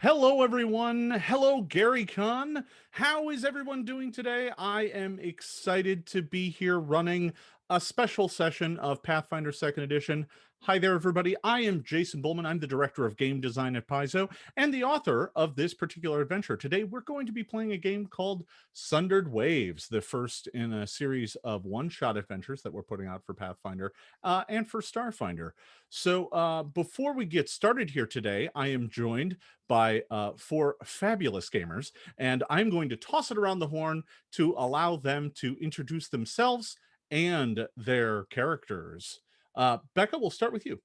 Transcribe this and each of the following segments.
Hello, everyone. Hello, GaryCon. How is everyone doing today? I am excited to be here running a special session of Pathfinder 2nd Edition. Hi there, everybody. I am Jason Bulmahn. I'm the director of game design at Paizo and the author of this particular adventure. Today, we're going to be playing a game called Sundered Waves, the first in a series of one-shot adventures that we're putting out for Pathfinder and for Starfinder. So before we get started here today, I am joined by four fabulous gamers, and I'm going to toss it around the horn to allow them to introduce themselves and their characters. Becca, we'll start with you.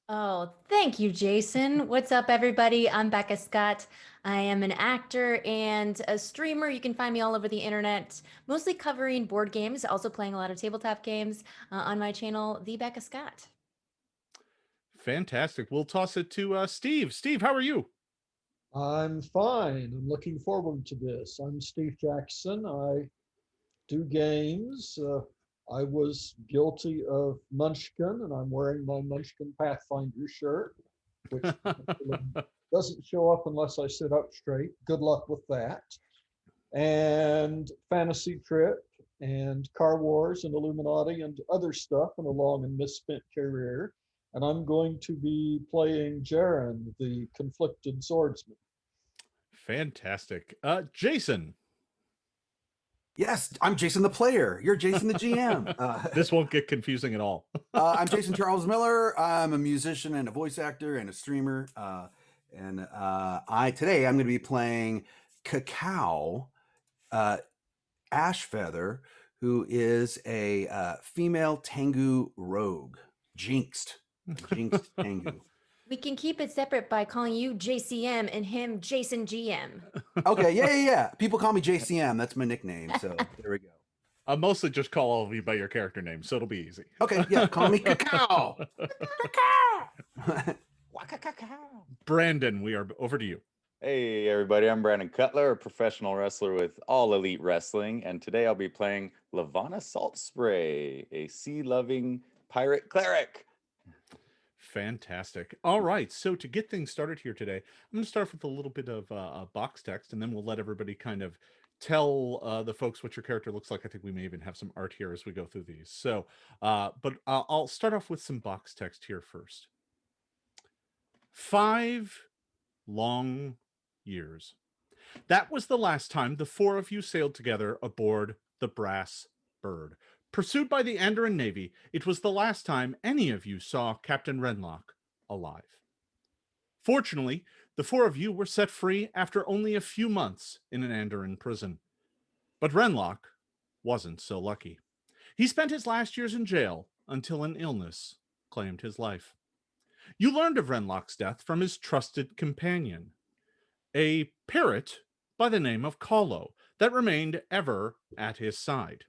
Oh, thank you, Jason. What's up, everybody? I'm Becca Scott. I am an actor and a streamer. You can find me all over the internet, mostly covering board games, also playing a lot of tabletop games on my channel, The Becca Scott. Fantastic. We'll toss it to Steve. Steve, how are you? I'm fine. I'm looking forward to this. I'm Steve Jackson. I do games. I was guilty of Munchkin, and I'm wearing my Munchkin Pathfinder shirt, which doesn't show up unless I sit up straight. Good luck with that. And Fantasy Trip, and Car Wars, and Illuminati, and other stuff in a long and misspent career. And I'm going to be playing Jaren, the conflicted swordsman. Fantastic. Jason. Yes, I'm Jason the player. You're Jason the GM. This won't get confusing at all. I'm Jason Charles Miller. I'm a musician and a voice actor and a streamer. Today I'm going to be playing Cacao Ashfeather, who is a female Tengu rogue, jinxed, a jinxed Tengu. We can keep it separate by calling you JCM and him Jason GM. Okay, yeah. People call me JCM. That's my nickname. So there we go. I'll mostly just call all of you by your character name, so it'll be easy. Okay, yeah, call me Cacao. Brandon, we are over to you. Hey everybody, I'm Brandon Cutler, a professional wrestler with All Elite Wrestling, and today I'll be playing Lavana Salt Spray, a sea-loving pirate cleric. Fantastic. All right. So to get things started here today, I'm going to start with a little bit of box text, and then we'll let everybody kind of tell the folks what your character looks like. I think we may even have some art here as we go through these. So, but I'll start off with some box text here first. 5 long years. That was the last time the four of you sailed together aboard the Brass Bird. Pursued by the Andoran Navy, it was the last time any of you saw Captain Renlock alive. Fortunately, the four of you were set free after only a few months in an Andoran prison. But Renlock wasn't so lucky. He spent his last years in jail until an illness claimed his life. You learned of Renlock's death from his trusted companion, a parrot by the name of Kaulo that remained ever at his side.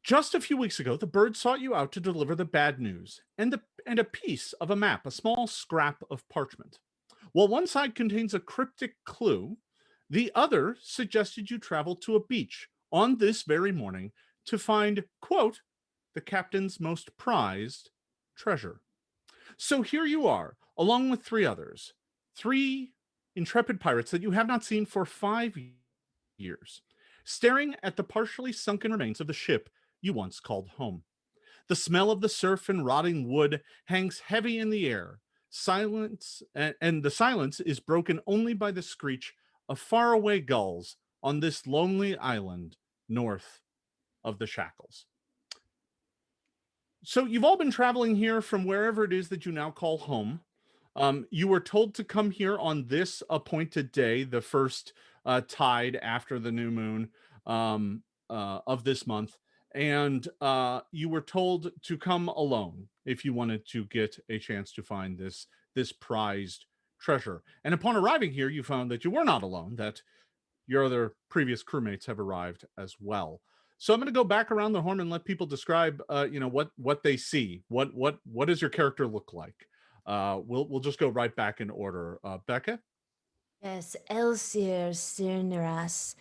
Just a few weeks ago, the bird sought you out to deliver the bad news and a piece of a map, a small scrap of parchment. While one side contains a cryptic clue, the other suggested you travel to a beach on this very morning to find, quote, the captain's most prized treasure. So here you are, along with 3 others, 3 intrepid pirates that you have not seen for 5 years, staring at the partially sunken remains of the ship you once called home. The smell of the surf and rotting wood hangs heavy in the air. Silence, and the silence is broken only by the screech of faraway gulls on this lonely island north of the shackles. So you've all been traveling here from wherever it is that you now call home. You were told to come here on this appointed day, the first tide after the new moon of this month. And you were told to come alone if you wanted to get a chance to find this prized treasure. And upon arriving here, you found that you were not alone, that your other previous crewmates have arrived as well. So I'm going to go back around the horn and let people describe, what they see. What does your character look like? We'll just go right back in order. Becca? Yes, Elsier Cyrneras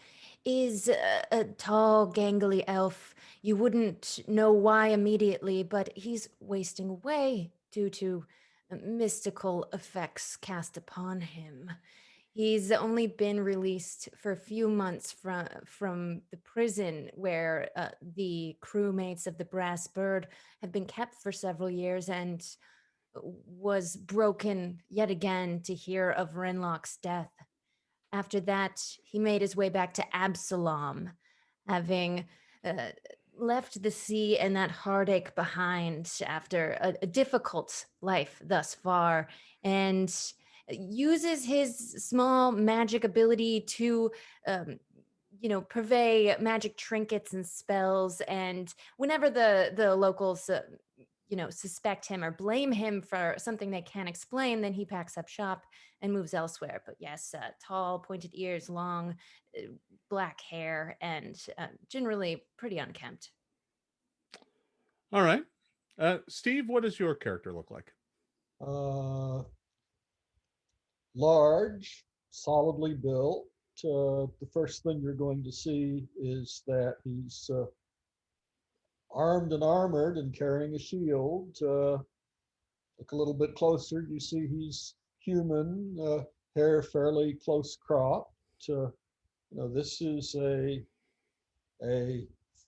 is a tall, gangly elf. You wouldn't know why immediately, but he's wasting away due to mystical effects cast upon him. He's only been released for a few months from the prison where the crewmates of the Brass Bird have been kept for several years, and was broken yet again to hear of Renlock's death. After that, he made his way back to Absalom, having uh, left the sea and that heartache behind after a difficult life thus far, and uses his small magic ability to purvey magic trinkets and spells. And whenever the locals suspect him or blame him for something they can't explain, then he packs up shop and moves elsewhere. But yes, tall, pointed ears, long black hair, and generally pretty unkempt. All right. Steve, what does your character look like? Large, solidly built. The first thing you're going to see is that he's armed and armored and carrying a shield. Look a little bit closer, you see he's human, hair fairly close cropped. This is a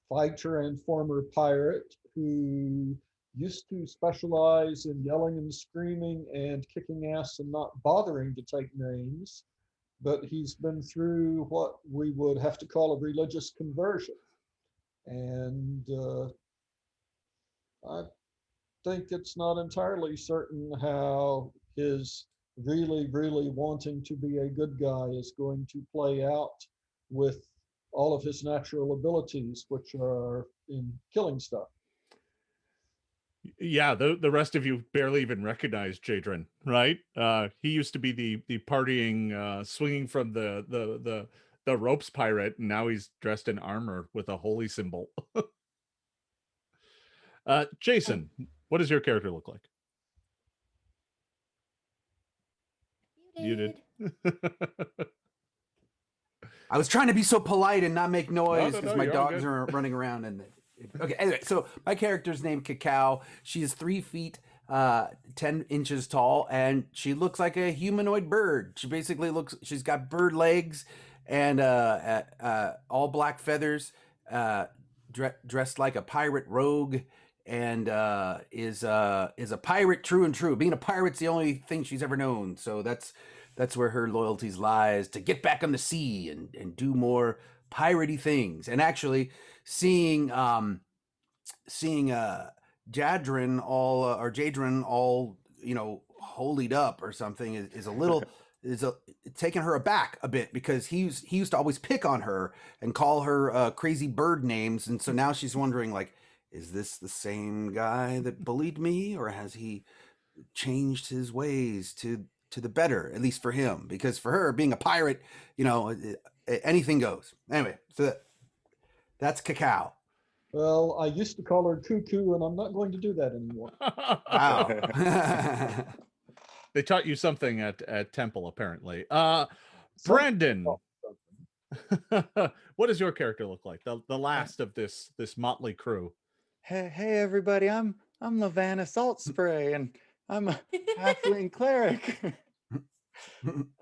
fighter and former pirate who used to specialize in yelling and screaming and kicking ass and not bothering to take names, but he's been through what we would have to call a religious conversion. And I think it's not entirely certain how his really wanting to be a good guy is going to play out with all of his natural abilities, which are in killing stuff. Yeah, the rest of you barely even recognize Jadrin, right? He used to be the partying, swinging from the ropes pirate, and now he's dressed in armor with a holy symbol. Jason, what does your character look like? Muted. I was trying to be so polite and not make noise because my you're all dogs good. are running around. Okay, anyway, so my character's named Cacao. She is 3 feet 10 inches tall, and she looks like a humanoid bird. She basically she's got bird legs and all black feathers, dressed like a pirate rogue, and is a pirate true and true. Being a pirate's the only thing she's ever known, so that's where her loyalties lies, to get back on the sea and do more piratey things. And actually seeing Jadrin all holied up or something is a little taking her aback a bit, because he used to always pick on her and call her crazy bird names, and so now she's wondering, like, is this the same guy that bullied me, or has he changed his ways to the better, at least for him? Because for her, being a pirate, anything goes. Anyway, so that's Cacao. Well, I used to call her Cuckoo, and I'm not going to do that anymore. Wow. They taught you something at Temple, apparently. Brandon, what does your character look like? The last of this motley crew. Hey everybody, I'm Lavanna Salt Spray, and I'm a halfling cleric.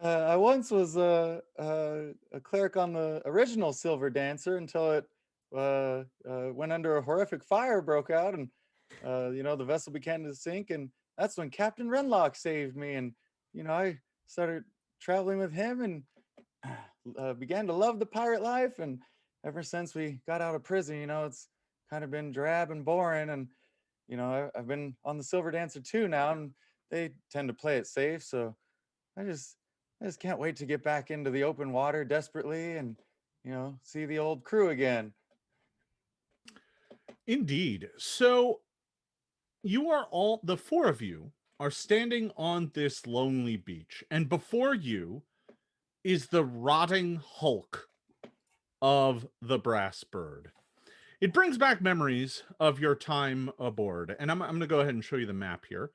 I once was a cleric on the original Silver Dancer until it went under a horrific fire broke out, and the vessel began to sink, and that's when Captain Renlock saved me, and I started traveling with him and began to love the pirate life. And ever since we got out of prison, it's kind of been drab and boring, and I've been on the Silver Dancer too now, and they tend to play it safe, so I just can't wait to get back into the open water desperately and see the old crew again. Indeed. So the 4 of you are standing on this lonely beach, and before you is the rotting hulk of the Brass Bird. It brings back memories of your time aboard, and I'm going to go ahead and show you the map here.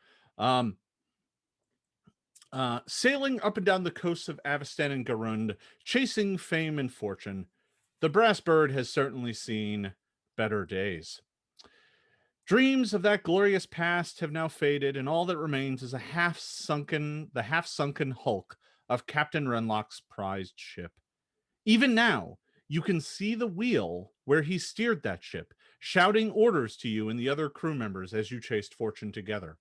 Sailing up and down the coasts of Avestan and Garund, chasing fame and fortune, the Brass Bird has certainly seen better days. Dreams of that glorious past have now faded, and all that remains is the half-sunken hulk of Captain Renlock's prized ship. Even now, you can see the wheel where he steered that ship, shouting orders to you and the other crew members as you chased fortune together.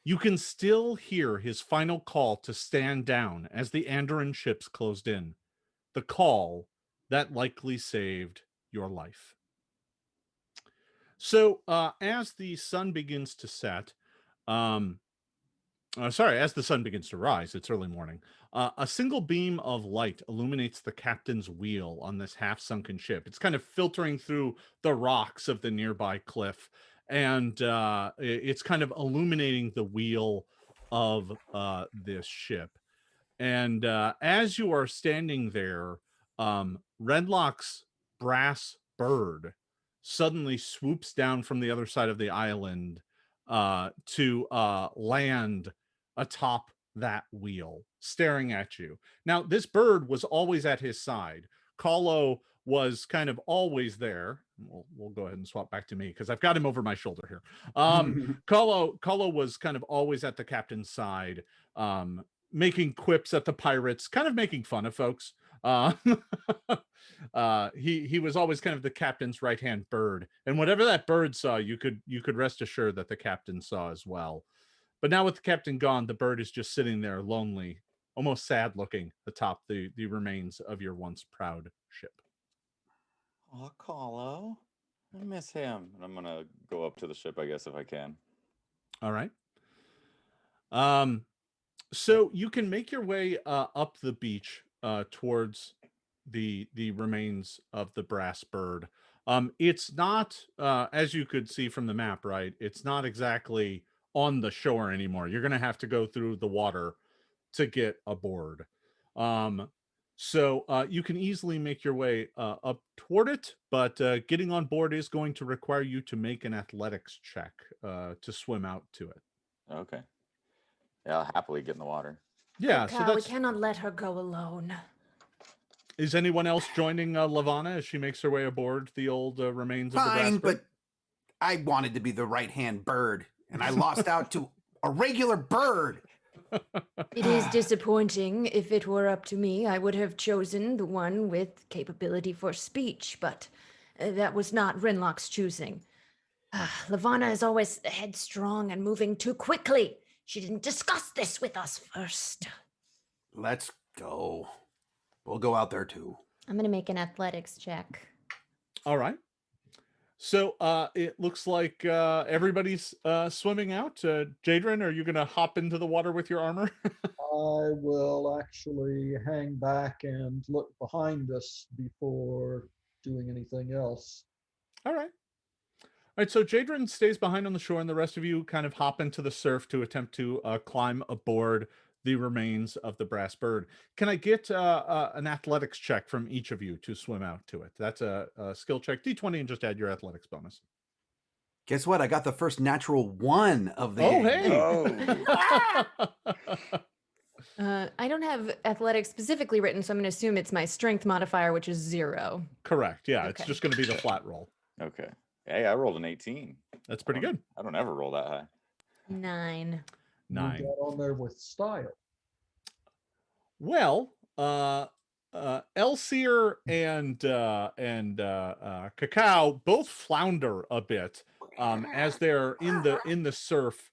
You can still hear his final call to stand down as the Andoran ships closed in. The call that likely saved your life. So, as the sun begins to set, as the sun begins to rise, it's early morning. A single beam of light illuminates the captain's wheel on this half-sunken ship. It's kind of filtering through the rocks of the nearby cliff, and it's kind of illuminating the wheel of this ship. And as you are standing there, Renlock's brass bird suddenly swoops down from the other side of the island to land atop that wheel, staring at you. Now, this bird was always at his side. Kahlo was kind of always there. We'll go ahead and swap back to me because I've got him over my shoulder here. Kahlo was kind of always at the captain's side, making quips at the pirates, kind of making fun of folks. He was always kind of the captain's right-hand bird, and whatever that bird saw, you could rest assured that the captain saw as well. But now with the captain gone, the bird is just sitting there lonely, almost sad looking atop the remains of your once proud ship. Oh, Kahlo. I miss him. And I'm gonna go up to the ship, I guess, if I can. All right. So you can make your way up the beach towards the remains of the brass bird. It's not, as you could see from the map, right? It's not exactly on the shore anymore. You're going to have to go through the water to get aboard. So you can easily make your way up toward it, but getting on board is going to require you to make an athletics check to swim out to it. Okay. Yeah, I'll happily get in the water. Yeah, Cow, so we that's... cannot let her go alone. Is anyone else joining Lavana as she makes her way aboard the old remains of the brass Fine, bird? but I wanted to be the right-hand bird, and I lost out to a regular bird. It is disappointing. If it were up to me, I would have chosen the one with capability for speech, but that was not Renlock's choosing. Lavana is always headstrong and moving too quickly. She didn't discuss this with us first. Let's go. We'll go out there too. I'm going to make an athletics check. All right. So it looks like everybody's swimming out. Jadrin, are you going to hop into the water with your armor? I will actually hang back and look behind us before doing anything else. All right. All right, so Jadrin stays behind on the shore, and the rest of you kind of hop into the surf to attempt to climb aboard the remains of the brass bird. Can I get an athletics check from each of you to swim out to it? That's a skill check, D20, and just add your athletics bonus. Guess what? I got the first natural one of the Oh, game. Oh. I don't have athletics specifically written, so I'm going to assume it's my strength modifier, which is 0. Correct. Yeah, it's Okay. just going to be the flat roll. Okay. Hey, I rolled an 18. That's pretty good. I don't ever roll that high. 9. 9. You got on there with style. Well, Elsier and Cacao both flounder a bit as they're in the surf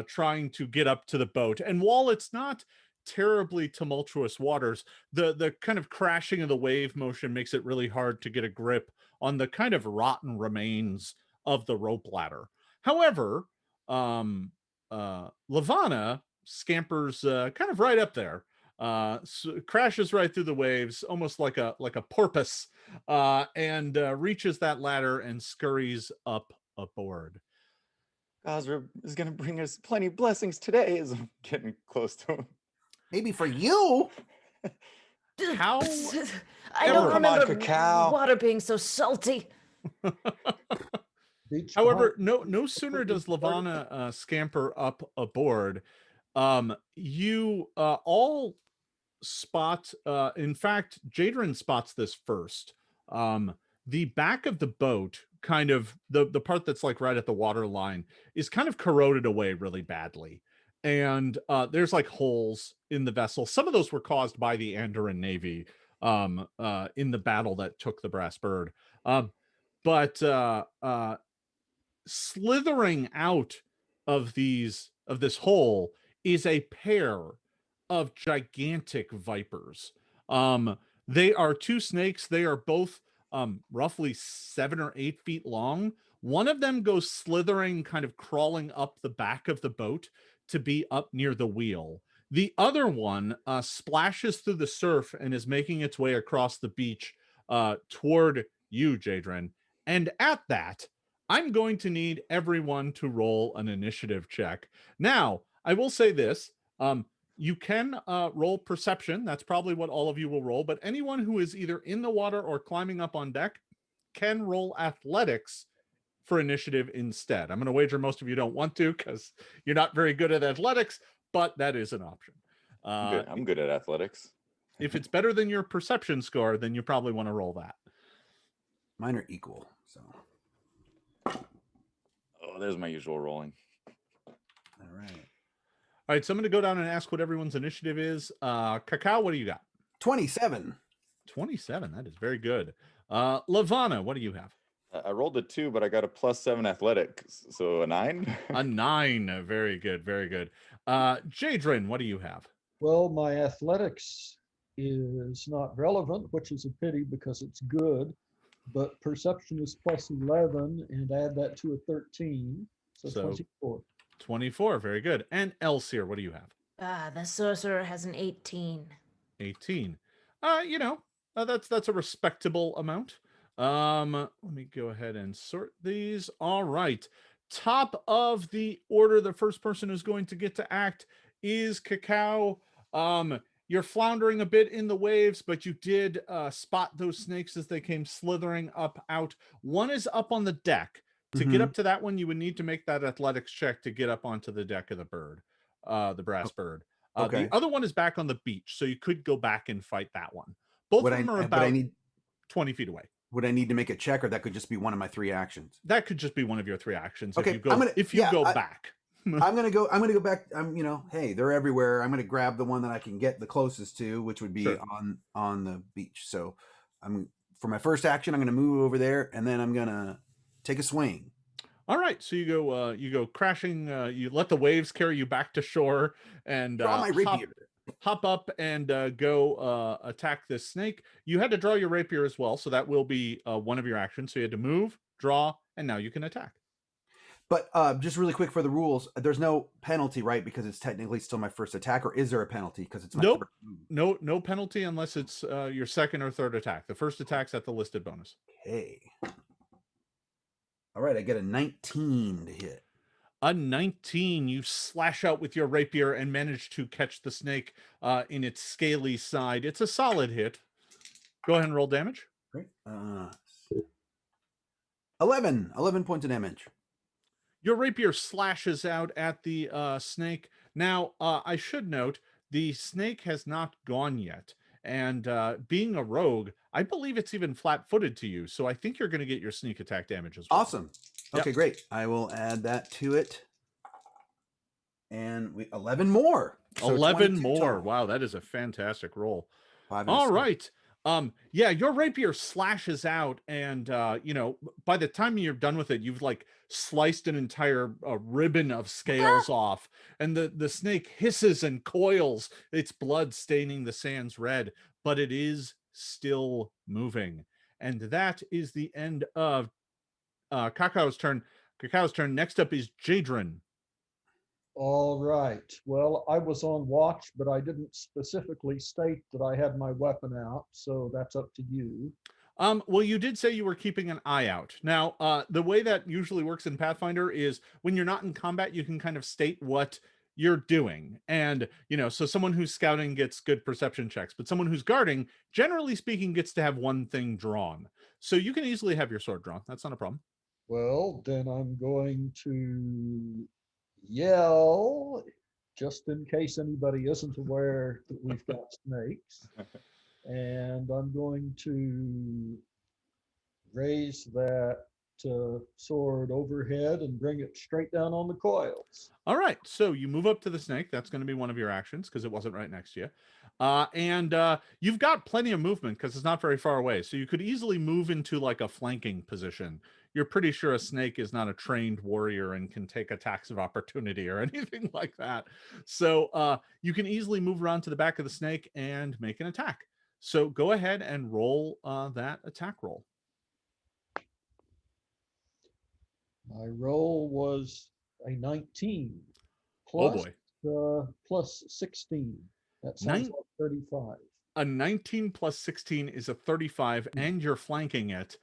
trying to get up to the boat. And while it's not terribly tumultuous waters, the kind of crashing of the wave motion makes it really hard to get a grip on the kind of rotten remains of the rope ladder. However, Lavana scampers kind of right up there. Crashes right through the waves, almost like a porpoise, and reaches that ladder and scurries up aboard. Gosra is going to bring us plenty of blessings today as I'm getting close to him. Maybe for you. How? I don't Come on, remember Cacao. water being so salty. Beach However, Park. no sooner does Lavana scamper up aboard, you all spot, in fact, Jadrin spots this first. The back of the boat kind of the part that's like right at the water line is kind of corroded away really badly. And there's like holes in the vessel. Some of those were caused by the Andoran Navy in the battle that took the Brass Bird. But slithering out of this hole is a pair of gigantic vipers. They are two snakes. They are both roughly 7 or 8 feet long. One of them goes slithering, kind of crawling up the back of the boat to be up near the wheel. The other one splashes through the surf and is making its way across the beach toward you, Jadrin. And at that, I'm going to need everyone to roll an initiative check. Now, I will say this. You can roll perception. That's probably what all of you will roll. But anyone who is either in the water or climbing up on deck can roll athletics for initiative instead. I'm going to wager most of you don't want to because you're not very good at athletics, but that is an option. I'm good at athletics. If it's better than your perception score, then you probably want to roll that. Mine are equal, so. Oh, there's my usual rolling. All right. All right, so I'm going to go down and ask what everyone's initiative is. Cacao, what do you got? 27. 27. That is very good. Lavana, what do you have? I rolled a 2, but I got a +7 athletics, so a 9. A 9. Very good. Very good. Jadrin, what do you have? Well, my athletics is not relevant, which is a pity because it's good. But perception is +11, and add that to a 13, so 24. 24. Very good. And Elsier, what do you have? The sorcerer has an 18. 18. That's a respectable amount. Let me go ahead and sort these. All right. Top of the order, the first person who's going to get to act is Cacao. You're floundering a bit in the waves, but you did spot those snakes as they came slithering up out. One is up on the deck. To get up to that one, you would need to make that athletics check to get up onto the deck of the bird, the Brass Bird. Okay. The other one is back on the beach, so you could go back and fight that one. Both of them are about 20 feet away. Would I need to make a check, or that could just be one of my 3 actions? That could just be one of your 3 actions. Okay, If you go back. I'm gonna go back. Hey, they're everywhere. I'm gonna grab the one that I can get the closest to, which would be on the beach. So for my first action, I'm gonna move over there, and then I'm gonna take a swing. All right, so you go crashing. You let the waves carry you back to shore, and draw my rapier. Hop up and go attack this snake. You had to draw your rapier as well, so that will be one of your actions. So you had to move, draw, and now you can attack. But just really quick for the rules, there's no penalty, right? Because it's technically still my first attack, or is there a penalty because it's my first move? No penalty unless it's your second or third attack. The first attack's at the listed bonus. Okay. All right, I get a 19 to hit. A 19. You slash out with your rapier and manage to catch the snake in its scaly side. It's a solid hit. Go ahead and roll damage. Great. 11 points of damage. Your rapier slashes out at the snake. Now, I should note, the snake has not gone yet. And being a rogue, I believe it's even flat-footed to you. So I think you're going to get your sneak attack damage as well. Awesome. Okay, great. I will add that to it. And 11 more. So 11 more. Total. Wow, that is a fantastic roll. All right. Your rapier slashes out, and by the time you're done with it, you've like sliced an entire ribbon of scales off, and the snake hisses and coils, its blood staining the sands red, but it is still moving. And that is the end of Cacao's turn. Next up is Jadrin. All right. Well, I was on watch, but I didn't specifically state that I had my weapon out, so that's up to you. Well, you did say you were keeping an eye out. Now, the way that usually works in Pathfinder is when you're not in combat, you can kind of state what you're doing. And, so someone who's scouting gets good perception checks, but someone who's guarding, generally speaking, gets to have one thing drawn. So you can easily have your sword drawn. That's not a problem. Well, then I'm going to yell, just in case anybody isn't aware that we've got snakes. And I'm going to raise that sword overhead and bring it straight down on the coils. All right, so you move up to the snake. That's going to be one of your actions because it wasn't right next to you. And you've got plenty of movement because it's not very far away. So you could easily move into like a flanking position. You're pretty sure a snake is not a trained warrior and can take attacks of opportunity or anything like that. So you can easily move around to the back of the snake and make an attack. So go ahead and roll that attack roll. My roll was a 19 Oh plus, boy. plus 16. That sounds Nine- like 35. A 19 plus 16 is a 35, and you're flanking it.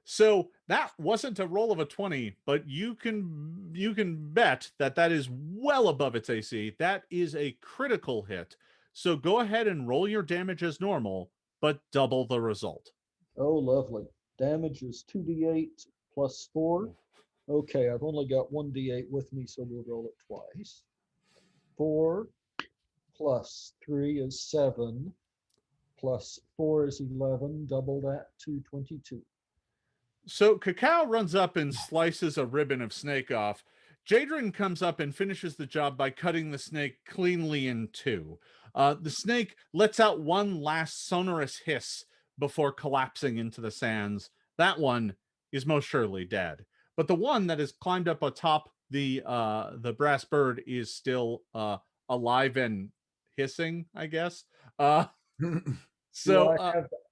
So that wasn't a roll of a 20, but you can bet that that is well above its AC. That is a critical hit. So go ahead and roll your damage as normal, but double the result. Oh, lovely. Damage is 2d8 plus 4. Okay, I've only got 1d8 with me, so we'll roll it twice. 4 plus 3 is 7, plus 4 is 11, double that to 22. So Cacao runs up and slices a ribbon of snake off. Jadrin comes up and finishes the job by cutting the snake cleanly in two. The snake lets out one last sonorous hiss before collapsing into the sands. That one is most surely dead. But the one that has climbed up atop the brass bird is still alive and hissing, I guess. So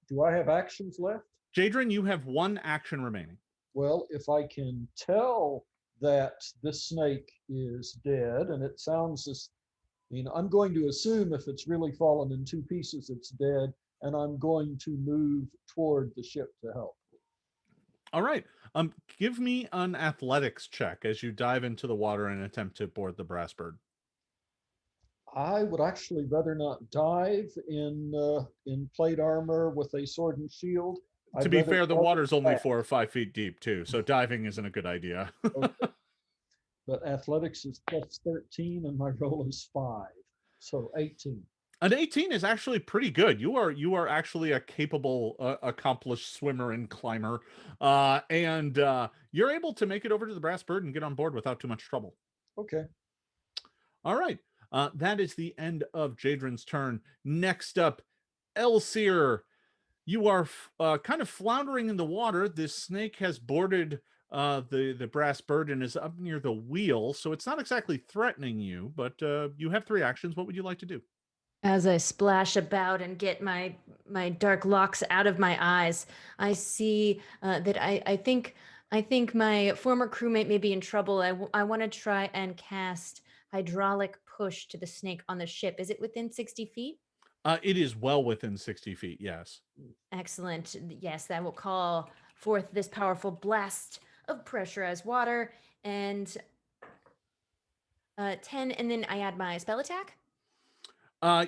do I have actions left? Jadrin, you have one action remaining. Well, if I can tell that this snake is dead, and it sounds as, I'm going to assume if it's really fallen in two pieces, it's dead, and I'm going to move toward the ship to help. All right. Give me an athletics check as you dive into the water and attempt to board the brass bird. I would actually rather not dive in plate armor with a sword and shield. To be fair, the water's only 4 or 5 feet deep too, so diving isn't a good idea. Okay. But athletics is plus 13 and my roll is 5, so 18. An 18 is actually pretty good. You are actually a capable, accomplished swimmer and climber, and you're able to make it over to the brass bird and get on board without too much trouble. Okay. All right. That is the end of Jadrin's turn. Next up, Elsier. You are kind of floundering in the water. This snake has boarded the brass bird and is up near the wheel, so it's not exactly threatening you, but you have 3 actions. What would you like to do? As I splash about and get my dark locks out of my eyes, I see that I think my former crewmate may be in trouble. I want to try and cast hydraulic push to the snake on the ship. Is it within 60 feet? It is well within 60 feet, yes. Excellent. Yes, that will call forth this powerful blast of pressurized water and 10, and then I add my spell attack.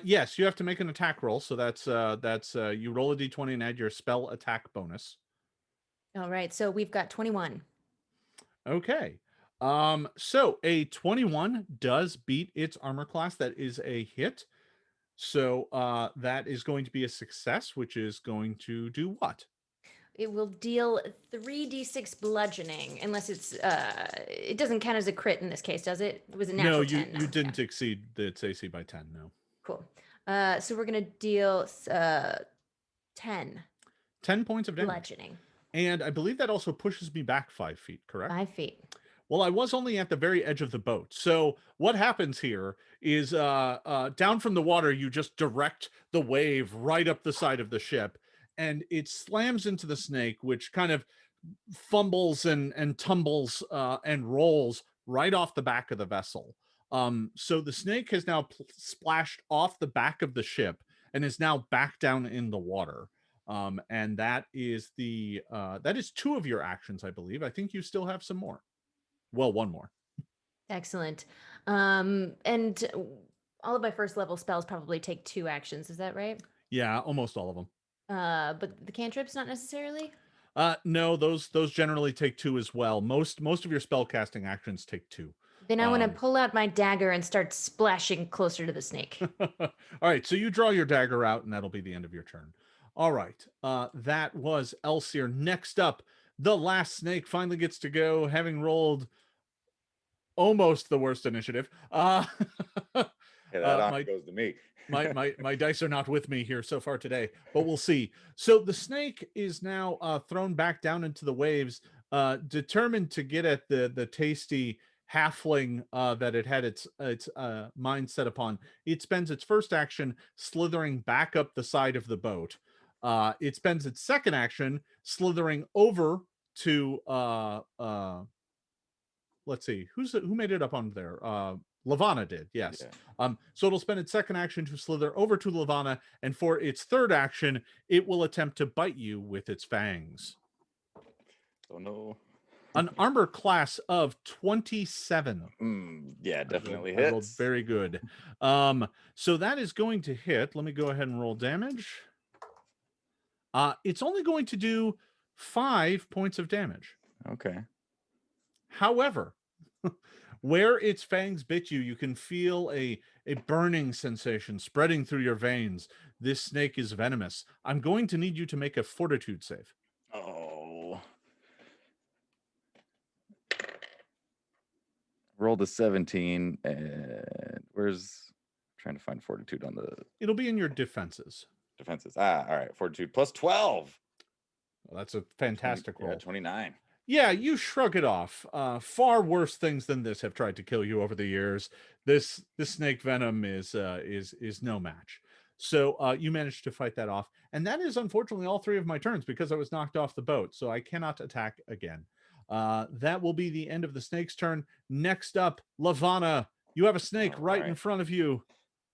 Yes, you have to make an attack roll. So that's you roll a d20 and add your spell attack bonus. All right, so we've got 21. Okay. So a 21 does beat its armor class. That is a hit. So that is going to be a success, which is going to do what? It will deal 3d6 bludgeoning, unless it's it doesn't count as a crit in this case, does it? It was a natural 10. No, you didn't exceed its AC by 10, no. Cool. So we're gonna deal 10 points of damage. bludgeoning. And I believe that also pushes me back 5 feet, correct? 5 feet. Well, I was only at the very edge of the boat. So what happens here is down from the water, you just direct the wave right up the side of the ship, and it slams into the snake, which kind of fumbles and tumbles and rolls right off the back of the vessel. So the snake has now splashed off the back of the ship and is now back down in the water. And that is 2 of your actions, I believe. I think you still have some more. Well, 1 more. Excellent. And all of my first level spells probably take 2 actions. Is that right? Yeah, almost all of them. But the cantrips not necessarily. No, those generally take 2 as well. Most of your spell casting actions take 2. Then I want to pull out my dagger and start splashing closer to the snake. All right, so you draw your dagger out, and that'll be the end of your turn. All right, that was Elsier. Next up, the last snake finally gets to go, having rolled almost the worst initiative. Yeah, that honor My goes to me. my dice are not with me here so far today, but we'll see. So the snake is now thrown back down into the waves, determined to get at the tasty halfling that it had its mind set upon. It spends its first action slithering back up the side of the boat. It spends its second action slithering over to let's see, who made it up on there? Lavana did, yes. Yeah. So it'll spend its second action to slither over to Lavana, and for its third action, it will attempt to bite you with its fangs. Oh no. An armor class of 27. Yeah, definitely I rolled hits. very good. So that is going to hit. Let me go ahead and roll damage. It's only going to do 5 points of damage. Okay. However, where its fangs bit you, you can feel a burning sensation spreading through your veins. This snake is venomous. I'm going to need you to make a fortitude save. Oh. Rolled a 17, and where's trying to find fortitude on the It'll be in your defenses. defenses? All right, fortitude plus 12. Well, that's a fantastic 20, roll. yeah, 29. Yeah, you shrug it off. Far worse things than this have tried to kill you over the years. This snake venom is no match. So you managed to fight that off, and that is unfortunately all 3 of my turns because I was knocked off the boat, so I cannot attack again. That will be the end of the snake's turn. Next up, Lavana, you have a snake All right in right. front of you.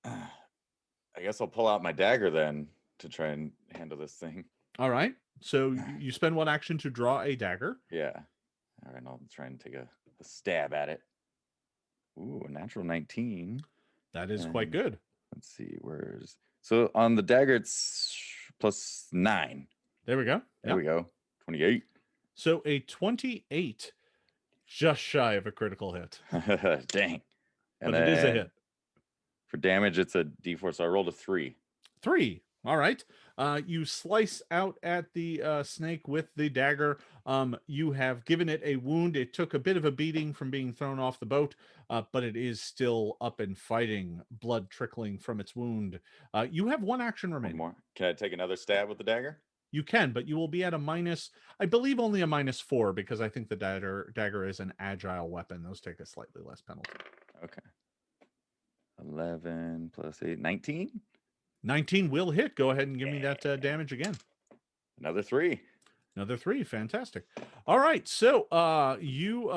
I guess I'll pull out my dagger then to try and handle this thing. All right. So you spend 1 action to draw a dagger. Yeah. All right, I'll try and take a stab at it. Ooh, a natural 19. That is quite And good. Let's see, where's so on the dagger it's plus 9. There we go. There we go. 28. So a 28, just shy of a critical hit. Dang. But it is a then hit. For damage, it's a D4, so I rolled a 3. 3. All right. You slice out at the snake with the dagger. You have given it a wound. It took a bit of a beating from being thrown off the boat, but it is still up and fighting, blood trickling from its wound. You have 1 action One remaining. more. Can I take another stab with the dagger? You can, but you will be at a minus, I believe only a -4, because I think the dagger is an agile weapon. Those take a slightly less penalty. Okay. 11 plus 8, 19. 19 will hit. Go ahead and give me that damage again. Another 3. Another 3. Fantastic. All right. So you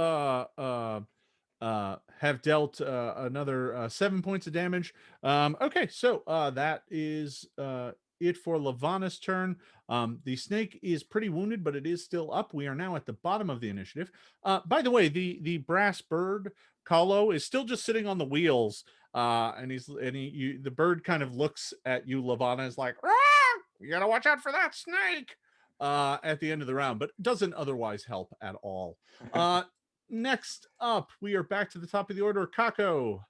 have dealt another 7 points of damage. Okay. So that is it for Lavana's turn. The snake is pretty wounded, but it is still up. We are now at the bottom of the initiative. By the way, the brass bird, Kahlo, is still just sitting on the wheels. The bird kind of looks at you, Lavana, is like, "Rah! You gotta watch out for that snake." At the end of the round, but doesn't otherwise help at all. Next up, we are back to the top of the order. Kako.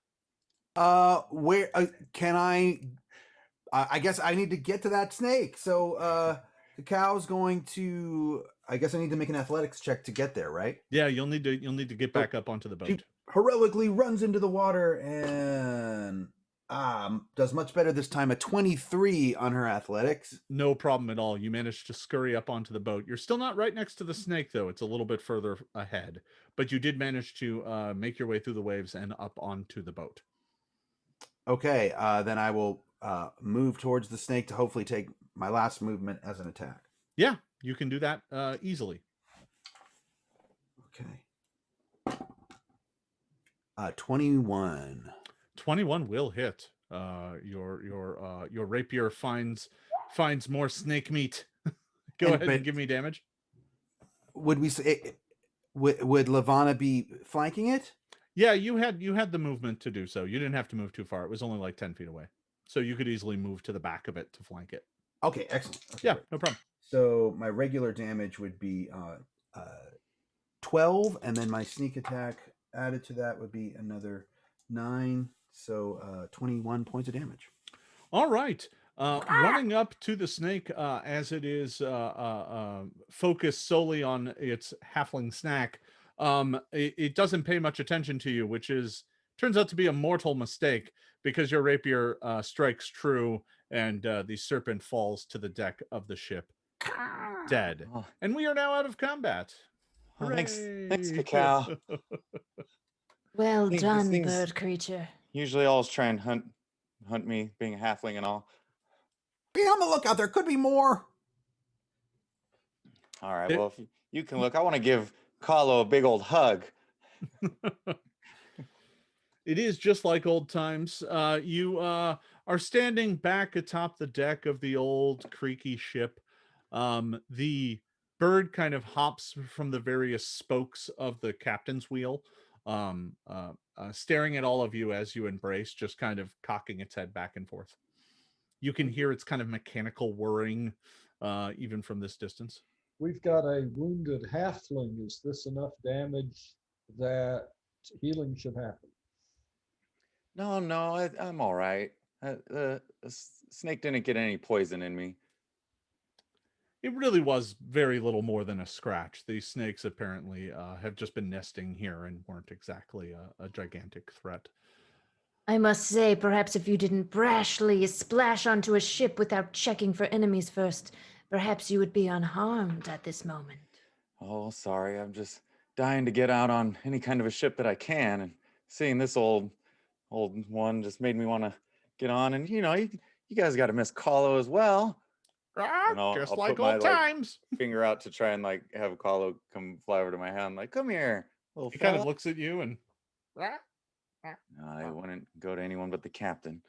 Where can I guess I need to get to that snake. So the cow's going to. I guess I need to make an athletics check to get there, right? Yeah, you'll need to get back up onto the boat. She heroically runs into the water and does much better this time. A 23 on her athletics. No problem at all. You managed to scurry up onto the boat. You're still not right next to the snake, though. It's a little bit further ahead, but you did manage to make your way through the waves and up onto the boat. Okay, then I will move towards the snake to hopefully take my last movement as an attack. Yeah, you can do that easily. Okay. 21. 21 will hit. Your rapier finds more snake meat. Go ahead and give me damage. Would we say would Lavana be flanking it? Yeah, you had the movement to do so. You didn't have to move too far. It was only like 10 feet away, so you could easily move to the back of it to flank it. Okay, excellent. Okay, yeah, great. No problem. So my regular damage would be 12, and then my sneak attack added to that would be another 9. So 21 points of damage. All right. Running up to the snake as it is focused solely on its halfling snack, it doesn't pay much attention to you, which turns out to be a mortal mistake because your rapier strikes true and the serpent falls to the deck of the ship, dead. Oh, And we are now out of combat. oh, thanks, Hooray! Cacao. Well These done, things- bird creature. Usually, always try and hunt me, being a halfling and all. Be on the lookout. There could be more. All right. Well, if you can look, I want to give Carlo a big old hug. It is just like old times. You are standing back atop the deck of the old creaky ship. The bird kind of hops from the various spokes of the captain's wheel, staring at all of you as you embrace, just kind of cocking its head back and forth. You can hear its kind of mechanical whirring, even from this distance. We've got a wounded halfling. Is this enough damage that healing should happen? No, I'm all right. The snake didn't get any poison in me. It really was very little more than a scratch. These snakes apparently have just been nesting here and weren't exactly a gigantic threat. I must say, perhaps if you didn't brashly splash onto a ship without checking for enemies first, perhaps you would be unharmed at this moment. Oh, sorry. I'm just dying to get out on any kind of a ship that I can, and seeing this old one just made me want to get on. And you guys got to miss Carlo as well. And Just I'll like put my, old times. finger out to try and have Carlo come fly over to my hand, like, come here, little He fella. kind of looks at you and No, I wouldn't go to anyone but the captain.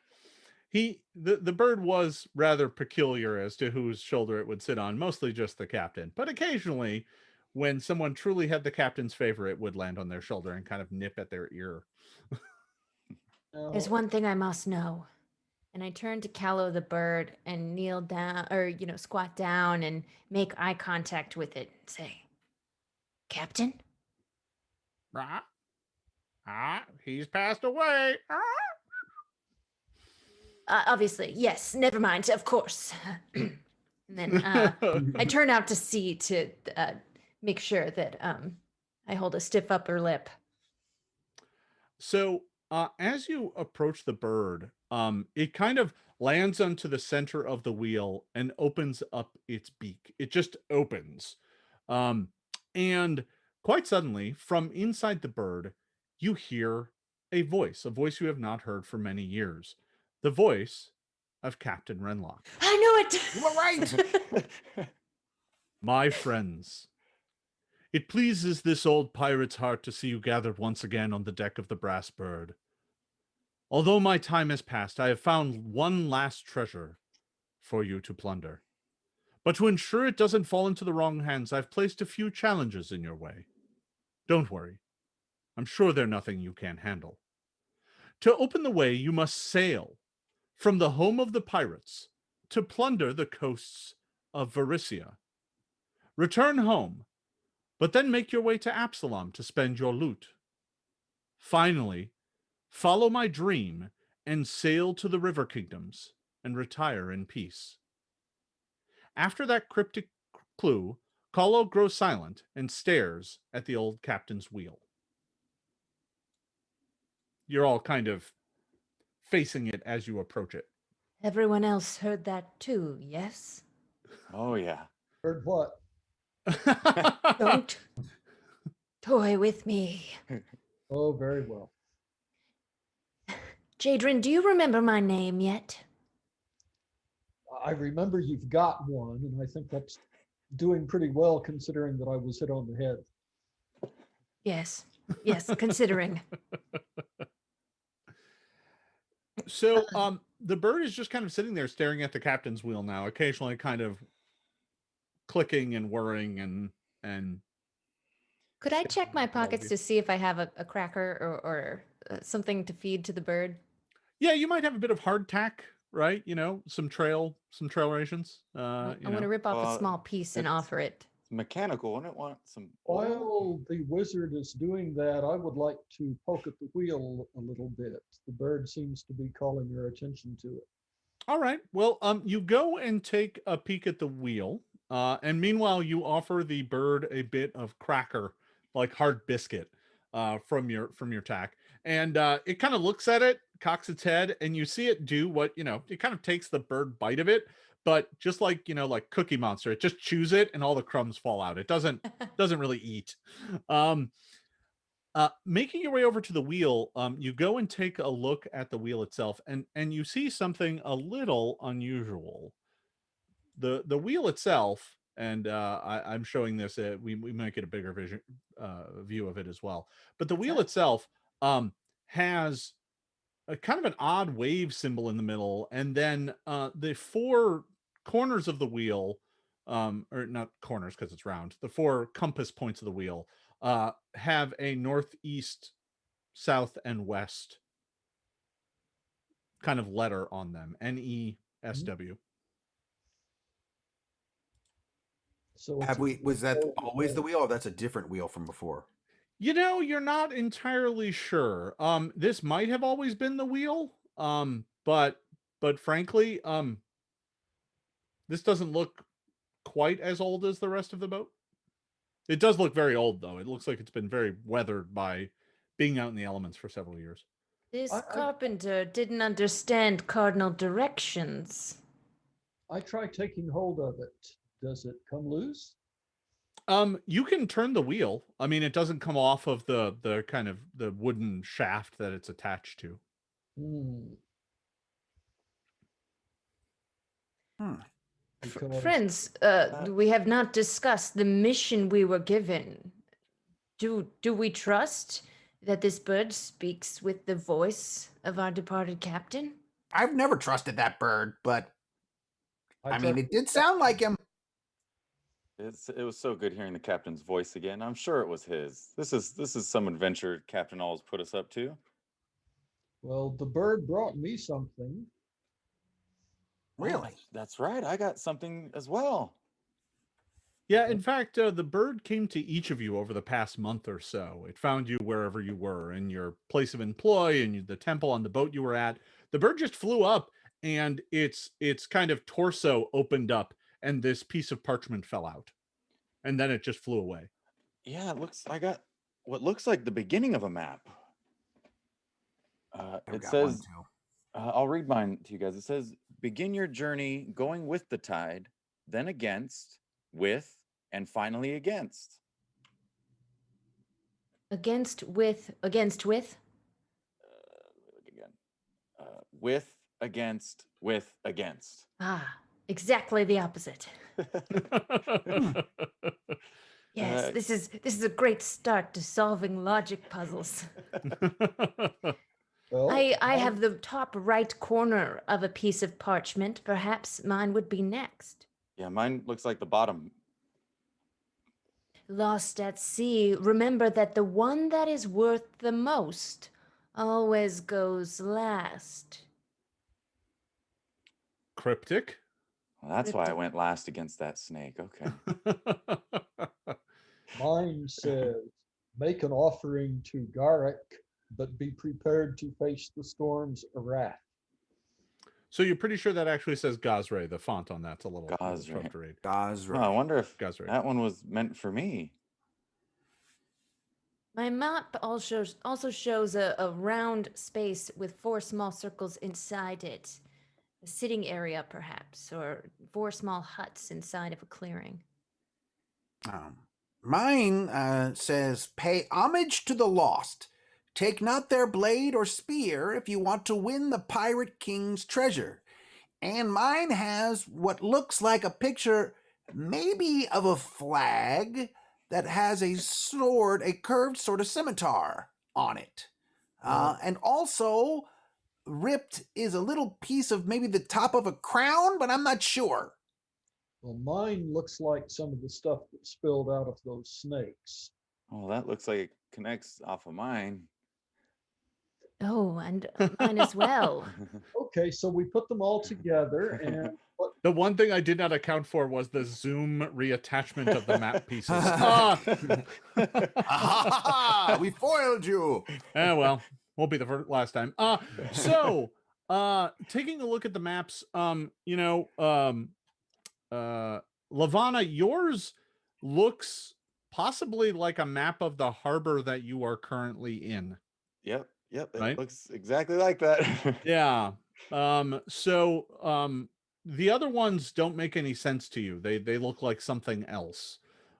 the bird was rather peculiar as to whose shoulder it would sit on, mostly just the captain. But occasionally, when someone truly had the captain's favor, it would land on their shoulder and kind of nip at their ear. There's Now, one thing I must know. And I turn to Callow the bird and kneel down, or, squat down and make eye contact with it and say, Captain? He's passed away. Obviously, yes, never mind, of course. And then I turn out to sea to make sure that I hold a stiff upper lip. So as you approach the bird, it kind of lands onto the center of the wheel and opens up its beak. It just opens. And quite suddenly, from inside the bird, you hear a voice you have not heard for many years. The voice of Captain Renlock. I knew it! You were right. My friends, it pleases this old pirate's heart to see you gathered once again on the deck of the Brass Bird. Although my time has passed, I have found one last treasure for you to plunder. But to ensure it doesn't fall into the wrong hands, I've placed a few challenges in your way. Don't worry. I'm sure they're nothing you can't handle. To open the way, you must sail from the home of the pirates to plunder the coasts of Varisia. Return home, but then make your way to Absalom to spend your loot. Finally, follow my dream and sail to the river kingdoms and retire in peace. After that cryptic clue, Carlo grows silent and stares at the old captain's wheel. You're all kind of facing it as you approach it. Everyone else heard that too, yes? Oh, yeah. heard what? Don't toy with me. Oh, very well. Jadrin, do you remember my name yet? I remember you've got one, and I think that's doing pretty well considering that I was hit on the head. Yes, considering. So the bird is just kind of sitting there staring at the captain's wheel now, occasionally kind of clicking and whirring and Could I check my all of pockets you. to see if I have a cracker or something to feed to the bird? yeah, you might have a bit of hardtack, right? Some trail rations. I want to rip off a small piece and it's- offer it. It's mechanical. Wouldn't it want some oil? While the wizard is doing that, I would like to poke at the wheel a little bit. The bird seems to be calling your attention to it. All right. Well, you go and take a peek at the wheel, and meanwhile, you offer the bird a bit of cracker, like hard biscuit, from your tack, and it kind of looks at it, cocks its head, and you see it do what it kind of takes the bird bite of it, but just like like Cookie Monster, it just chews it, and all the crumbs fall out. It doesn't really eat. Um, Making your way over to the wheel, you go and take a look at the wheel itself, and you see something a little unusual. The wheel itself, and I'm showing this. We might get a bigger view of it as well. But the wheel Okay. itself has a kind of an odd wave symbol in the middle, and then the four corners of the wheel, or not corners because it's round, the four compass points of the wheel have a northeast, south, and west kind of letter on them. NESW. So it's Have a we? Was that wheel always the with- wheel, or that's a different wheel from before? You're not entirely sure. This might have always been the wheel. But frankly, this doesn't look quite as old as the rest of the boat. It does look very old, though. It looks like it's been very weathered by being out in the elements for several years. This I- carpenter didn't understand cardinal directions. I try taking hold of it. Does it come loose? You can turn the wheel. I mean, it doesn't come off of the kind of the wooden shaft that it's attached to. Hmm. Because Friends, we have not discussed the mission we were given. Do we trust that this bird speaks with the voice of our departed captain? I've never trusted that bird, but I mean, trust it did sound like him. It was so good hearing the captain's voice again. I'm sure it was his. This is some adventure Captain always put us up to. Well, the bird brought me something. Really? That's right. I got something as well. Yeah, in fact, the bird came to each of you over the past month or so. It found you wherever you were, in your place of employ, in the temple, on the boat you were at. The bird just flew up, and its kind of torso opened up, and this piece of parchment fell out, and then it just flew away. Yeah, I got what looks like the beginning of a map. I've It got one says, too. I'll read mine to you guys. It says, begin your journey going with the tide, then against, with, and finally against. Against, with. Look again. With, against, with, against. Ah, exactly the opposite. Yes, Uh, this is a great start to solving logic puzzles. Well, I have the top right corner of a piece of parchment. Perhaps mine would be next. Yeah, mine looks like the bottom. Lost at sea, remember that the one that is worth the most always goes last. Cryptic. Well, that's why I went last against that snake. Okay. mine says, make an offering to Garrick, but be prepared to face the storm's wrath. So you're pretty sure that actually says Gazray. The font on that's a little Gazray. tough to read. God's Well, I wonder if Gazray. that one was meant for me. My map also shows a round space with 4 small circles inside it. A sitting area, perhaps, or 4 small huts inside of a clearing. Mine says, pay homage to the lost. Take not their blade or spear if you want to win the pirate king's treasure. And mine has what looks like a picture, maybe of a flag that has a sword, a curved sort of scimitar on it. And also, ripped is a little piece of maybe the top of a crown, but I'm not sure. Well, mine looks like some of the stuff that spilled out of those snakes. Oh, that looks like it connects off of mine. Oh, and mine as well. Okay, so we put them all together, and what The one thing I did not account for was the zoom reattachment of the map pieces. Ah, we foiled you. Well, won't be the last time. So Taking a look at the maps, Lavana, yours looks possibly like a map of the harbor that you are currently in, Yep, it right? looks exactly like that. Yeah. The other ones don't make any sense to you. They look like something else.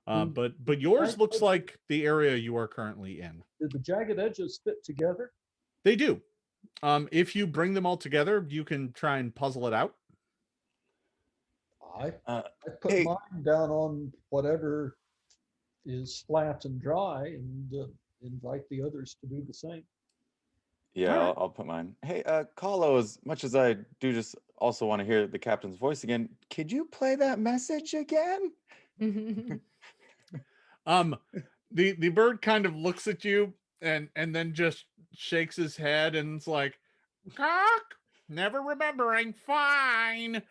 Mm. But yours Jagged looks edges- like the area you are currently in. Do the jagged edges fit together? They do. If you bring them all together, you can try and puzzle it out. I Uh, put hey, mine down on whatever is flat and dry and invite the others to do the same. yeah, All right. I'll put mine. Hey, Kahlo, as much as I do just also want to hear the captain's voice again, could you play that message again? The bird kind of looks at you and then just shakes his head and it's like, cock, never remembering, fine.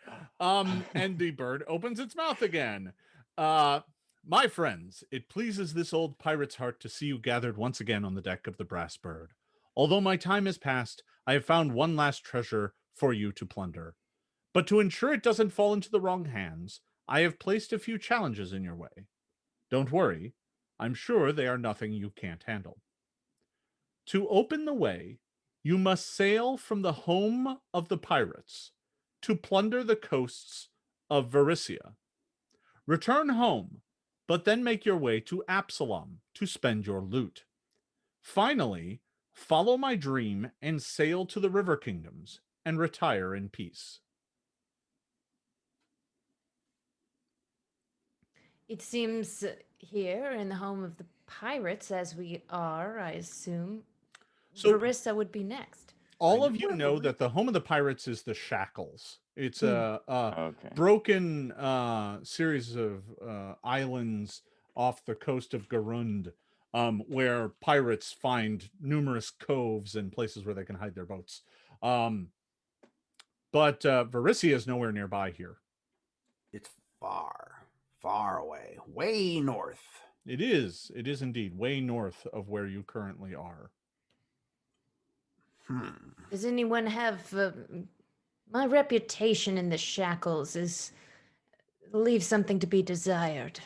And the bird opens its mouth again. My friends, it pleases this old pirate's heart to see you gathered once again on the deck of the Brass Bird. Although my time has passed, I have found one last treasure for you to plunder. But to ensure it doesn't fall into the wrong hands, I have placed a few challenges in your way. Don't worry, I'm sure they are nothing you can't handle. To open the way, you must sail from the home of the pirates to plunder the coasts of Varisia. Return home, but then make your way to Absalom to spend your loot. Finally, follow my dream and sail to the River Kingdoms and retire in peace. It seems here in the home of the pirates, as we are, I assume, So Varissa would be next. all I of you where know that the home of the pirates is the Shackles. It's a Okay. broken series of islands off the coast of Garund, where pirates find numerous coves and places where they can hide their boats. But Varisia is nowhere nearby here. It's far, far away, way north. It is indeed way north of where you currently are. Does anyone have my reputation in the shackles is leaves something to be desired.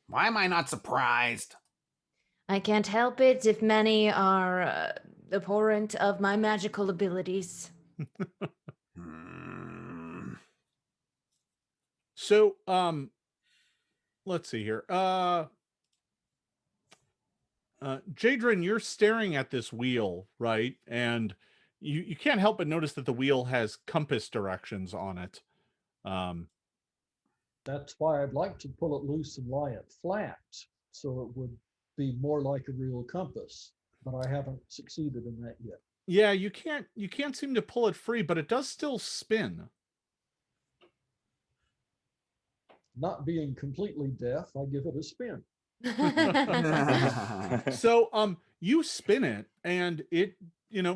Why am I not surprised? I can't help it if many are abhorrent of my magical abilities. Hmm. So, let's see here. Jadrin, you're staring at this wheel, right? And you can't help but notice that the wheel has compass directions on it. That's why I'd like to pull it loose and lie it flat, so it would be more like a real compass. But I haven't succeeded in that yet. Yeah, you can't seem to pull it free, but it does still spin. Not being completely deaf, I give it a spin. So you spin it and it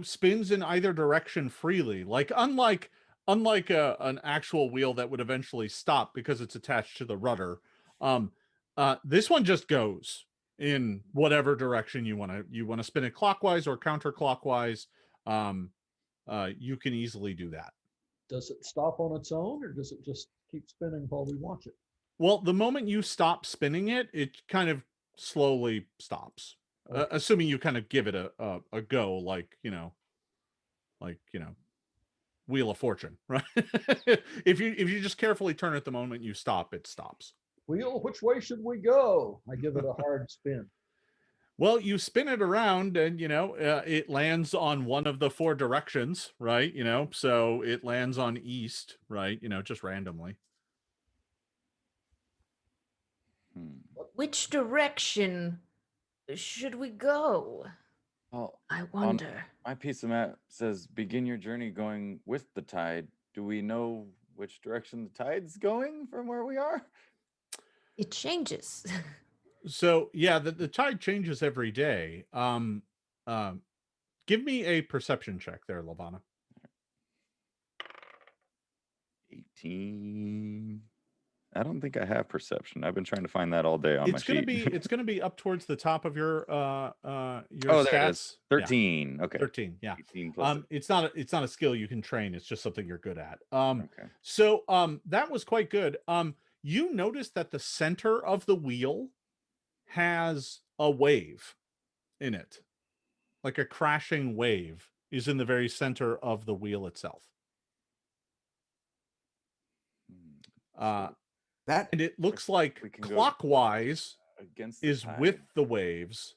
spins in either direction freely, like unlike an actual wheel that would eventually stop because it's attached to the rudder. This one just goes in whatever direction you want to spin it, clockwise or counterclockwise. You can easily do that. Does it stop on its own, or does it just keep spinning while we watch it? Well, the moment you stop spinning it, it kind of slowly stops. Okay. Assuming you kind of give it a go, like Wheel of Fortune, right? If you just carefully turn it the moment you stop, it stops. Wheel, which way should we go? I give it a hard spin. Well, you spin it around, and it lands on one of the four directions, right? So it lands on east, right? Just randomly. Which direction should we go? Well, I wonder. my piece of map says begin your journey going with the tide. Do we know which direction the tide's going from where we are? It changes. So yeah, the tide changes every day. Give me a perception check there, Lavana. 18. I don't think I have perception. I've been trying to find that all day on my It's gonna sheet. be it's gonna be up towards the top of your Oh, stats. there it is. Yeah, 13. Okay. 13. Yeah. 18 plus It's not a skill you can train. It's just something you're good at. okay. So that was quite good. You noticed that the center of the wheel has a wave in it, like a crashing wave is in the very center of the wheel itself. That And it looks like we can go clockwise against the is with tide. the waves.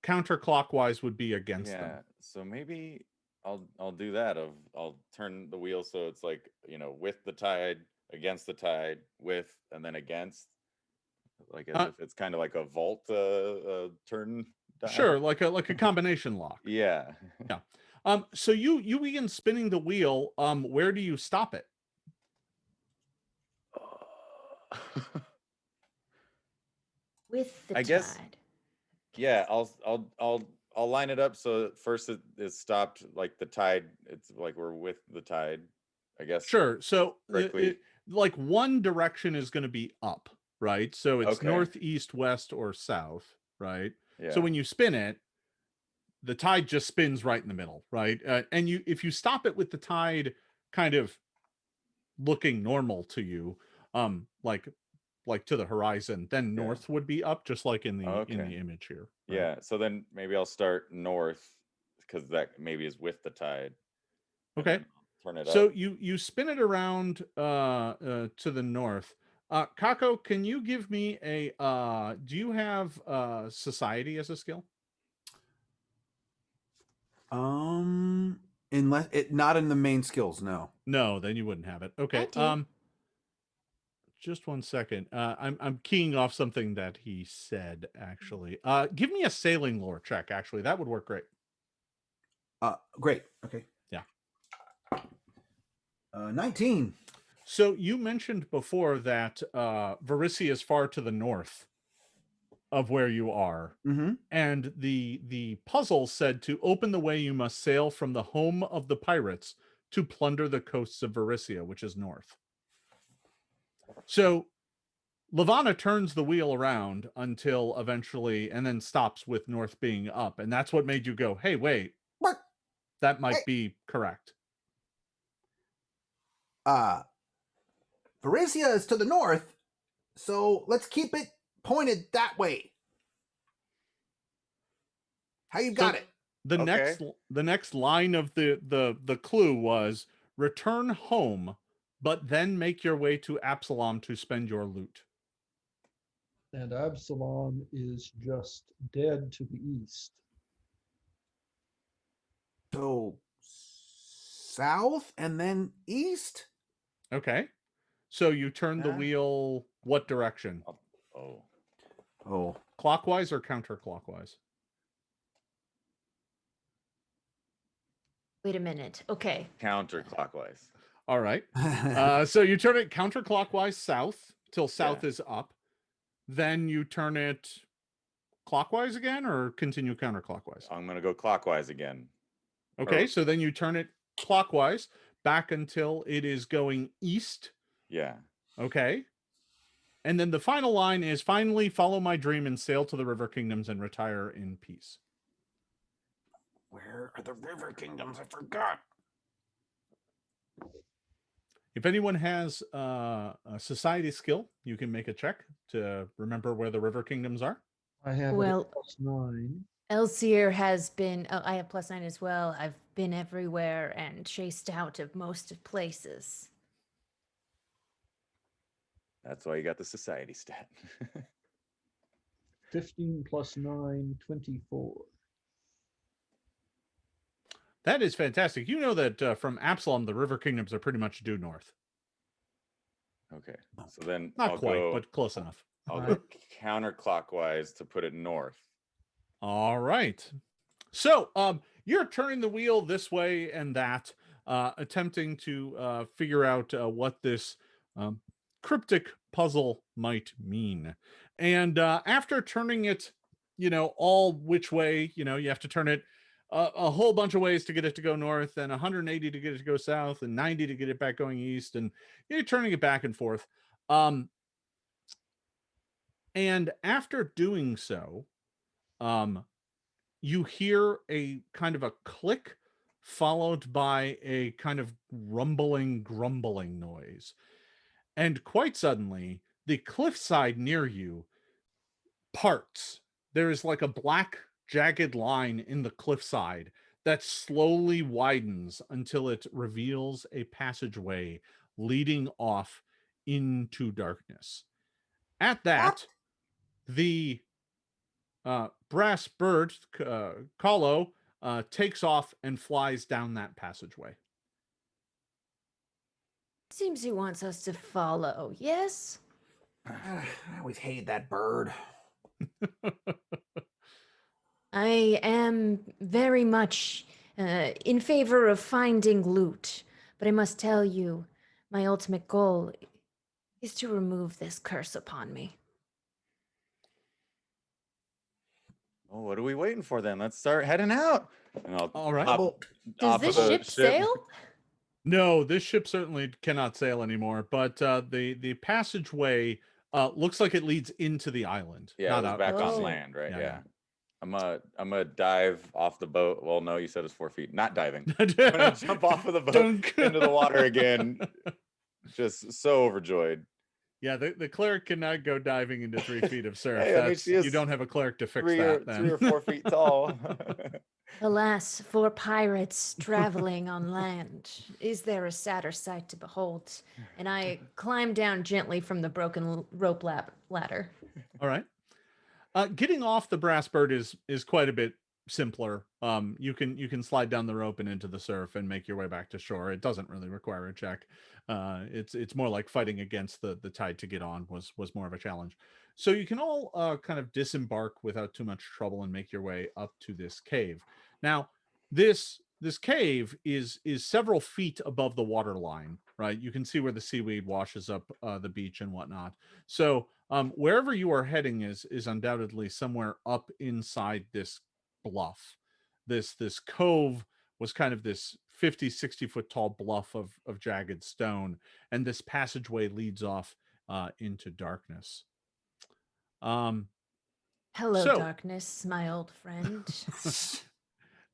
Counterclockwise would be against Yeah. them. So maybe I'll do that. I'll turn the wheel so it's like, with the tide, against the tide, with, and then against, like as if it's kind of like a vault turn dial. Sure, like a combination lock. Yeah. Yeah. So you begin spinning the wheel. Where do you stop it? With the I guess- tide. Yeah, I'll line it up so at first it is stopped like the tide. It's like we're with the tide, I guess. Sure. So Correctly. like one direction is going to be up, right? So it's Okay. north, east, west, or south, right? Yeah. So when you spin it, the tide just spins right in the middle, right? And if you stop it with the tide kind of looking normal to you, like to the horizon, then Yeah. north would be up, just like in the Okay. image here. right? Yeah. So then maybe I'll start north because that maybe is with the tide. and Okay. then I'll turn it So up. you spin it around to the north. Kako, can you give me a do you have society as a skill? unless it not in the main skills, no. No, then you wouldn't have it. Okay. do. Just one second. I'm keying off something that he said actually. Give me a sailing lore check, actually. That would work great. Great. Okay. Yeah. 19. So you mentioned before that Varisia is far to the north of where you are. Mm-hmm. And the puzzle said to open the way you must sail from the home of the pirates to plunder the coasts of Varisia, which is north. So Levana turns the wheel around until eventually, and then stops with north being up. And that's what made you go, hey, wait, What? that might Hey. be correct. Varisia is to the north, so let's keep it pointed that way. How you got So it? The next line of the clue was return home, but then make your way to Absalom to spend your loot. And Absalom is just dead to the east. So south and then east? Okay. So you turn the Ah. wheel what direction? Oh. Oh. Clockwise or counterclockwise? Wait a minute. Okay. Counterclockwise. All right. So you turn it counterclockwise south till south is up. Then you turn it clockwise again or continue counterclockwise? I'm gonna go clockwise again. Okay, Or- so then you turn it clockwise back until it is going east. Yeah. Okay. And then the final line is finally follow my dream and sail to the river kingdoms and retire in peace. Where are the river kingdoms? I forgot. If anyone has a society skill, you can make a check to remember where the river kingdoms are. I have it Well- at +9. Elsier has been, I have +9 as well. I've been everywhere and chased out of most of places. That's why you got the society stat. 15 + 9, 24. That is fantastic. You know that from Absalom, the river kingdoms are pretty much due north. Okay. So then Not I'll quite, go, but close enough. I'll go counterclockwise to put it north. All right. So you're turning the wheel this way and that, attempting to figure out what this cryptic puzzle might mean. And after turning it, all which way, you have to turn it a whole bunch of ways to get it to go north, and 180 to get it to go south, and 90 to get it back going east, and you're turning it back and forth. And after doing so, you hear a kind of a click followed by a kind of rumbling, grumbling noise. And quite suddenly, the cliffside near you parts. There is like a black, jagged line in the cliffside that slowly widens until it reveals a passageway leading off into darkness. At that, the brass bird, Kalo, takes off and flies down that passageway. Seems he wants us to follow, yes? I always hated that bird. I am very much in favor of finding loot, but I must tell you, my ultimate goal is to remove this curse upon me. Well, what are we waiting for then? Let's start heading out. And I'll All right. hop Does off of this the ship sail? No, this ship certainly cannot sail anymore, but the passageway looks like it leads into the island. Yeah, not it was out. back Oh. on land, right? Yeah, Yeah. yeah. I'm gonna dive off the boat. Well, no, you said it's 4 feet. Not diving. I'm gonna jump off of the boat Dunk. into the water again. Just so overjoyed. Yeah, the cleric cannot go diving into 3 feet of surf. Hey, I mean, she You is don't have a cleric to fix three that. Then. or 4 feet tall. Alas, for pirates traveling on land, is there a sadder sight to behold? And I climb down gently from the broken rope ladder. All right. Getting off the brass bird is quite a bit simpler. You can slide down the rope and into the surf and make your way back to shore. It doesn't really require a check. It's more like fighting against the tide to get on was more of a challenge. So you can all kind of disembark without too much trouble and make your way up to this cave. Now, this cave is several feet above the water line, right? You can see where the seaweed washes up the beach and whatnot. So wherever you are heading is undoubtedly somewhere up inside this bluff. This cove was kind of this 50-60 foot tall bluff of jagged stone, and this passageway leads off into darkness. Hello, So- darkness, my old friend.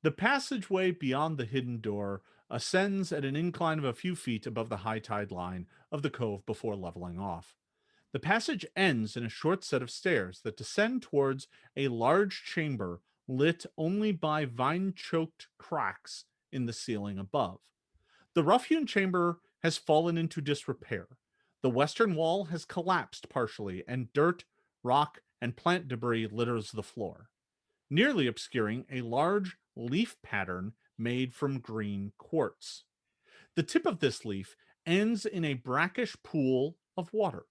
The passageway beyond the hidden door ascends at an incline of a few feet above the high tide line of the cove before leveling off. The passage ends in a short set of stairs that descend towards a large chamber lit only by vine-choked cracks in the ceiling above. The rough-hewn chamber has fallen into disrepair. The western wall has collapsed partially, and dirt, rock, and plant debris litters the floor, nearly obscuring a large leaf pattern made from green quartz. The tip of this leaf ends in a brackish pool of water.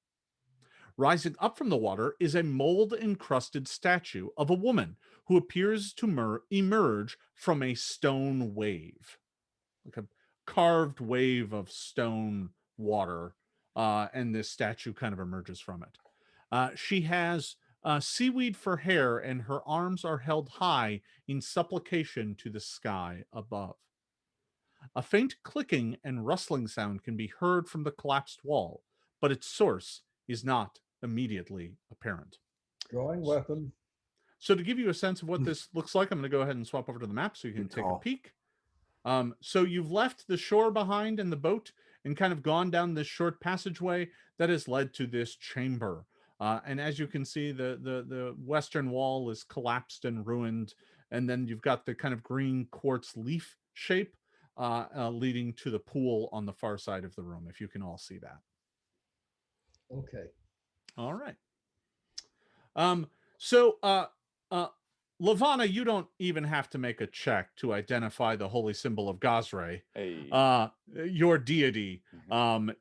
Rising up from the water is a mold-encrusted statue of a woman who appears to emerge from a stone wave, like a carved wave of stone water, and this statue kind of emerges from it. She has seaweed for hair, and her arms are held high in supplication to the sky above. A faint clicking and rustling sound can be heard from the collapsed wall, but its source is not immediately apparent. Drawing weapon. So to give you a sense of what this looks like, I'm going to go ahead and swap over to the map so you can Good take call. a peek. So you've left the shore behind and the boat and kind of gone down this short passageway that has led to this chamber. And as you can see, the western wall is collapsed and ruined. And then you've got the kind of green quartz leaf shape leading to the pool on the far side of the room, if you can all see that. Okay. All right. So Lavana, you don't even have to make a check to identify the holy symbol of Gazre. Hey. Your deity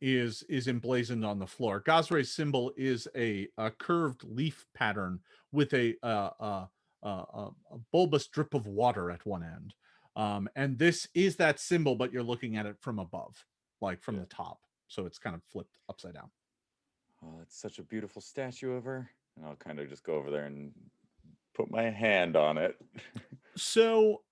is emblazoned on the floor. Gazre's symbol is a curved leaf pattern with a bulbous drip of water at one end. And this is that symbol, but you're looking at it from above, like from the top. So it's kind of flipped upside down. Oh, it's such a beautiful statue of her. And I'll kind of just go over there and put my hand on it. So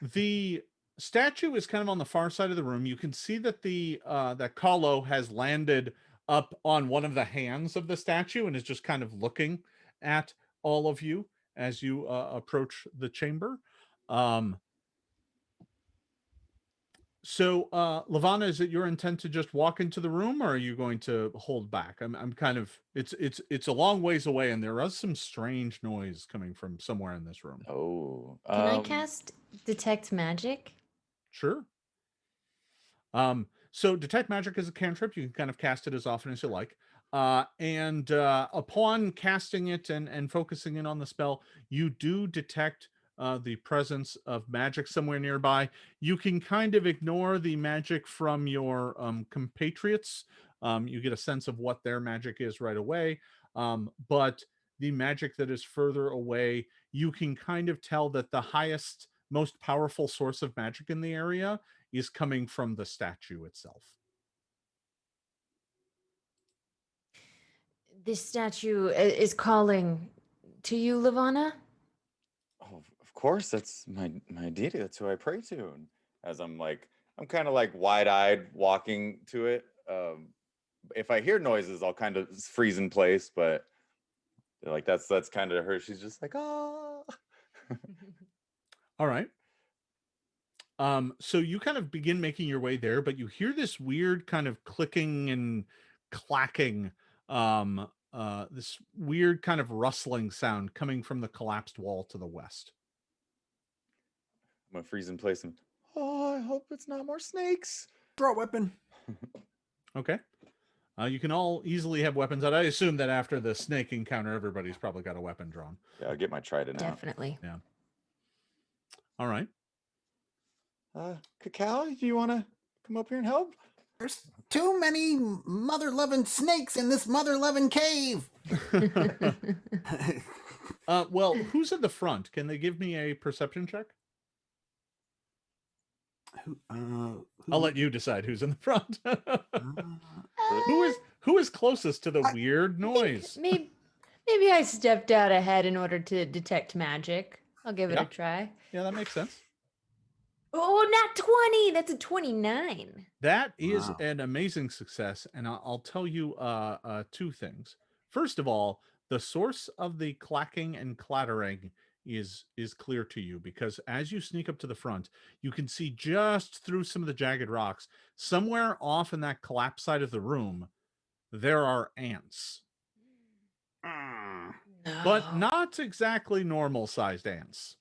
the statue is kind of on the far side of the room. You can see that the that Kalo has landed up on one of the hands of the statue and is just kind of looking at all of you as you approach the chamber. So, Lavana, is it your intent to just walk into the room, or are you going to hold back? I'm kind of, it's a long ways away, and there is some strange noise coming from somewhere in this room. Oh, Can I cast Detect Magic? Sure. So detect magic is a cantrip. You can kind of cast it as often as you like. And upon casting it and focusing in on the spell, you do detect the presence of magic somewhere nearby. You can kind of ignore the magic from your compatriots. You get a sense of what their magic is right away. But the magic that is further away, you can kind of tell that the highest, most powerful source of magic in the area is coming from the statue itself. This statue is calling to you, Lavana? oh, of course, that's my deity. That's who I pray to. And as I'm kind of like wide-eyed walking to it. If I hear noises, I'll kind of freeze in place. But like that's kind of her. She's just like, oh. All right. So you kind of begin making your way there, but you hear this weird kind of clicking and clacking, this weird kind of rustling sound coming from the collapsed wall to the west. I'm gonna freeze in place and I hope it's not more snakes. Draw a weapon. Okay. You can all easily have weapons out. I assume that after the snake encounter, everybody's probably got a weapon drawn. Yeah, I'll get my trident out. Definitely. Yeah. All right. Cacao, do you want to come up here and help? There's too many mother-loving snakes in this mother-loving cave. Well, who's at the front? Can they give me a perception check? I'll let you decide who's in the front. Who is closest to the weird noise? Maybe I stepped out ahead in order to detect magic. I'll give it Yeah. a try. Yeah, that makes sense. Oh, not 20. That's a 29. That is Wow. an amazing success, and I'll tell you two things. First of all, the source of the clacking and clattering is clear to you, because as you sneak up to the front, you can see just through some of the jagged rocks, somewhere off in that collapsed side of the room, there are ants, but No. not exactly normal sized ants.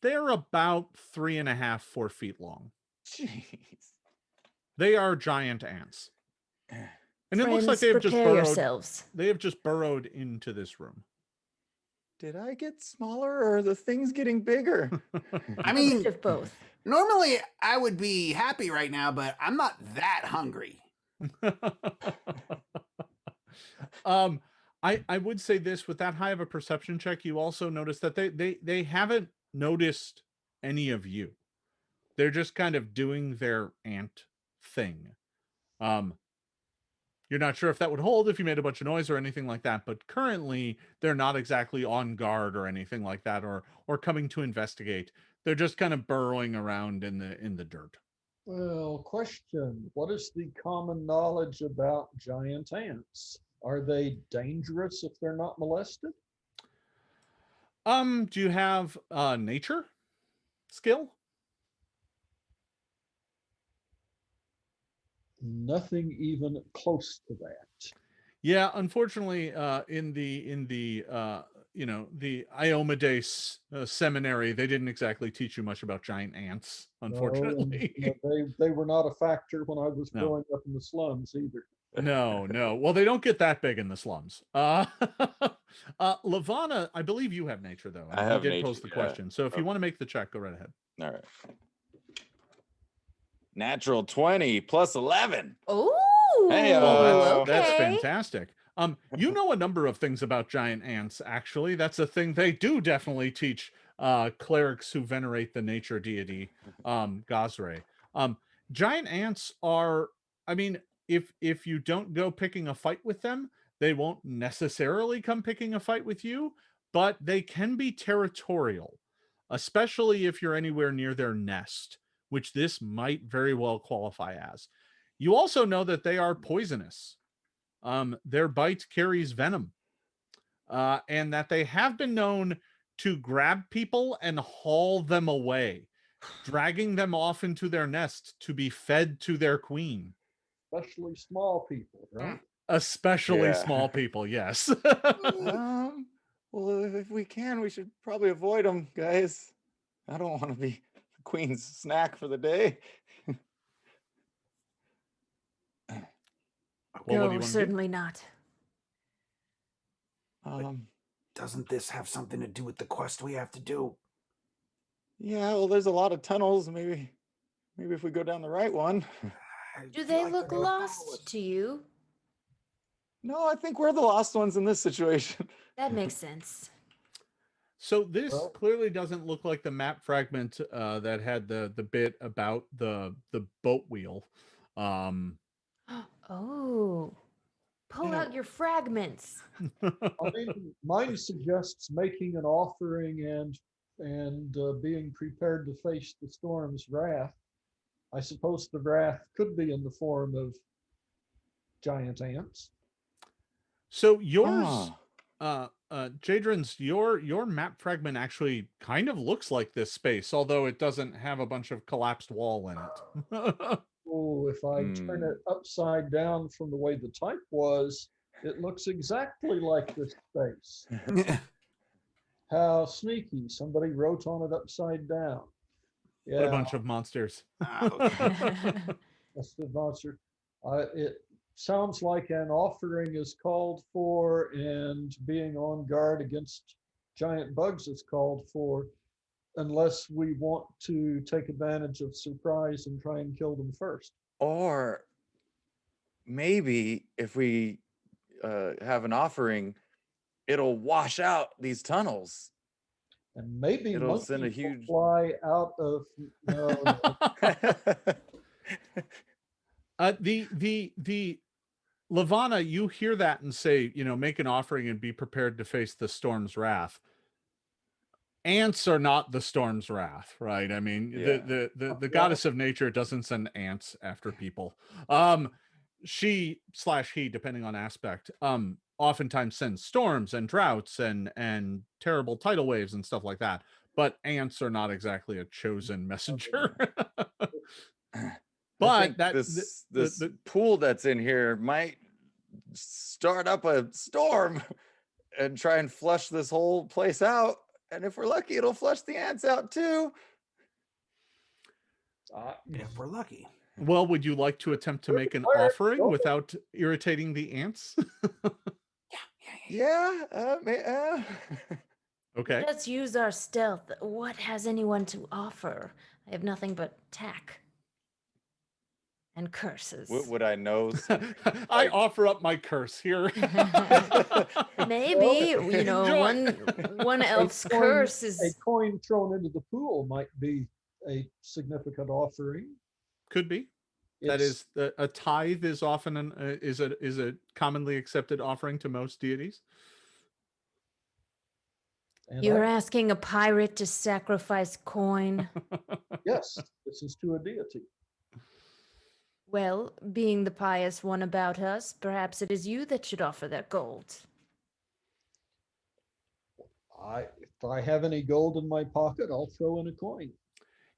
They're about 3.5, 4 feet long. Jeez. They are giant ants. And it looks like Friends, they have just prepare burrowed. yourselves. They have just burrowed into this room. Did I get smaller or are the things getting bigger? I A mean, bit of both. normally I would be happy right now, but I'm not that hungry. I would say this, with that high of a perception check, you also notice that they haven't noticed any of you. They're just kind of doing their ant thing. You're not sure if that would hold if you made a bunch of noise or anything like that, but currently they're not exactly on guard or anything like that, or coming to investigate. They're just kind of burrowing around in the dirt. Well, question, what is the common knowledge about giant ants? Are they dangerous if they're not molested? Do you have nature skill? Nothing even close to that. Yeah, unfortunately, in the the Iomades seminary, they didn't exactly teach you much about giant ants, unfortunately. They were not a factor when I was No. growing up in the slums either. No. Well, they don't get that big in the slums. Lavana, I believe you have nature, though. I and have you did nature, pose the yeah. question. So if you Okay. want to make the check, go right ahead. All right. Natural 20 plus 11. Oh, Hey, That's okay. fantastic. You know a number of things about giant ants, actually. That's a thing they do definitely teach clerics who venerate the nature deity, Gazre. Giant ants are, I mean, if you don't go picking a fight with them, they won't necessarily come picking a fight with you, but they can be territorial, especially if you're anywhere near their nest, which this might very well qualify as. You also know that they are poisonous. their bite carries venom, and that they have been known to grab people and haul them away, dragging them off into their nest to be fed to their queen. Especially small people, right? Especially Yeah. small people, yes. Well, if we can, we should probably avoid them, guys. I don't want to be the queen's snack for the day. Well, what do you No, want to do? certainly not. Doesn't this have something to do with the quest we have to do? Yeah, well, there's a lot of tunnels. Maybe if we go down the right one. I Do feel they like look they're gonna follow lost us. to you? No, I think we're the lost ones in this situation. That makes sense. So this Well- clearly doesn't look like the map fragment that had the bit about the boat wheel. Oh, pull Yeah. out your fragments. I mean, mine suggests making an offering and being prepared to face the storm's wrath. I suppose the wrath could be in the form of giant ants. So yours, Ah. Jadrin's, your map fragment actually kind of looks like this space, although it doesn't have a bunch of collapsed wall in it. Oh, if I turn it upside down from the way the type was, it looks exactly like this space. How sneaky. Somebody wrote on it upside down. What a Yeah, bunch of monsters. that's the monster. It sounds like an offering is called for, and being on guard against giant bugs is called for, unless we want to take advantage of surprise and try and kill them first. Or maybe if we have an offering, it'll wash out these tunnels. And maybe It'll monkeys send a will huge- fly out of no. The Lavana, you hear that and say, make an offering and be prepared to face the storm's wrath. Ants are not the storm's wrath, right? I mean, Yeah. the goddess of nature doesn't send ants after people. She / he, depending on aspect, oftentimes sends storms and droughts and terrible tidal waves and stuff like that. But ants are not exactly a chosen messenger. I But think that this the pool that's in here might start up a storm and try and flush this whole place out. And if we're lucky, it'll flush the ants out too. If we're lucky. well, would you like to attempt to make an offering without irritating the ants? Yeah. Okay. Let's use our stealth. What has anyone to offer? I have nothing but tack and curses. Would I know? I offer up my curse here. Maybe Enjoy. one elf's coin- curse A is coin thrown into the pool might be a significant offering. Could be. That It's- is a tithe is often is a commonly accepted offering to most deities. and you're I- asking a pirate to sacrifice coin. yes, this is to a deity. Well, being the pious one about us, perhaps it is you that should offer that gold. If I have any gold in my pocket, I'll throw in a coin.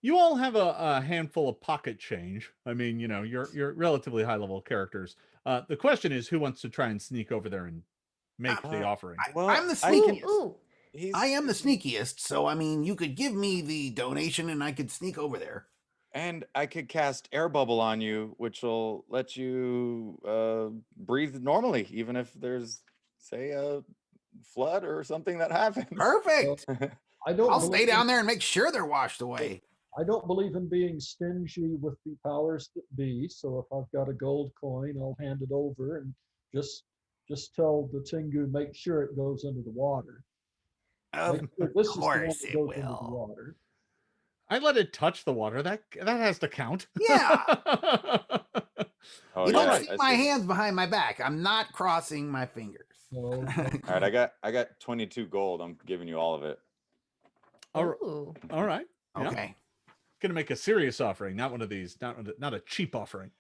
You all have a handful of pocket change. I mean, you're relatively high level characters. The question is, who wants to try and sneak over there and make the offering? I'm the Ooh, sneakiest. ooh. I am the sneakiest, so I mean, you could give me the donation and I could sneak over there. And I could cast air bubble on you, which will let you breathe normally, even if there's, say, a flood or something that happens. Perfect. I don't. I'll stay believe down in- there and make sure they're washed away. I don't believe in being stingy with the powers that be. So if I've got a gold coin, I'll hand it over and just tell the Tengu, make sure it goes into the water. Of Make sure this is the one course that it goes into the will. water. I let it touch the water. That has to count. Yeah. Oh, You don't yeah, see I my see. hands behind my back. I'm not crossing my fingers. So All right, I got 22 gold. I'm giving you all of it. Ooh. All right. Yeah. Okay. Gonna make a serious offering, not one of these, not a cheap offering.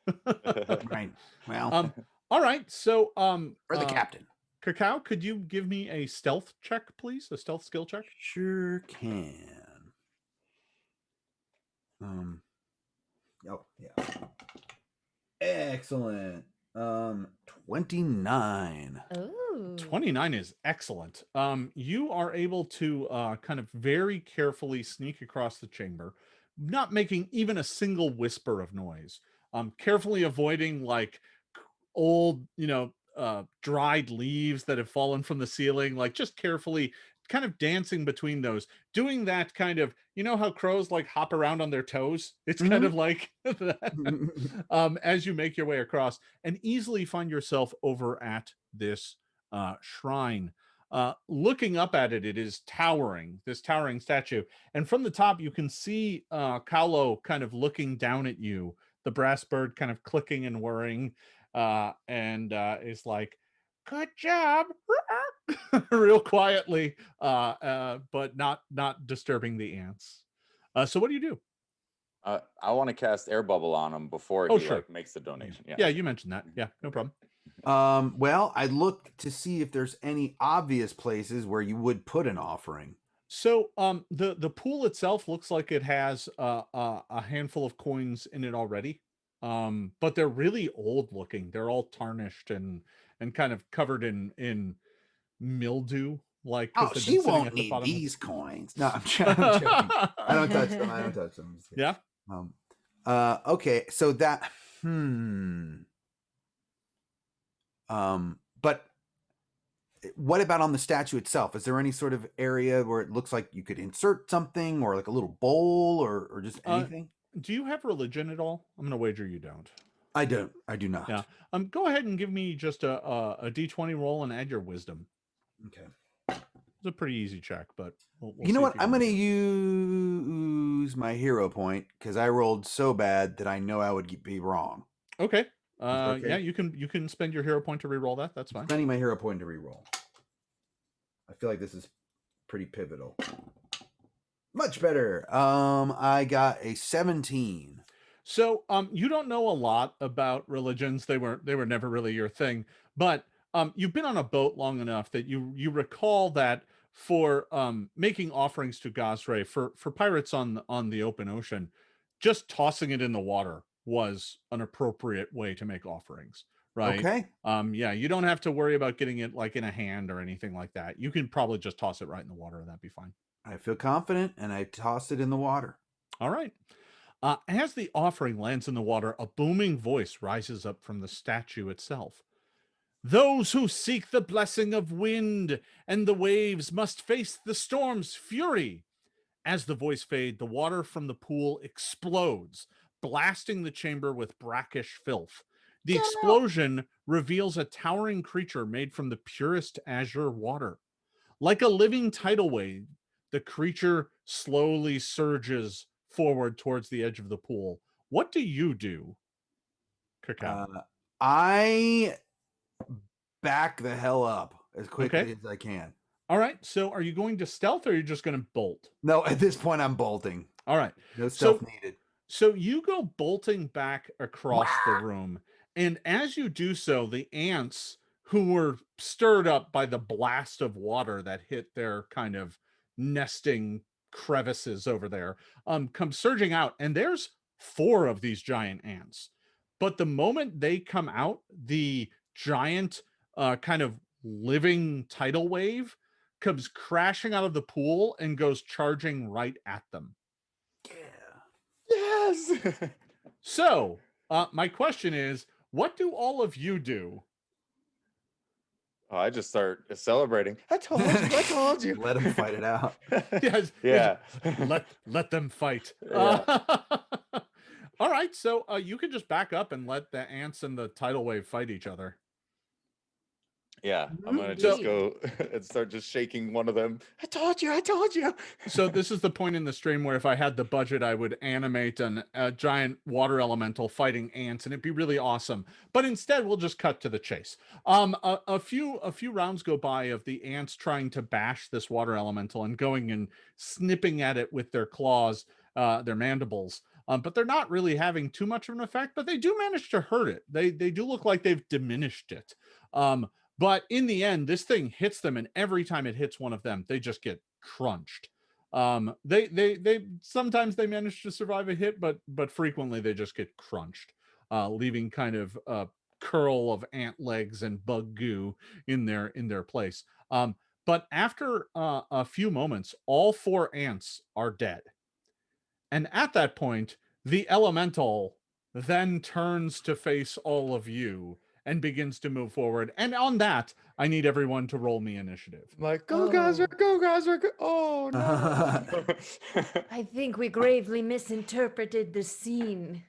Right. Well, All right. So Or the captain. Cacao, could you give me a stealth check, please? A stealth skill check. Sure can. Oh yeah. Excellent. 29. Oh. 29 is excellent. You are able to kind of very carefully sneak across the chamber, not making even a single whisper of noise. Carefully avoiding like old, dried leaves that have fallen from the ceiling, like just carefully kind of dancing between those, doing that kind of, how crows like hop around on their toes. It's kind of like that. As you make your way across and easily find yourself over at this shrine. Looking up at it, it is towering, this towering statue. And from the top, you can see Kaulo kind of looking down at you, the brass bird kind of clicking and whirring, and is like, good job, real quietly, but not disturbing the ants. So what do you do? I want to cast air bubble on him before Oh, he sure. like makes the donation. Yeah. Yeah, you mentioned that. Yeah, no problem. Well, I look to see if there's any obvious places where you would put an offering. So the pool itself looks like it has a handful of coins in it already. But they're really old looking. They're all tarnished and kind of covered in mildew. Like, Oh, 'cause they've she been sitting won't at the need bottom of- these coins. No, I'm joking. I don't touch them. I don't touch them. I'm just kidding. Yeah. Okay, so that but what about on the statue itself? Is there any sort of area where it looks like you could insert something, or like a little bowl, or just anything? Do you have religion at all? I'm gonna wager you don't. I don't. I do not. Yeah. Go ahead and give me just a d20 roll and add your wisdom. Okay. It's a pretty easy check, but we'll You see know if what? you I'm can going to do it. use my hero point because I rolled so bad that I know I would be wrong. Okay. okay? Yeah, you can spend your hero point to re-roll that. That's fine. Spending my hero point to re-roll. I feel like this is pretty pivotal. Much better. I got a 17. So you don't know a lot about religions. They were never really your thing, but you've been on a boat long enough that you recall that for making offerings to Gosray for pirates on the open ocean, just tossing it in the water was an appropriate way to make offerings, right? Okay. Yeah, you don't have to worry about getting it like in a hand or anything like that. You can probably just toss it right in the water and that'd be fine. I feel confident, and I tossed it in the water. All right. As the offering lands in the water, a booming voice rises up from the statue itself. Those who seek the blessing of wind and the waves must face the storm's fury. As the voice fades, the water from the pool explodes, blasting the chamber with brackish filth. The Get out! explosion reveals a towering creature made from the purest azure water. Like a living tidal wave, the creature slowly surges forward towards the edge of the pool. What do you do, Cacao? I back the hell up as quickly Okay. as I can. All right. So are you going to stealth or are you just going to bolt? No, at this point, I'm bolting. All right. No stealth needed. So you go bolting back across the room. And as you do so, the ants who were stirred up by the blast of water that hit their kind of nesting crevices over there come surging out. And there's 4 of these giant ants. But the moment they come out, the giant kind of living tidal wave comes crashing out of the pool and goes charging right at them. Yes. So, my question is, what do all of you do? Oh, I just start celebrating. I told you. I told you. Let them fight it out. Yes, Yeah. let them fight. Yeah. All right, so you can just back up and let the ants and the tidal wave fight each other. Yeah, I'm gonna just go and start just shaking one of them. I told you. I told you. So this is the point in the stream where if I had the budget, I would animate a giant water elemental fighting ants, and it'd be really awesome. But instead, we'll just cut to the chase. A few rounds go by of the ants trying to bash this water elemental and going and snipping at it with their claws, their mandibles. but they're not really having too much of an effect, but they do manage to hurt it. They do look like they've diminished it. But in the end, this thing hits them, and every time it hits one of them, they just get crunched. They sometimes they manage to survive a hit, but frequently they just get crunched, leaving kind of a curl of ant legs and bug goo in their place. But after a few moments, all 4 ants are dead. And at that point, the elemental then turns to face all of you and begins to move forward. And on that, I need everyone to roll me initiative. I'm like, go Geyser, go Geyser, go. Oh no. I think we gravely misinterpreted the scene.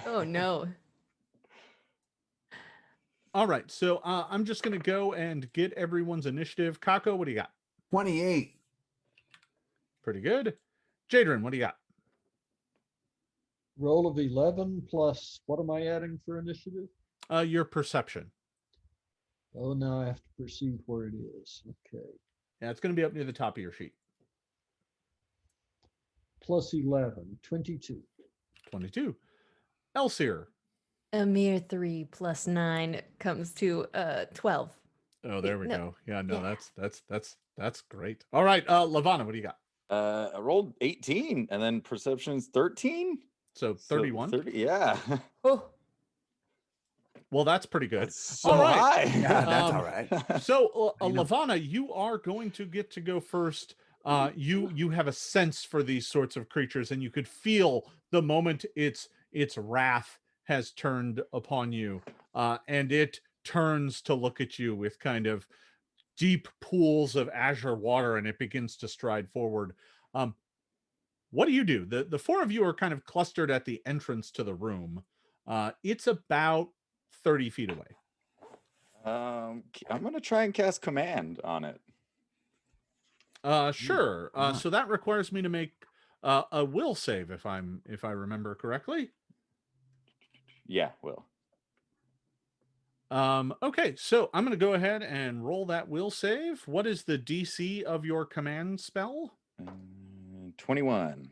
Oh no. All right, so I'm just going to go and get everyone's initiative. Kako, what do you got? 28. Pretty good. Jadrin, what do you got? Roll of 11 plus, what am I adding for initiative? Your perception. Oh, now I have to perceive where it is. Okay. Yeah, it's going to be up near the top of your sheet. Plus 11, 22. 22. Elsier. A mere 3 plus 9 comes to 12. Oh, there we No, go. Yeah, no, yeah. that's great. All right, Lavana, what do you got? I rolled 18 and then perception's 13. So So 31. 30, yeah. Oh, Well, that's pretty good. That's so All right. high. Yeah, that's all right. So, You know. Lavana, you are going to get to go first. You have a sense for these sorts of creatures, and you could feel the moment its wrath has turned upon you, and it turns to look at you with kind of deep pools of azure water, and it begins to stride forward. What do? The 4 of you are kind of clustered at the entrance to the room. It's about 30 feet away. I'm gonna try and cast command on it. Sure. why not? So that requires me to make a will save, if I remember correctly. Yeah, will. Okay, so I'm going to go ahead and roll that will save. What is the DC of your command spell? 21.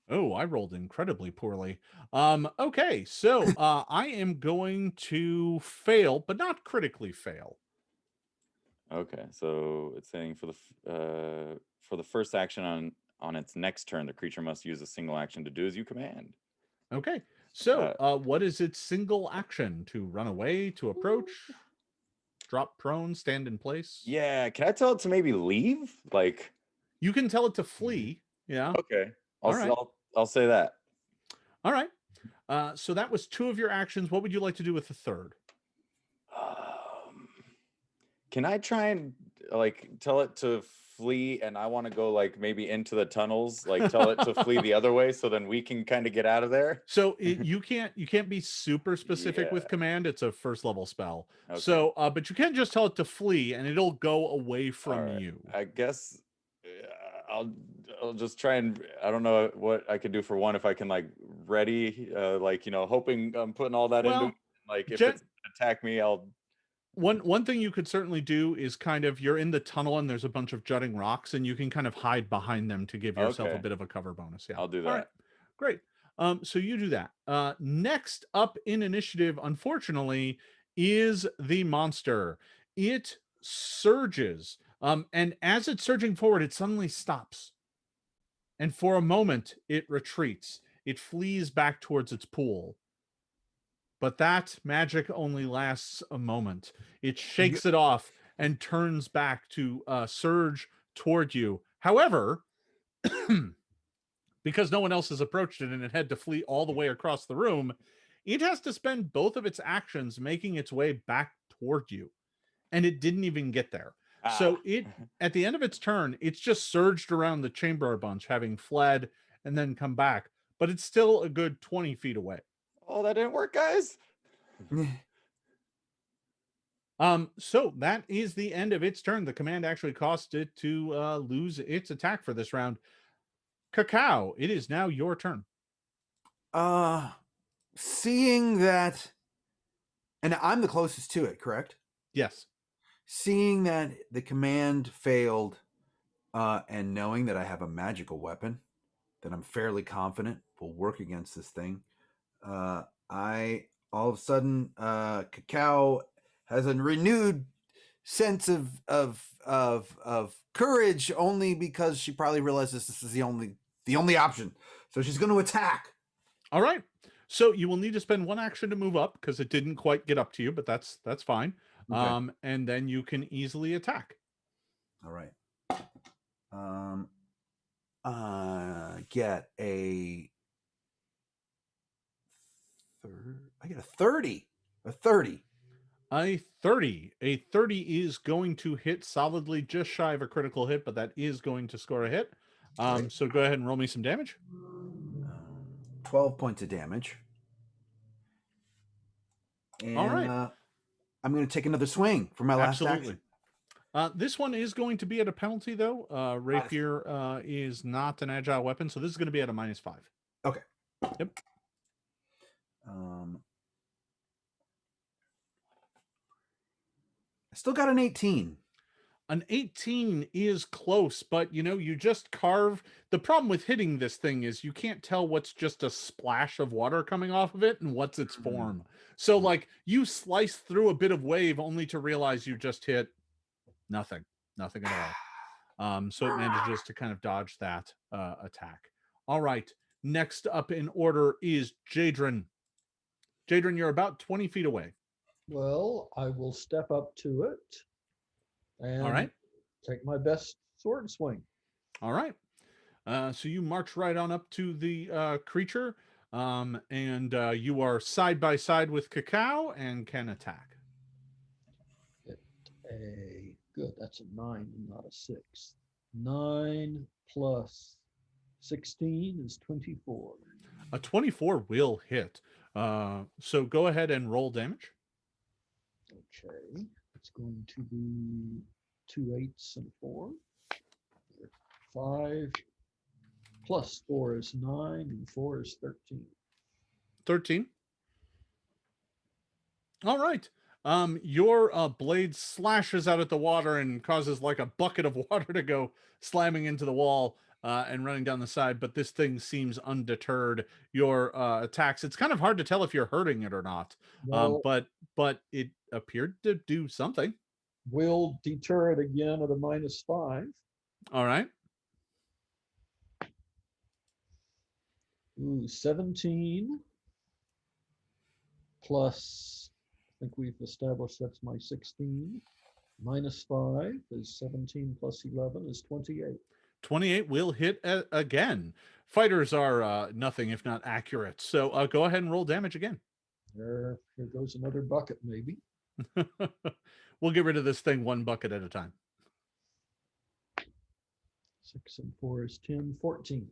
Oh, I rolled incredibly poorly. Okay, so I am going to fail, but not critically fail. Okay, so it's saying for the first action on its next turn, the creature must use a single action to do as you command. Okay, so what is its single action? To run away, to approach, drop prone, stand in place? Yeah, can I tell it to maybe leave? Like, You can tell it to flee. Yeah. okay, All right. I'll say that. All right. So that was 2 of your actions. What would you like to do with the third? Can I try and like tell it to flee, and I want to go like maybe into the tunnels, like tell it to flee the other way, so then we can kind of get out of there? So you can't be super specific with Yeah. command. It's a first level spell. Okay. So, but you can just tell it to flee, and it'll go away from All right. you. I guess I'll just try and I don't know what I could do for one if I can like ready like hoping I'm putting all that Well, into like if gen- it's gonna attack me I'll One thing you could certainly do is kind of you're in the tunnel and there's a bunch of jutting rocks, and you can kind of hide behind them to give yourself a Okay. bit of a cover bonus. Yeah, I'll do All right, that. great. So you do that. Next up in initiative, unfortunately, is the monster. It surges, and as it's surging forward, it suddenly stops, and for a moment, it retreats. It flees back towards its pool. But that magic only lasts a moment. It shakes it off and turns back to surge toward you. However, because no one else has approached it and it had to flee all the way across the room, it has to spend both of its actions making its way back toward you. And it didn't even get there. So it, at the end of its turn, it's just surged around the chamber a bunch, having fled and then come back. But it's still a good 20 feet away. Oh, that didn't work, guys. So that is the end of its turn. The command actually cost it to lose its attack for this round. Cacao, it is now your turn. Seeing that, and I'm the closest to it, correct? Yes. Seeing that the command failed, and knowing that I have a magical weapon, that I'm fairly confident will work against this thing. I all of a sudden, Cacao has a renewed sense of courage, only because she probably realizes this is the only option. So she's going to attack. All right. So you will need to spend one action to move up because it didn't quite get up to you, but that's fine. Okay. And then you can easily attack. All right. Get a I get a 30. A 30. A 30. A 30 is going to hit solidly, just shy of a critical hit, but that is going to score a hit. Right. So go ahead and roll me some damage. 12 points of damage. And All right. I'm going to take another swing for my last Absolutely. action. This one is going to be at a penalty, though. Rapier is not an agile weapon, so this is going to be at a -5. Okay. Yep. I still got an 18. An 18 is close, but you just carve. The problem with hitting this thing is you can't tell what's just a splash of water coming off of it and what's its form. So, like, you slice through a bit of wave only to realize you just hit nothing at all. So it manages to kind of dodge that attack. All right. Next up in order is Jadron. Jadron, you're about 20 feet away. Well, I will step up to it and All right. take my best sword swing. All right. So you march right on up to the creature, and you are side by side with Cacao and can attack. Good. That's a 9 and not a 6. 9 plus 16 is 24. A 24 will hit. So go ahead and roll damage. Okay. It's going to be 2 8s and 4. 5 plus 4 is 9 and 4 is 13. 13. All right. Your blade slashes out at the water and causes like a bucket of water to go slamming into the wall and running down the side, but this thing seems undeterred. Your attacks, it's kind of hard to tell if you're hurting it or not. Well, But it appeared to do something. we'll deter it again at a -5. All right. Ooh, 17 plus, I think we've established that's my 16. -5 is 17 plus 11 is 28. 28 will hit again. Fighters are nothing if not accurate. So go ahead and roll damage again. Here goes another bucket, maybe. We'll get rid of this thing one bucket at a time. 6 and 4 is 10, 14.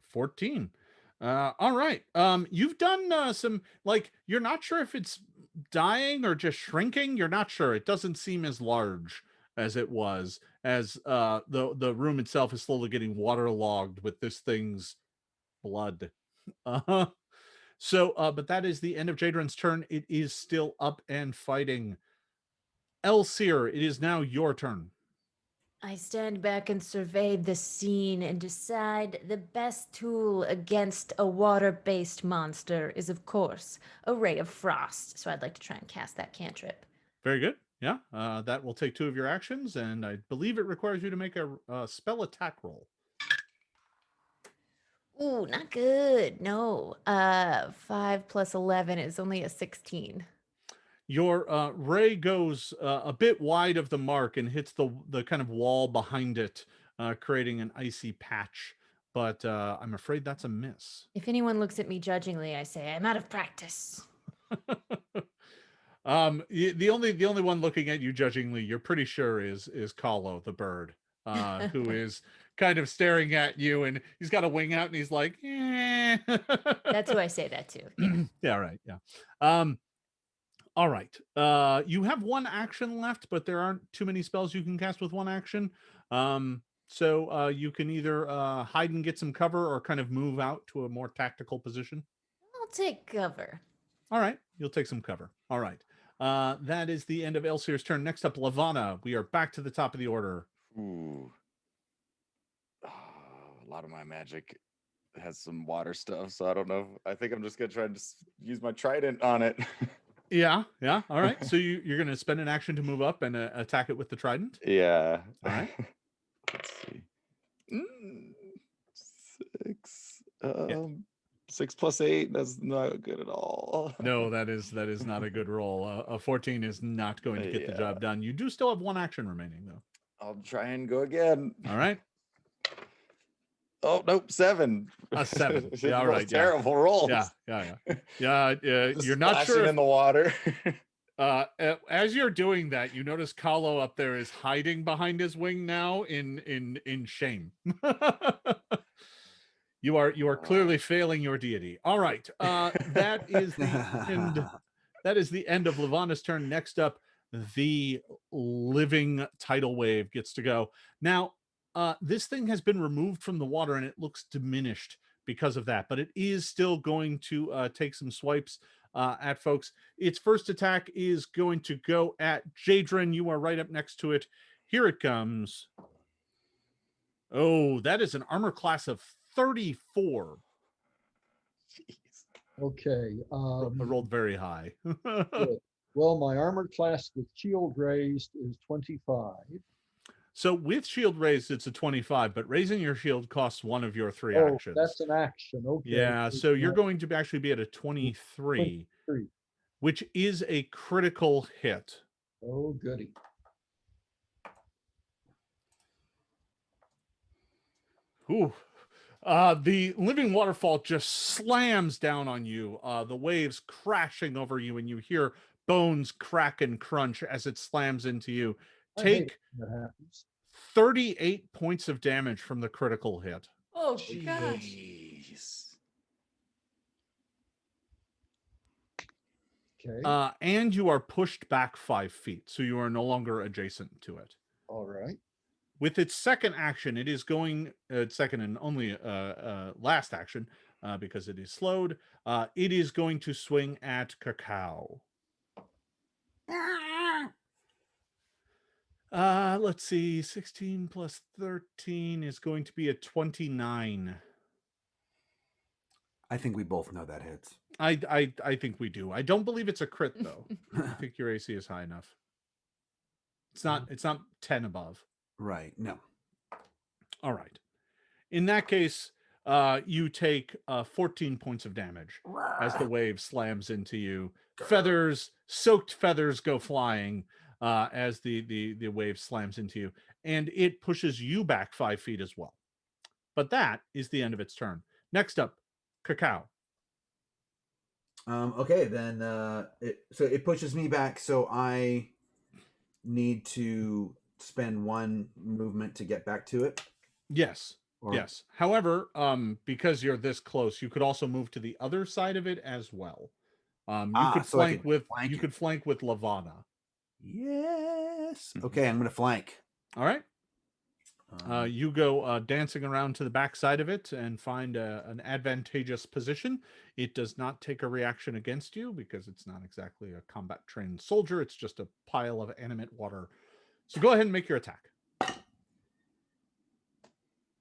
14. All right. You've done some, like, you're not sure if it's dying or just shrinking. You're not sure. It doesn't seem as large as it was, as the room itself is slowly getting waterlogged with this thing's blood. But that is the end of Jadron's turn. It is still up and fighting. Elseer, it is now your turn. I stand back and survey the scene and decide the best tool against a water-based monster is, of course, a Ray of Frost. So I'd like to try and cast that cantrip. Very good. Yeah, that will take 2 of your actions, and I believe it requires you to make a spell attack roll. Ooh, not good. No. 5 plus 11 is only a 16. Your ray goes a bit wide of the mark and hits the kind of wall behind it, creating an icy patch. But I'm afraid that's a miss. If anyone looks at me judgingly, I say I'm out of practice. The only one looking at you judgingly, you're pretty sure is Kahlo the bird, who is kind of staring at you, and he's got a wing out, and he's like, eh. That's who I say that to. Yeah. Yeah, right. Yeah. All right. You have one action left, but there aren't too many spells you can cast with one action. So you can either hide and get some cover or kind of move out to a more tactical position. I'll take cover. All right. You'll take some cover. All right. That is the end of Elseer's turn. Next up, Lavana. We are back to the top of the order. Ooh. A lot of my magic has some water stuff, so I don't know. I think I'm just gonna try and just use my trident on it. Yeah, yeah. All right. So you're going to spend an action to move up and attack it with the trident. Yeah. All right. Let's see. 6. Yeah. 6 plus 8. That's not good at all. No, that is not a good roll. A 14 is not going to get the Yeah. job done. You do still have one action remaining, though. I'll try and go again. All right. Oh nope, 7. A 7. It's Yeah, all the most right. Yeah. terrible rolls. Yeah. Just You're not splashing sure. in the water. As you're doing that, you notice Kahlo up there is hiding behind his wing now in shame. You are clearly failing your deity. All right. That is the end. That is the end of Levana's turn. Next up, the living tidal wave gets to go. Now, this thing has been removed from the water and it looks diminished because of that, but it is still going to take some swipes at folks. Its first attack is going to go at Jadrin. You are right up next to it. Here it comes. Oh, that is an armor class of 34. Okay. I rolled very high. Good. Well, my armored class with shield raised is 25. So with shield raised, it's a 25, but raising your shield costs one of your 3 Oh, actions. that's an action. Okay. Yeah, so you're going to actually be at a 23, 23. which is a critical hit. Oh, goody. Ooh. The living waterfall just slams down on you, the waves crashing over you, and you hear bones crack and crunch as it slams into you. I hate Take when that happens. 38 points of damage from the critical hit. Oh gosh. Jeez. Okay. And you are pushed back 5 feet, so you are no longer adjacent to it. All right. With its second action, it is going second and only last action because it is slowed. It is going to swing at Cacao. Let's see. 16 plus 13 is going to be a 29. I think we both know that hits. I think we do. I don't believe it's a crit though. I think your AC is high enough. It's not 10 above. Right. No. All right. In that case, you take 14 points of damage as the wave slams into you. Soaked feathers go flying as the wave slams into you, and it pushes you back 5 feet as well. But that is the end of its turn. Next up, Cacao. Okay, then it pushes me back, so I need to spend 1 movement to get back to it. Yes. Or- Yes. However, because you're this close, you could also move to the other side of it as well. You could so I flank could with flank you it. could flank with Lavana. Yes. Okay, I'm gonna flank. All right. You go dancing around to the back side of it and find an advantageous position. It does not take a reaction against you because it's not exactly a combat trained soldier. It's just a pile of animate water. So go ahead and make your attack.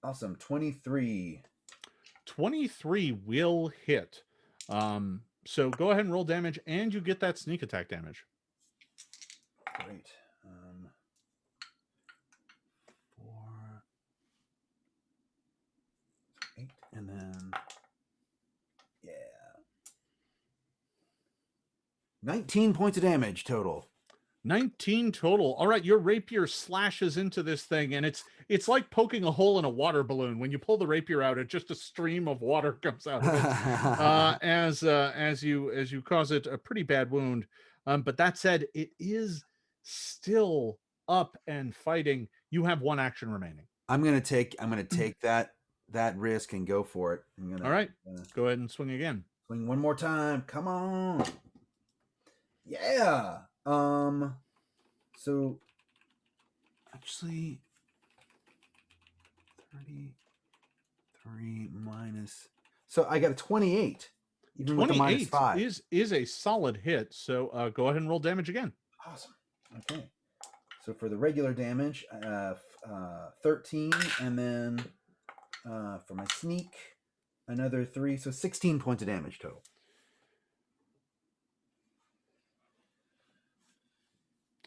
Awesome. 23. 23 will hit. So go ahead and roll damage, and you get that sneak attack damage. Great. 4, 8, and then 19 points of damage total. 19 total. All right, your rapier slashes into this thing, and it's like poking a hole in a water balloon. When you pull the rapier out, it just a stream of water comes out of it as you cause it a pretty bad wound. But that said, it is still up and fighting. You have 1 action remaining. I'm gonna take that risk and go for it. All right, go ahead and swing again. Swing 1 more time. Come on. Yeah. So actually 33 minus. So I got a 28. Even with the minus 5. is a solid hit. So go ahead and roll damage again. Awesome. Okay. So for the regular damage, 13, and then for my sneak, another 3, so 16 points of damage total.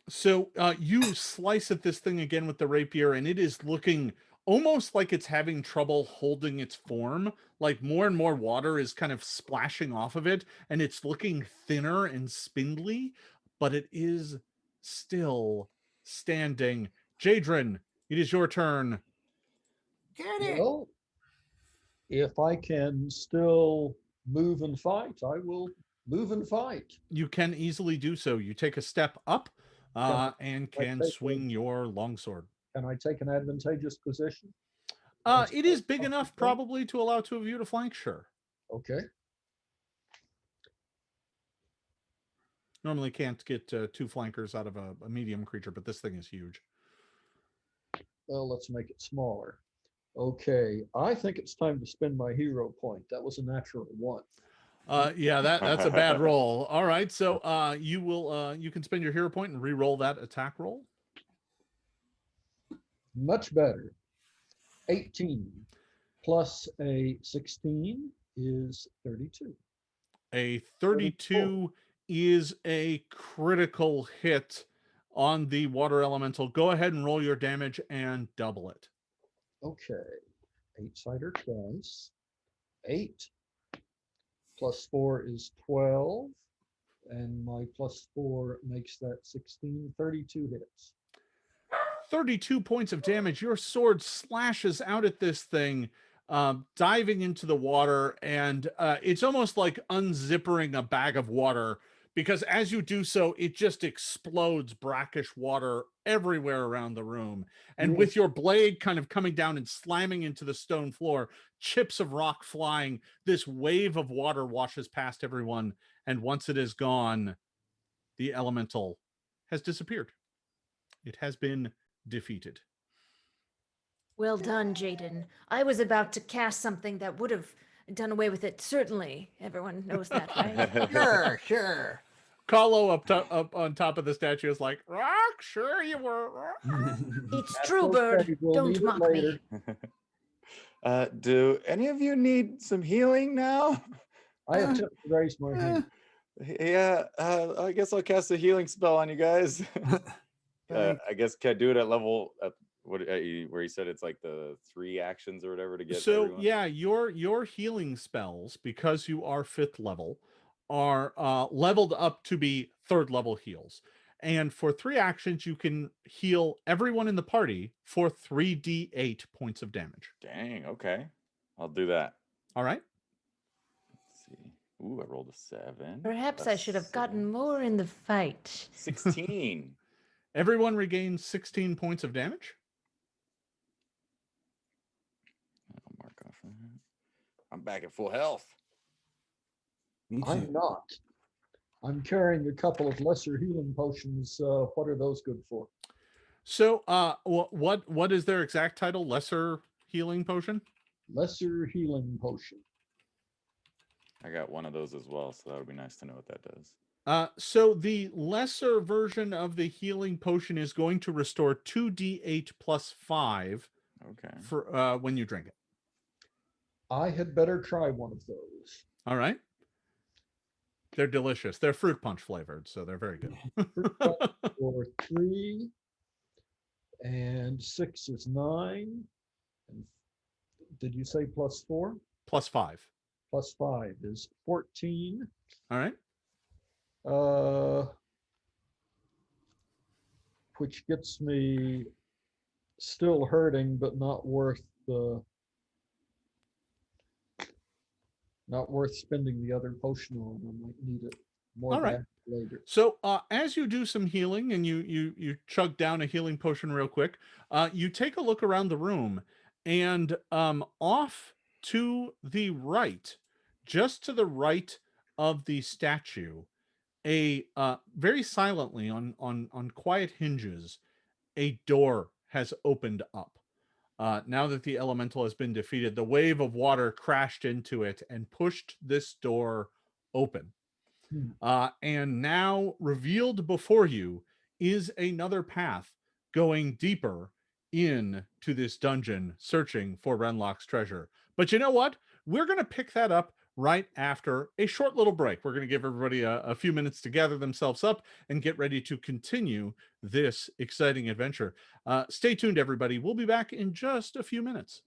So you slice at this thing again with the rapier, and it is looking almost like it's having trouble holding its form. Like more and more water is kind of splashing off of it, and it's looking thinner and spindly, but it is still standing. Jadrin, it is your turn. Get it! Well, if I can still move and fight, I will move and fight. You can easily do so. You take a step up and can take swing your longsword. Can I take an advantageous position? It is big enough probably to allow two of you to flank, sure. Okay. Normally can't get two flankers out of a medium creature, but this thing is huge. Well, let's make it smaller. Okay, I think it's time to spend my hero point. That was a natural 1. Yeah, that's a bad roll. All right, so you can spend your hero point and re-roll that attack roll. Much better. 18 plus a 16 is 32. A 32 is a critical hit on the water elemental. Go ahead and roll your damage and double it. Okay, 8-sider twice. 8 plus 4 is 12, and my plus 4 makes that 16. 32 hits. 32 points of damage. Your sword slashes out at this thing, diving into the water, and it's almost like unzippering a bag of water, because as you do so, it just explodes brackish water everywhere around the room. And with your blade kind of coming down and slamming into the stone floor, chips of rock flying, this wave of water washes past everyone. And once it is gone, the elemental has disappeared. It has been defeated. Well done, Jaden. I was about to cast something that would have done away with it, certainly. Everyone knows that, right? Sure. Kahlo up on top of the statue is like, rock, sure you were. It's That's true, okay, bird. we'll Don't need it mock later. me. Do any of you need some healing now? I attempt to raise my hand. Yeah, I guess I'll cast a healing spell on you guys. I guess can I do it at level where you said it's like the 3 actions or whatever to get. So everyone? yeah, your healing spells, because you are 5th level, are leveled up to be 3rd level heals. And for 3 actions, you can heal everyone in the party for 3d8 points of damage. Dang, okay. I'll do that. All right. Let's see. Ooh, I rolled a 7. Perhaps I should have gotten more in the fight. 16. Everyone regains 16 points of damage. I'll mark off that. I'm back at full health. Me too. I'm not. I'm carrying a couple of lesser healing potions. What are those good for? So what is their exact title? Lesser healing potion? Lesser healing potion. I got one of those as well, so that would be nice to know what that does. So the lesser version of the healing potion is going to restore 2d8 plus 5 for when you drink it. I had better try one of those. All right. They're delicious. They're fruit punch flavored, so they're very good. Fruit punch for 3, and 6 is 9. And did you say plus 4? Plus 5. Plus 5 is 14. All right. Which gets me still hurting, but not worth spending the other potion on. I might need it more back later. So as you do some healing and you chug down a healing potion real quick, you take a look around the room, and off to the right, just to the right of the statue, a very silently on quiet hinges, a door has opened up. Now that the elemental has been defeated, the wave of water crashed into it and pushed this door open. And now revealed before you is another path going deeper into this dungeon, searching for Renlock's treasure. But you know what? We're going to pick that up right after a short little break. We're going to give everybody a few minutes to gather themselves up and get ready to continue this exciting adventure. Stay tuned, everybody. We'll be back in just a few minutes.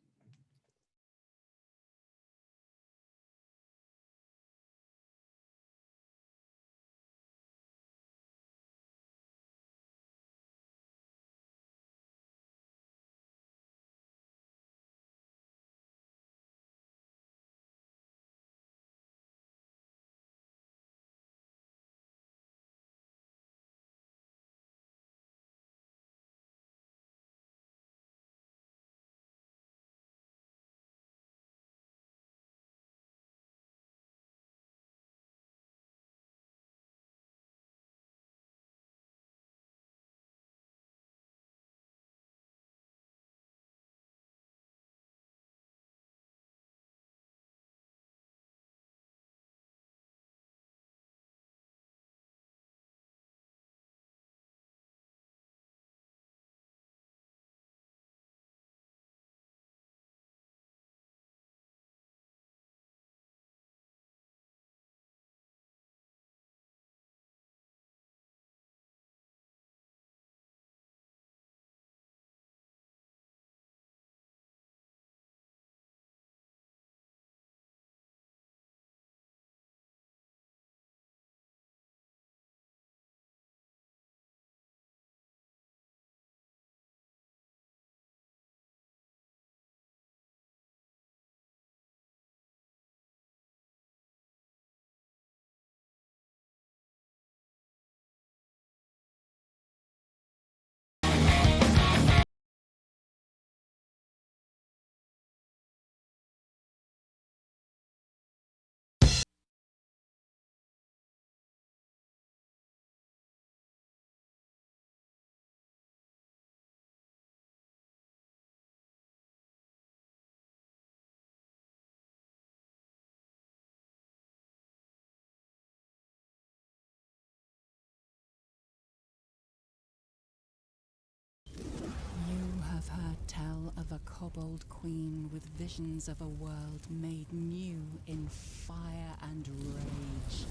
You have heard tell of a kobold queen with visions of a world made new in fire and rage.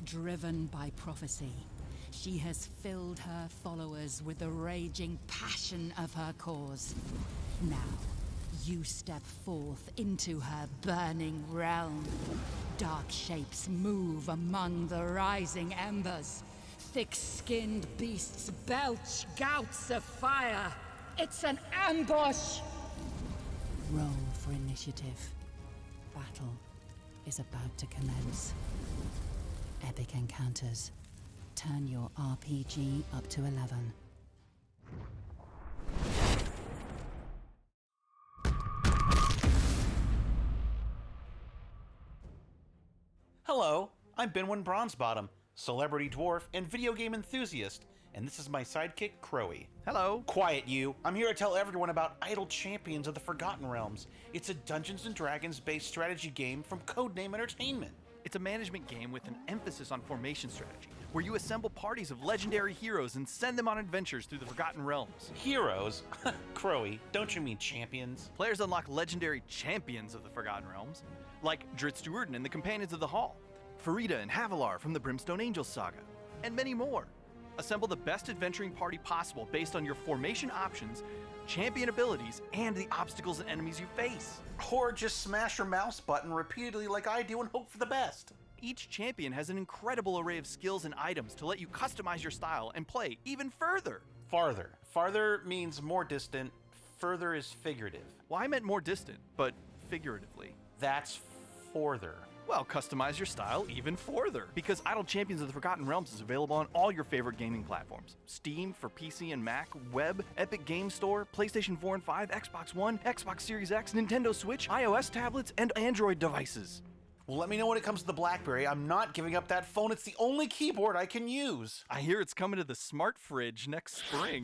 Driven by prophecy, she has filled her followers with the raging passion of her cause. Now, you step forth into her burning realm. Dark shapes move among the rising embers. Thick-skinned beasts belch gouts of fire. It's an ambush! Roll for initiative. Battle is about to commence. Epic encounters. Turn your RPG up to 11. Hello, I'm Benwin Bronzebottom, celebrity dwarf and video game enthusiast, and this is my sidekick, Crowy. Hello. Quiet, you. I'm here to tell everyone about Idle Champions of the Forgotten Realms. It's a Dungeons & Dragons-based strategy game from Codename Entertainment. It's a management game with an emphasis on formation strategy, where you assemble parties of legendary heroes and send them on adventures through the Forgotten Realms. Heroes? Crowy, don't you mean champions? Players unlock legendary champions of the Forgotten Realms, like Dritz Duerden and the Companions of the Hall, Farida and Havilar from the Brimstone Angels saga, and many more. Assemble the best adventuring party possible based on your formation options, champion abilities, and the obstacles and enemies you face. Or just smash your mouse button repeatedly like I do and hope for the best. Each champion has an incredible array of skills and items to let you customize your style and play even further. Farther. Farther means more distant, further is figurative. Well, I meant more distant, but figuratively. That's forther. Well, customize your style even further, because Idle Champions of the Forgotten Realms is available on all your favorite gaming platforms. Steam for PC and Mac, web, Epic Game Store, PlayStation 4 and 5, Xbox One, Xbox Series X, Nintendo Switch, iOS tablets, and Android devices. Well, let me know when it comes to the BlackBerry. I'm not giving up that phone. It's the only keyboard I can use. I hear it's coming to the smart fridge next spring.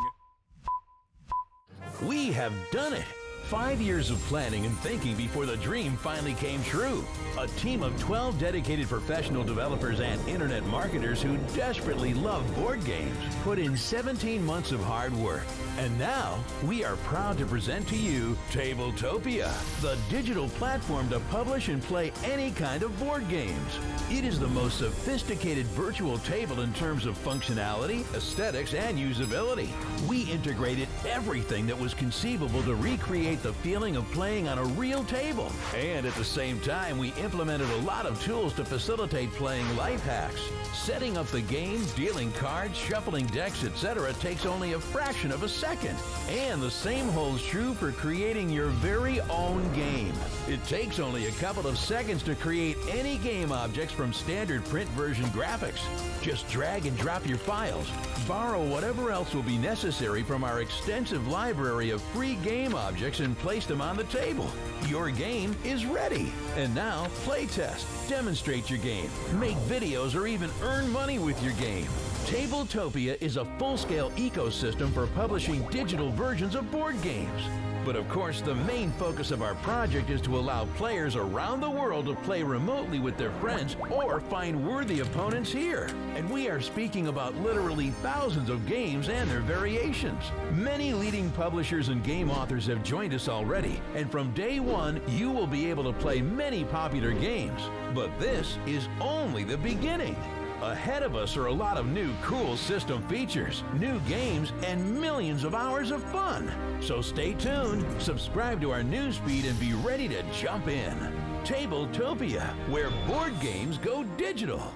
We have done it. 5 years of planning and thinking before the dream finally came true. A team of 12 dedicated professional developers and internet marketers who desperately love board games put in 17 months of hard work. And now, we are proud to present to you Tabletopia, the digital platform to publish and play any kind of board games. It is the most sophisticated virtual table in terms of functionality, aesthetics, and usability. We integrated everything that was conceivable to recreate the feeling of playing on a real table. And at the same time, we implemented a lot of tools to facilitate playing life hacks. Setting up the game, dealing cards, shuffling decks, etc. takes only a fraction of a second. And the same holds true for creating your very own game. It takes only a couple of seconds to create any game objects from standard print version graphics. Just drag and drop your files, borrow whatever else will be necessary from our extensive library of free game objects and place them on the table. Your game is ready. And now, play test, demonstrate your game, make videos, or even earn money with your game. Tabletopia is a full-scale ecosystem for publishing digital versions of board games. But of course, the main focus of our project is to allow players around the world to play remotely with their friends or find worthy opponents here. And we are speaking about literally thousands of games and their variations. Many leading publishers and game authors have joined us already, and from day one, you will be able to play many popular games. But this is only the beginning. Ahead of us are a lot of new cool system features, new games, and millions of hours of fun. So stay tuned, subscribe to our newsfeed, and be ready to jump in. Tabletopia, where board games go digital.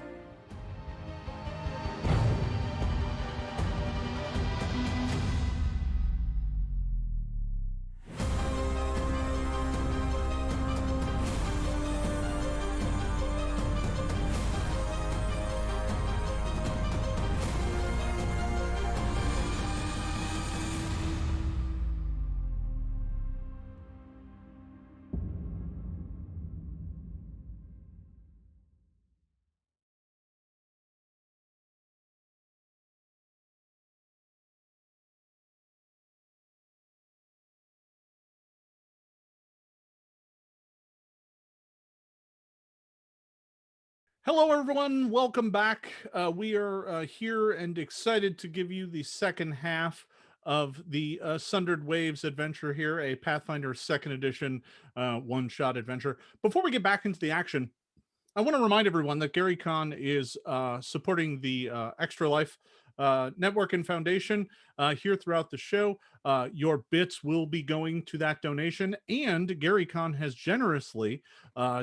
Hello, everyone. Welcome back. We are here and excited to give you the second half of the Sundered Waves adventure here, a Pathfinder 2nd Edition one-shot adventure. Before we get back into the action, I want to remind everyone that GaryCon is supporting the Extra Life Network and Foundation here throughout the show. Your bits will be going to that donation, and GaryCon has generously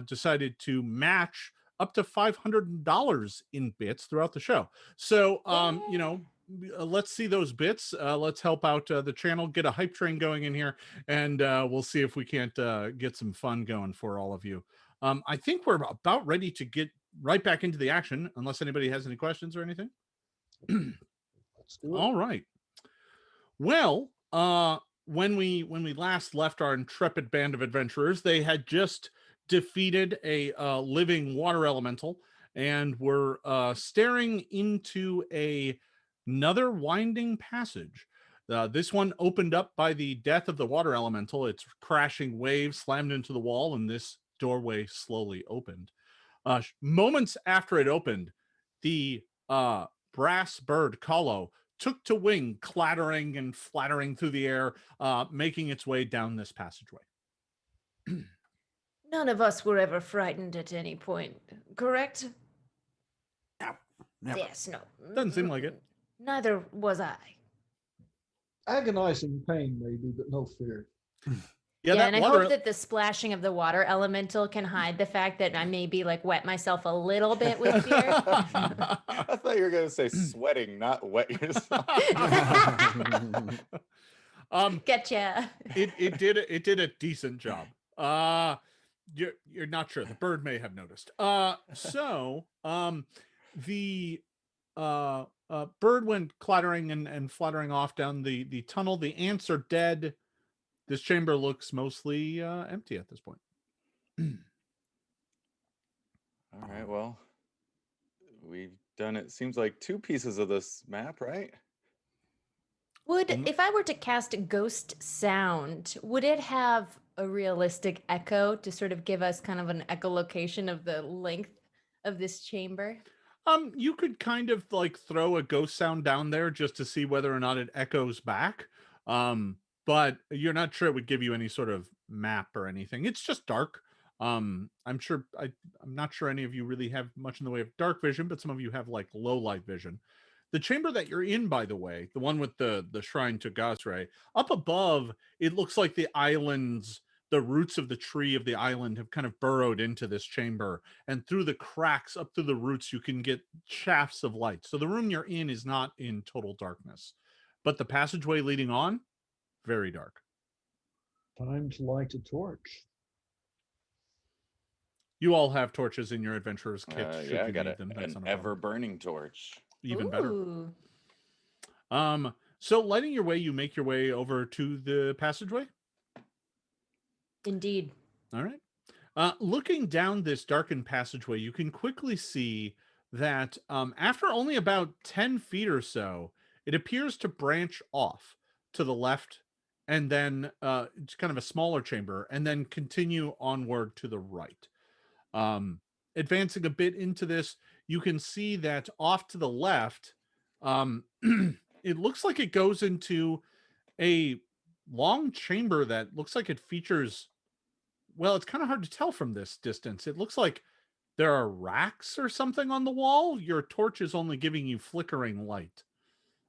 decided to match up to $500 in bits throughout the show. So, you know, let's see those bits. Let's help out the channel, get a hype train going in here, and we'll see if we can't get some fun going for all of you. I think we're about ready to get right back into the action, unless anybody has any questions or anything. Let's do it. All right. Well, when we last left our intrepid band of adventurers, they had just defeated a living water elemental and were staring into another winding passage. This one opened up by the death of the water elemental. Its crashing waves slammed into the wall, and this doorway slowly opened. Moments after it opened, the brass bird Kalo took to wing, clattering and flattering through the air, making its way down this passageway. None of us were ever frightened at any point, correct? No, never. Yes, no. Doesn't seem like it. Neither was I. Agonizing pain, maybe, but no fear. Yeah, and I hope that the splashing of the water elemental can hide the fact that I maybe like wet myself a little bit with fear. I thought you were going to say sweating, not wet yourself. Getcha. It did a decent job. You're not sure. The bird may have noticed. The bird went clattering and fluttering off down the tunnel. The ants are dead. This chamber looks mostly empty at this point. All right, well, we've done it seems like 2 pieces of this map, right? If I were to cast Ghost Sound, would it have a realistic echo to sort of give us kind of an echolocation of the length of this chamber? You could kind of like throw a ghost sound down there just to see whether or not it echoes back. But you're not sure it would give you any sort of map or anything. It's just dark. I'm not sure any of you really have much in the way of dark vision, but some of you have like low light vision. The chamber that you're in, by the way, the one with the shrine to Gazre, up above, it looks like the roots of the tree of the island have kind of burrowed into this chamber, and through the cracks up through the roots you can get shafts of light. So the room you're in is not in total darkness, but the passageway leading on, very dark. Time to light a torch. You all have torches in your adventurer's kit. Should Yeah, I you got need them. That's an not a problem. ever-burning torch. Even better. Ooh. So lighting your way, you make your way over to the passageway. Indeed. All right. Looking down this darkened passageway, you can quickly see that after only about 10 feet or so, it appears to branch off to the left, and then it's kind of a smaller chamber, and then continue onward to the right. Advancing a bit into this, you can see that off to the left, it looks like it goes into a long chamber that looks like it features, well, it's kind of hard to tell from this distance. It looks like there are racks or something on the wall. Your torch is only giving you flickering light.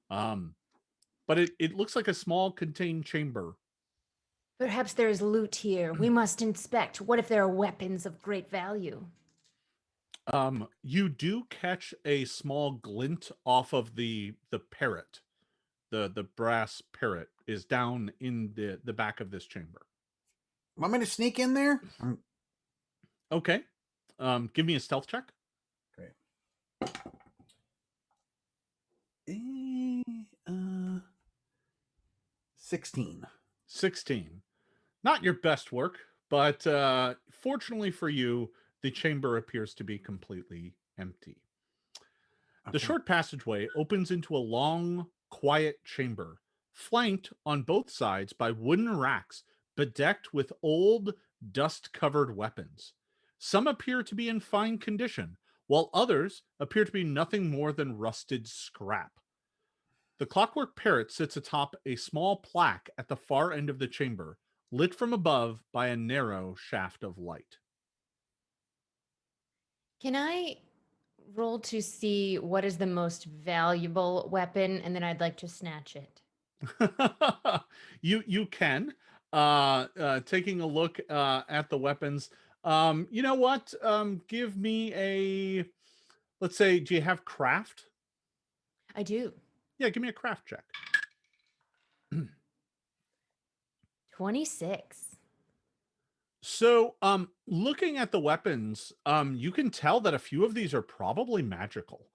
But it looks like a small contained chamber. Perhaps there is loot here. We must inspect. What if there are weapons of great value? You do catch a small glint off of the parrot. The brass parrot is down in the back of this chamber. Want me to sneak in there? Okay. Give me a stealth check. Great. 16. 16. Not your best work, but fortunately for you, the chamber appears to be completely empty. The short passageway opens into a long, quiet chamber, flanked on both sides by wooden racks bedecked with old, dust-covered weapons. Some appear to be in fine condition, while others appear to be nothing more than rusted scrap. The clockwork parrot sits atop a small plaque at the far end of the chamber, lit from above by a narrow shaft of light. Can I roll to see what is the most valuable weapon, and then I'd like to snatch it? You can. Taking a look at the weapons. You know what? Give me a, let's say, do you have craft? I do. Yeah, give me a craft check. 26. So, looking at the weapons, you can tell that a few of these are probably magical.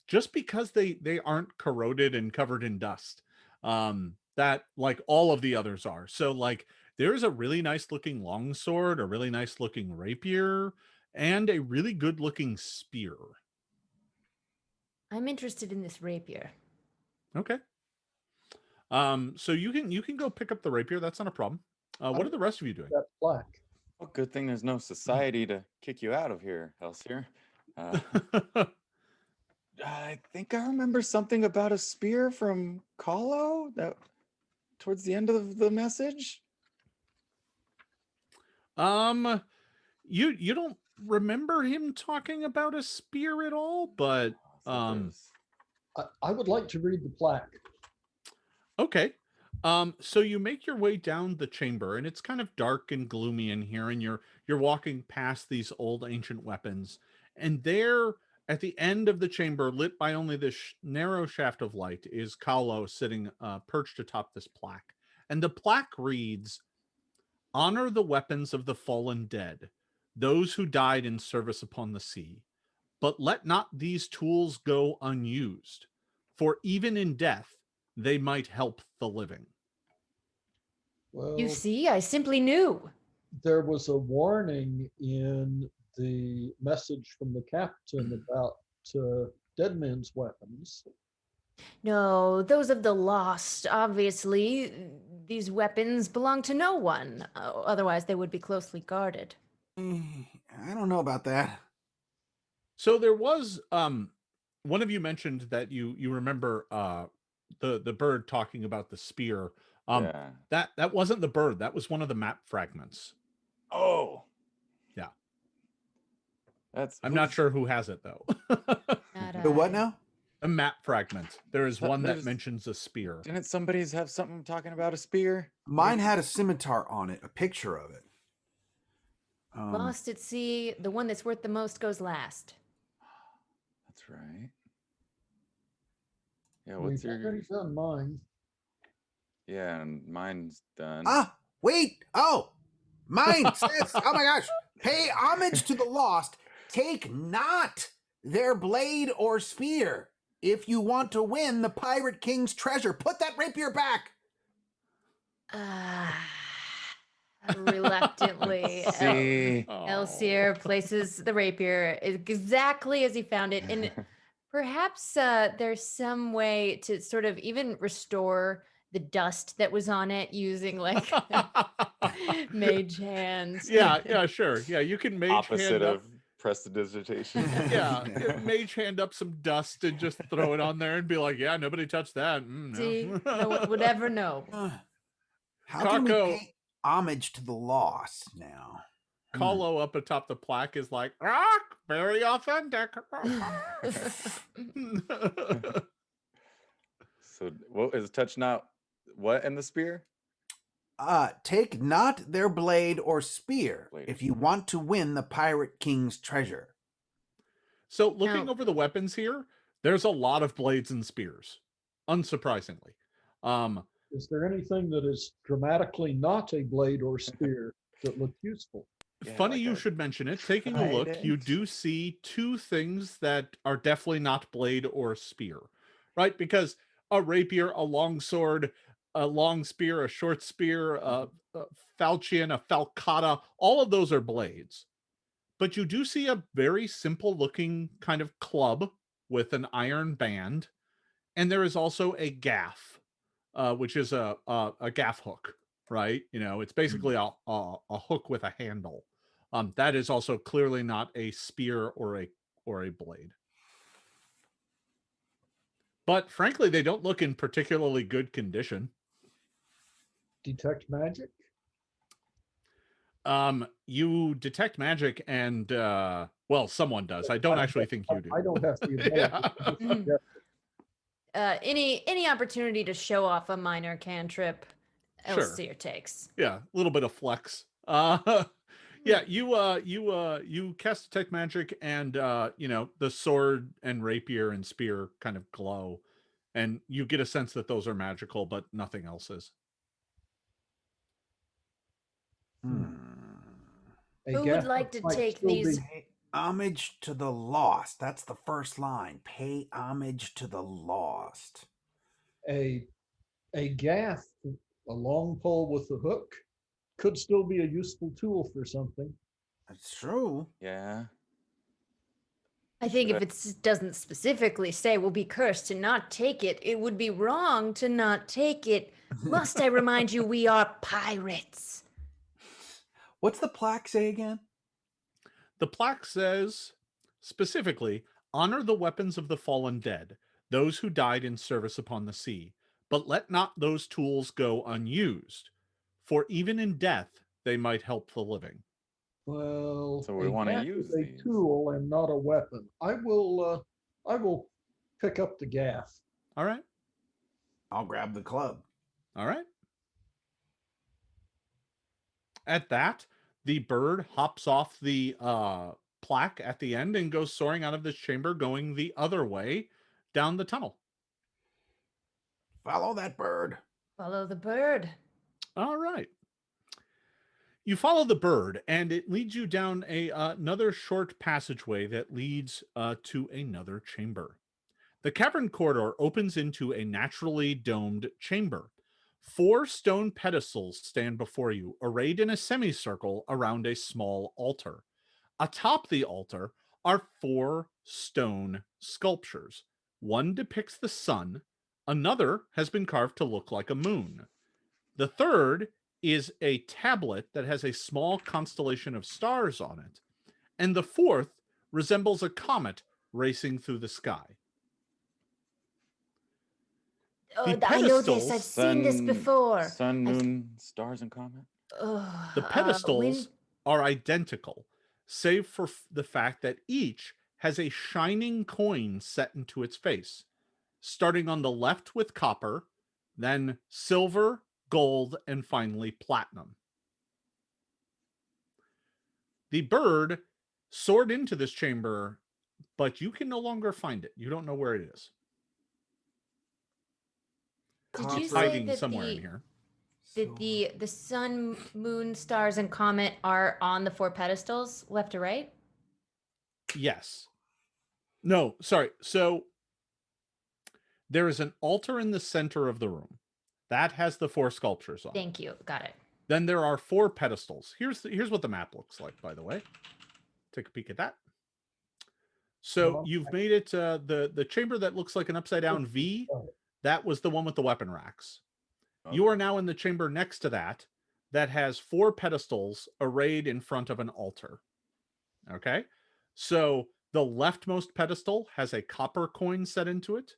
Just because they aren't corroded and covered in dust. That like all of the others are. So like there's a really nice looking longsword, a really nice looking rapier, and a really good looking spear. I'm interested in this rapier. Okay. So you can go pick up the rapier. That's not a problem. What are the rest of you doing? That plaque. Well, good thing there's no society to kick you out of here, Elsier. I think I remember something about a spear from Kahlo that towards the end of the message. You don't remember him talking about a spear at all, but I would like to read the plaque. Okay. So you make your way down the chamber, and it's kind of dark and gloomy in here, and you're walking past these old ancient weapons, and there at the end of the chamber, lit by only this narrow shaft of light, is Kahlo sitting perched atop this plaque. And the plaque reads, "Honor the weapons of the fallen dead, those who died in service upon the sea. But let not these tools go unused, for even in death, they might help the living." Well, You see, I simply knew. there was a warning in the message from the captain about dead men's weapons. No, those of the lost, obviously. These weapons belong to no one. Otherwise, they would be closely guarded. I don't know about that. So there was one of you mentioned that you remember the bird talking about the spear. Yeah. That wasn't the bird. That was one of the map fragments. Oh. Yeah. That's. I'm not sure who has it though. The what now? A map fragment. There is one that There's- mentions a spear. Didn't somebody's have something talking about a spear? Mine had a scimitar on it, a picture of it. Lost at sea, the one that's worth the most goes last. That's right. Yeah, what's We've your? already done mine. Yeah, and mine's done. Wait. Oh, mine says, oh my gosh, pay homage to the lost. Take not their blade or spear. If you want to win the Pirate King's treasure, put that rapier back. Reluctantly, See. Elsier places the rapier exactly as he found it. And perhaps there's some way to sort of even restore the dust that was on it using like mage hands. Yeah, sure. Yeah, you can mage Opposite hand up. of prestidigitation. Yeah, mage hand up some dust and just throw it on there and be like, yeah, nobody touched that. See, No. no one would ever know. How can we Kako- pay homage to the lost now? Kahlo up atop the plaque is like, rock, very authentic. So what is touch not what in the spear? Take not their blade or spear if you want to win the Pirate King's treasure. So looking over the weapons here, there's a lot of blades and spears, unsurprisingly. Is there anything that is dramatically not a blade or spear that looked useful? Funny you should mention it. Taking a look, you do see two things that are definitely not blade or spear, right? Because a rapier, a long sword, a long spear, a short spear, a falchion, a falcata, all of those are blades. But you do see a very simple looking kind of club with an iron band. And there is also a gaff, which is a gaff hook, right? You know, it's basically a hook with a handle. That is also clearly not a spear or a blade. But frankly, they don't look in particularly good condition. Detect magic? You detect magic and well, someone does. I don't actually think you do. I don't have the ability. Any opportunity to show off a minor cantrip, Sure. Elsier takes. Yeah, a little bit of flex. Yeah, you cast detect magic and you know, the sword and rapier and spear kind of glow, and you get a sense that those are magical, but nothing else is. Who would like to take these? Pay homage to the lost. That's the first line. Pay homage to the lost. A gaff, a long pole with a hook, could still be a useful tool for something. That's true. Yeah. I think if it doesn't specifically say we'll be cursed to not take it, it would be wrong to not take it. Must I remind you, we are pirates. What's the plaque say again? The plaque says specifically, honor the weapons of the fallen dead, those who died in service upon the sea, but let not those tools go unused, for even in death they might help the living. Well, So we want to gaff use is a these. tool and not a weapon. I will pick up the gaff. All right. I'll grab the club. All right. At that, the bird hops off the plaque at the end and goes soaring out of this chamber, going the other way down the tunnel. Follow that bird. Follow the bird. All right. You follow the bird, and it leads you down another short passageway that leads to another chamber. The cavern corridor opens into a naturally domed chamber. 4 stone pedestals stand before you, arrayed in a semicircle around a small altar. Atop the altar are 4 stone sculptures. One depicts the sun, Another has been carved to look like a moon. The third is a tablet that has a small constellation of stars on it. And the fourth resembles a comet racing through the sky. Oh, The I know this. I've pedestals- seen this before. Sun, moon, stars, and comet. The pedestals are identical, save for the fact that each has a shining coin set into its face, starting on the left with copper, then silver, gold, and finally platinum. The bird soared into this chamber, but you can no longer find it. You don't know where it is. Did you It's say hiding that somewhere in here. the sun, moon, stars, and comet are on the 4 pedestals, left to right? Yes. No, sorry. So there is an altar in the center of the room that has the 4 sculptures on it. Thank you. Got it. Then there are 4 pedestals. Here's what the map looks like, by the way. Take a peek at that. So you've made it the chamber that looks like an upside down V. That was the one with the weapon racks. You are now in the chamber next to that has 4 pedestals arrayed in front of an altar. Okay? So the leftmost pedestal has a copper coin set into it.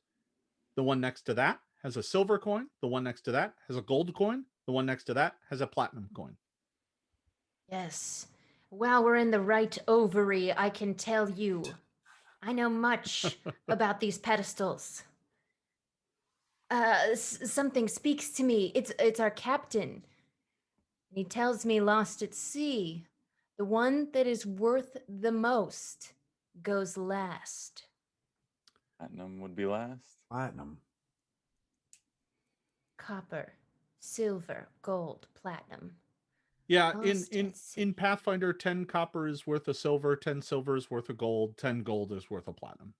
The one next to that has a silver coin. The one next to that has a gold coin. The one next to that has a platinum coin. Yes. Wow, we're in the right ovary, I can tell you. I know much about these pedestals. Something speaks to me. It's our captain. He tells me lost at sea, the one that is worth the most goes last. Platinum would be last. Platinum. Copper, silver, gold, platinum. Yeah, Lost at sea. in Pathfinder, 10 copper is worth a silver, 10 silver is worth a gold, 10 gold is worth a platinum.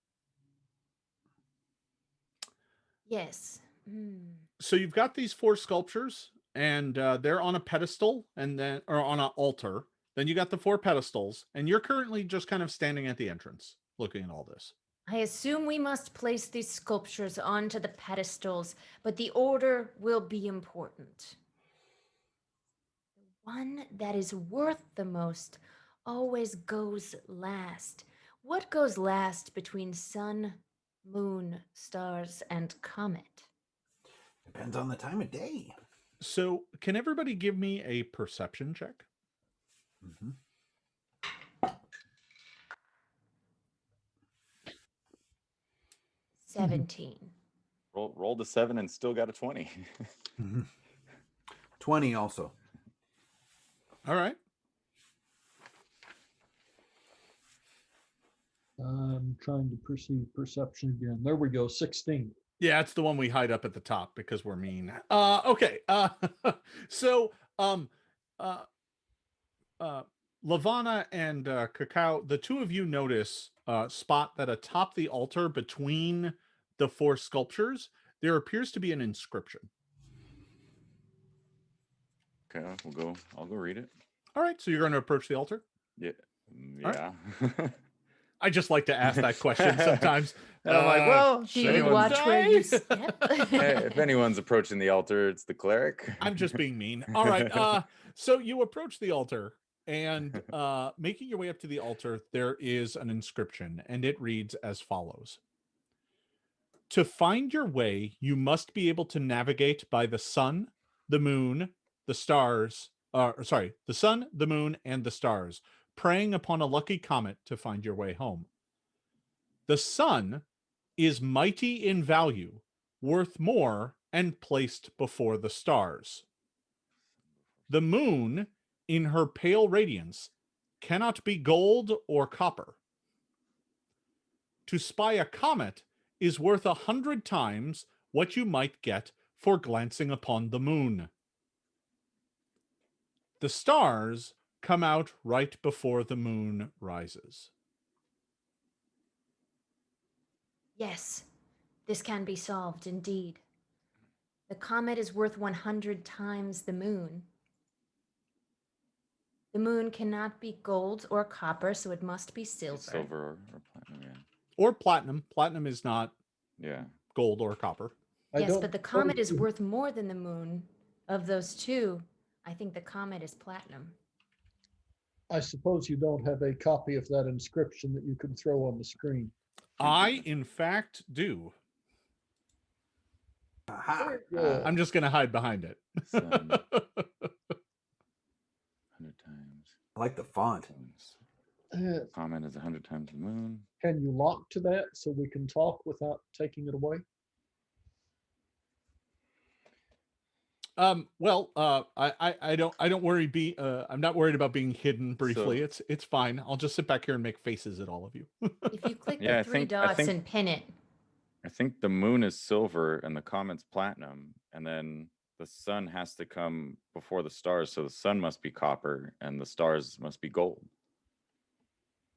Yes. So you've got these 4 sculptures, and they're on a pedestal, and then or on an altar. Then you got the 4 pedestals, and you're currently just kind of standing at the entrance, looking at all this. I assume we must place these sculptures onto the pedestals, but the order will be important. The one that is worth the most always goes last. What goes last between sun, moon, stars, and comet? Depends on the time of day. So can everybody give me a perception check? Mm-hmm. 17. Rolled a 7 and still got a 20. 20 also. All right. I'm trying to perceive perception again. There we go, 16. Yeah, it's the one we hide up at the top because we're mean. Okay. So Lavana and Cacao, the two of you notice spot that atop the altar between the 4 sculptures, there appears to be an inscription. Okay, I'll go read it. All right, so you're going to approach the altar? Yeah. All Yeah. I just like to ask that question sometimes. And I'm like, well, Do you watch where you step? if anyone's approaching the altar, it's the cleric. I'm just being mean. All right. So you approach the altar, and making your way up to the altar, there is an inscription, and it reads as follows. To find your way, you must be able to navigate by the sun, the moon, the stars, the sun, the moon, and the stars, preying upon a lucky comet to find your way home. The sun is mighty in value, worth more, and placed before the stars. The moon, in her pale radiance, cannot be gold or copper. To spy a comet is worth 100 times what you might get for glancing upon the moon. The stars come out right before the moon rises. Yes, this can be solved indeed. The comet is worth 100 times the moon. The moon cannot be gold or copper, so it must be silver. Silver or platinum, yeah. Or platinum. Platinum is not Yeah. gold or copper. Yes, but the comet is suppose you- worth more than the moon. Of those two, I think the comet is platinum. I suppose you don't have a copy of that inscription that you can throw on the screen. I, in fact, do. Aha. Very good. I'm just going to hide behind it. Sun. 100 times. I like the font. Moons. Uh, Comet is 100 times the moon. Can you lock to that so we can talk without taking it away? Well, I don't worry. I'm not worried about being hidden briefly. So- It's fine. I'll just sit back here and make faces at all of you. If you click Yeah, the I three think- dots and pin it, I think the moon is silver and the comet's platinum, and then the sun has to come before the stars, so the sun must be copper and the stars must be gold.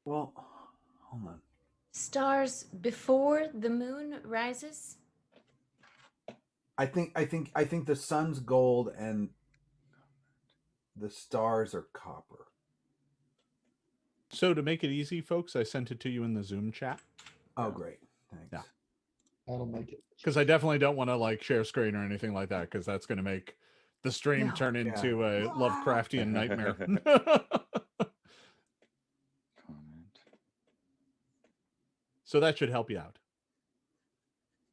Well, hold on. stars before the moon rises. I think the sun's gold and the stars are copper. So to make it easy, folks, I sent it to you in the Zoom chat Oh, great. Thanks. Yeah. That'll make it. because I definitely don't want to like share screen or anything like that because that's going to make the stream No. turn into a Lovecraftian nightmare. Comet. So that should help you out.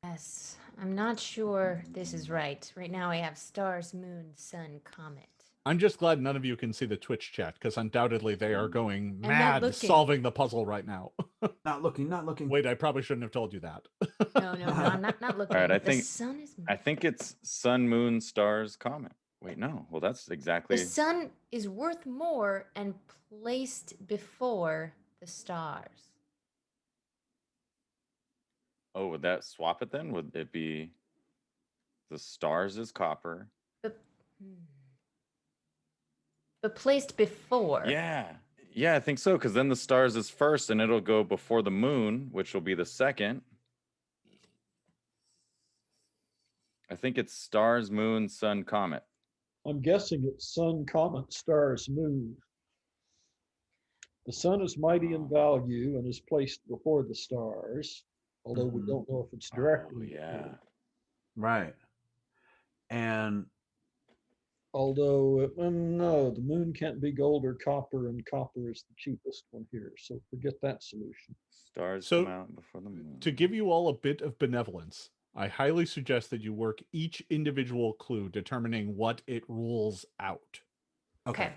Yes, I'm not sure this is right. Right now I have stars, moon, sun, comet. I'm just glad none of you can see the Twitch chat because undoubtedly they are going I'm not mad looking. solving the puzzle right now. Not looking. Wait, I probably shouldn't have told you that. No, I'm not looking. All right, I the think- sun is. I think it's sun, moon, stars, comet. Wait, no. Well, that's The exactly. sun is worth more and placed before the stars. Oh, would that swap it then? Would it be the stars is copper? But placed before. Yeah. Yeah, I think so. Because then the stars is first and it'll go before the moon, which will be the second. I think it's stars, moon, sun, comet. I'm guessing it's sun, comet, stars, moon. The sun is mighty in value and is placed before the stars, although we Mhm. don't know if it's Oh, directly. yeah. Right. And Although, no, the moon can't be gold or copper, and copper is the cheapest one here. So forget that solution. Stars So, come out before the moon. To give you all a bit of benevolence, I highly suggest that you work each individual clue determining what it rules out. Okay.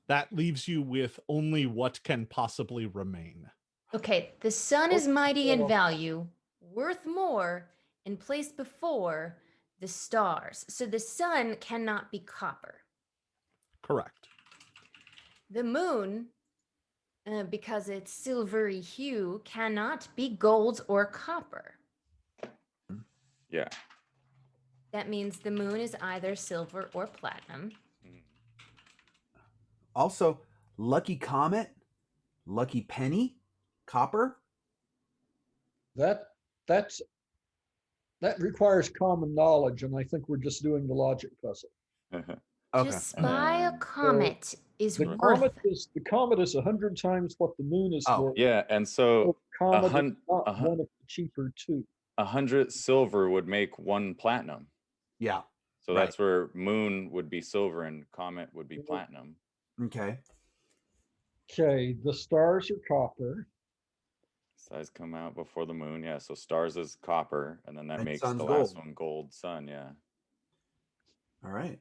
That leaves you with only what can possibly remain. Okay. The sun is mighty in Well- value, worth more, and placed before the stars. So the sun cannot be copper. Correct. The moon, because it's silvery hue, cannot be gold or copper. Yeah. That means the moon is either silver or platinum. also, lucky comet, lucky penny, copper. That requires common knowledge, and I think we're just doing the logic puzzle. Okay. To spy a then- comet is The worth. comet is 100 times what the moon is Oh, worth. Yeah, and So so comet is hun- not a hun- one of the cheaper two. 100 silver would make 1 platinum. Yeah. So Right. that's where moon would be silver and comet would be platinum. Okay. Okay, the stars are copper. Stars come out before the moon. Yeah, so stars is copper, and then that And makes sun's the last gold. one gold, sun. Yeah. All right.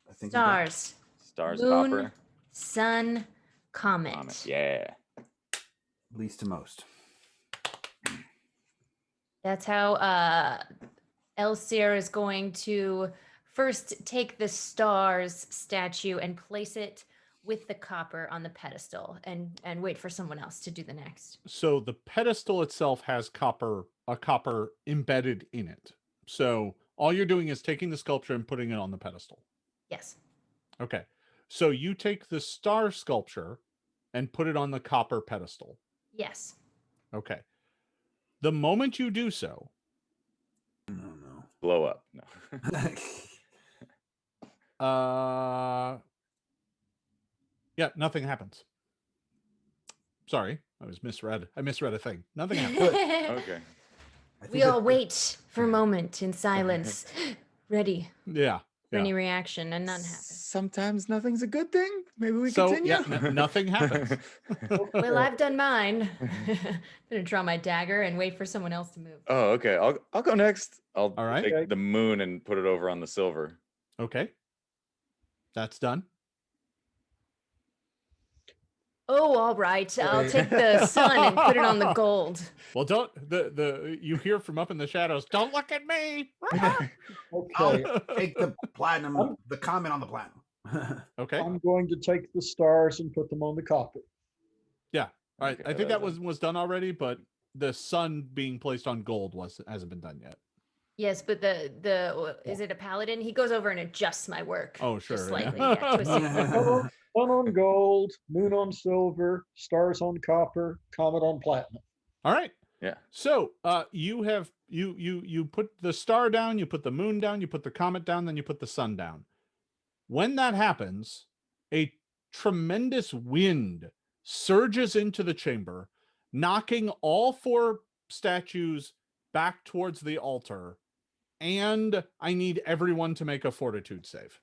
I think we got- Stars, Stars, moon, copper, sun, comet. comet. Yeah. least to most. That's how Elsier is going to first take the stars statue and place it with the copper on the pedestal and wait for someone else to do the next. So the pedestal itself has a copper embedded in it. So all you're doing is taking the sculpture and putting it on the pedestal. Yes. Okay. So you take the star sculpture and put it on the copper pedestal. Yes. Okay. The moment you do so, No. Blow up. No. yeah, nothing happens. Sorry, I misread a thing. Nothing happens. Okay. We all wait for a moment in silence, ready Yeah. for any reaction, and none happens. Sometimes nothing's a good thing. Maybe we So, continue. yeah, nothing happens. Well, I've done mine. I'm gonna draw my dagger and wait for someone else to move. Oh, okay. I'll go next. I'll All right. take Okay. the moon and put it over on the silver. Okay. That's done. Oh, all right. I'll take the sun and put it on the gold. Well, don't you hear from up in the shadows, don't look at me. Okay, Take the platinum, the comment on the platinum. Okay. I'm going to take the stars and put them on the copper. Yeah. All right. Okay, I think that was done already, but the sun being placed on gold hasn't been done yet. Yes, but the is it a paladin? He goes over and adjusts my work. Oh, sure. Just yeah. slightly. Yeah, twist it. Sun on gold, moon on silver, stars on copper, comet on platinum. All right. Yeah. So you have you put the star down, you put the moon down, you put the comet down, then you put the sun down. When that happens, a tremendous wind surges into the chamber, knocking all 4 statues back towards the altar, and I need everyone to make a fortitude save.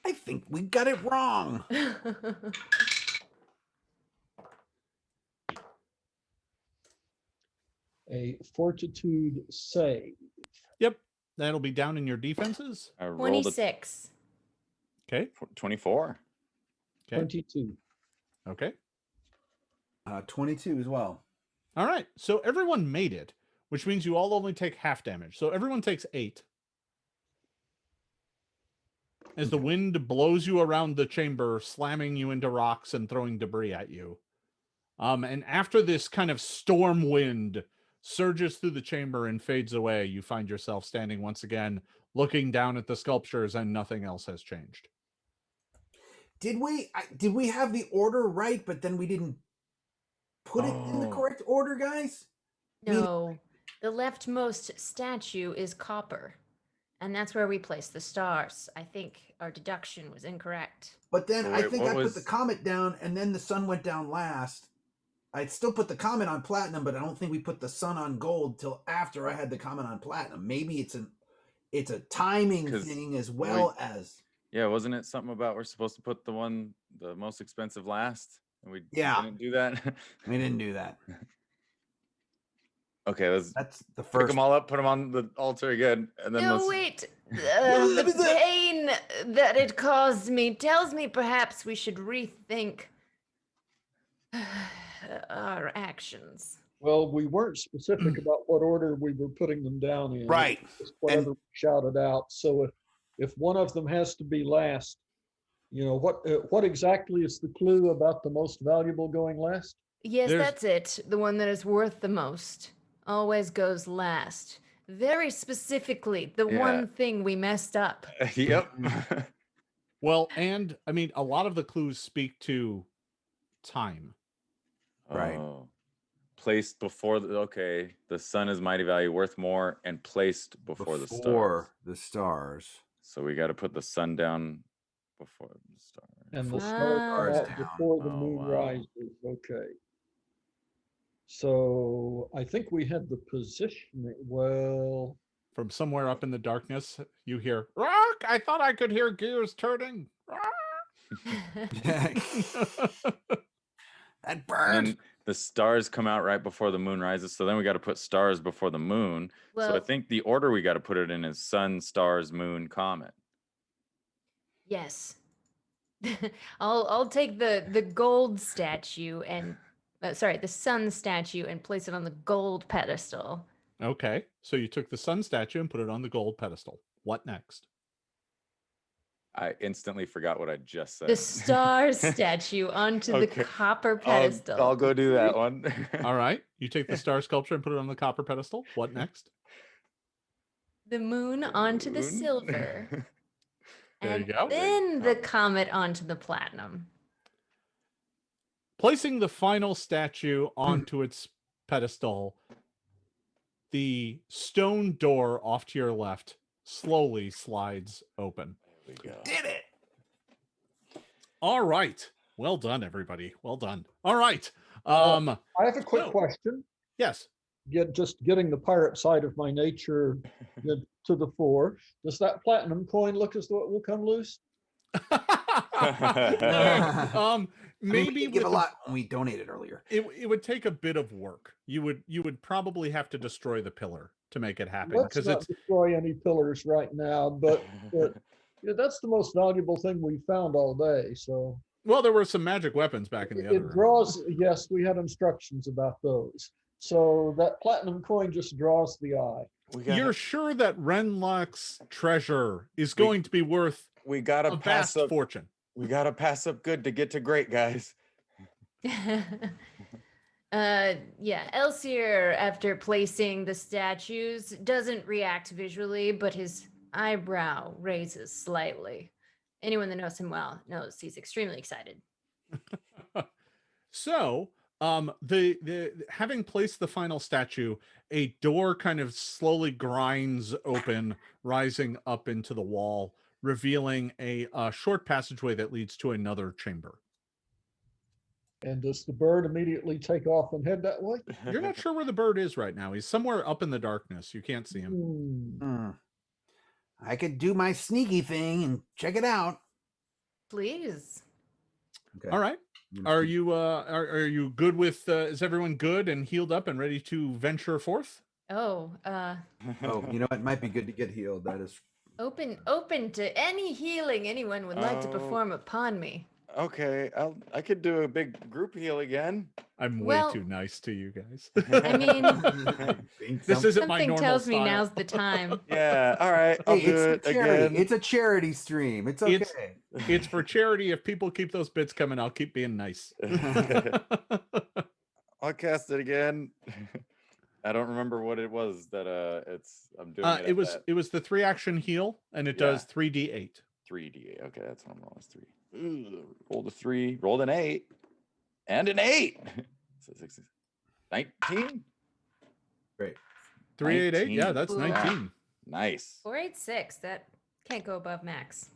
I think we got it wrong. A fortitude save. Yep. That'll be down in your defenses. I rolled 26. Okay. 24. Okay. 22. Okay. 22 as well. All right. So everyone made it, which means you all only take half damage. So everyone takes 8. As the wind blows you around the chamber, slamming you into rocks and throwing debris at you. And after this kind of storm wind surges through the chamber and fades away, you find yourself standing once again, looking down at the sculptures, and nothing else has changed. Did we have the order right, but then we didn't put it in the correct order, guys? No, the leftmost statue is copper, and that's where we place the stars. I think our deduction was incorrect. But then I Wait, think what I was- put the comet down, and then the sun went down last. I'd still put the comet on platinum, but I don't think we put the sun on gold till after I had the comet on platinum. Maybe it's a timing 'Cause thing as well as. Yeah, wasn't it something about we're supposed to put the most expensive last? And we Yeah. didn't do that? We didn't do that. Okay, let's That's the pick first. them all up, put them on the altar again, and then No, let's... wait. The pain that it caused me tells me perhaps we should rethink our actions. Well, we weren't specific about what order we were putting them down in. Right. Just whatever we shouted out. So if one of them has to be last, what exactly is the clue about the most valuable going last? Yes, There's- that's it. The one that is worth the most always goes last. Very specifically, the Yeah. one thing we messed up. Yep. Well, and I mean, a lot of the clues speak to time. Right. Oh. Placed before the sun is mighty value, worth more, and placed before the stars. the stars. So we got to put the sun down before the stars. And the Ah. stars Stars out down. before the Oh, moon wow. rises. Okay. So I think we had the positioning. Well, From somewhere up in the darkness, you hear, "Rock! I thought I could hear gears turning." That And burned. then the stars come out right before the moon rises. So then we got to put stars before the moon. So I Well- think the order we got to put it in is sun, stars, moon, comet. Yes. I'll take the gold statue and the sun statue and place it on the gold pedestal. Okay, so you took the sun statue and put it on the gold pedestal. What next? I instantly forgot what I just said. The star statue onto the Okay. copper pedestal. I'll go do that one. All right, you take the star sculpture and put it on the copper pedestal. What next? The moon onto the Moon. silver. There you and go. then the comet onto the platinum. Placing the final statue onto its pedestal, the stone door off to your left slowly slides open. There we go. Did it. All right. Well done, everybody. Well done. All right. I have a quick so- question. Yes. getting the pirate side of my nature to the fore. Does that platinum coin look as though it will come loose? Maybe we give with a lot when we donated earlier. It would take a bit of work. You would probably have to destroy the pillar to make it happen, Let's because not it's destroy any pillars right now, but that's the most valuable thing we found all day. So well, there were some magic weapons back in the other it room. draws. Yes, we had instructions about those. So that platinum coin just draws the eye. You're sure that Renlock's treasure is going to be worth we gotta a pass vast up fortune? We gotta pass up good to get to great, guys. Yeah, Elsier, after placing the statues, doesn't react visually, but his eyebrow raises slightly. Anyone that knows him well knows he's extremely excited. So, the having placed the final statue, a door kind of slowly grinds open, rising up into the wall, revealing a short passageway that leads to another chamber. And does the bird immediately take off and head that way? You're not sure where the bird is right now. He's somewhere up in the darkness. You can't see him. I could do my sneaky thing and check it out. Please. Okay. All right. Are you good with? Is everyone good and healed up and ready to venture forth? Oh, Oh, you know, it might be good to get healed. That is open to any healing anyone would like to perform upon me. Okay, I could do a big group heal again. I'm way too nice to you guys. I mean, this isn't my something normal tells style. me now's the time. Yeah, all right, I'll do it again. It's a charity stream. It's okay. It's for charity. If people keep those bits coming, I'll keep being nice. I'll cast it again. I don't remember what it was that I'm doing it. It was the 3-action heal, and it does 3d8. 3d8. Okay, that's what I'm rolling. 3. Rolled a 3, rolled an 8, and an 8. So 19. Great. 388. Yeah, that's 19. Nice. 486. That can't go above max.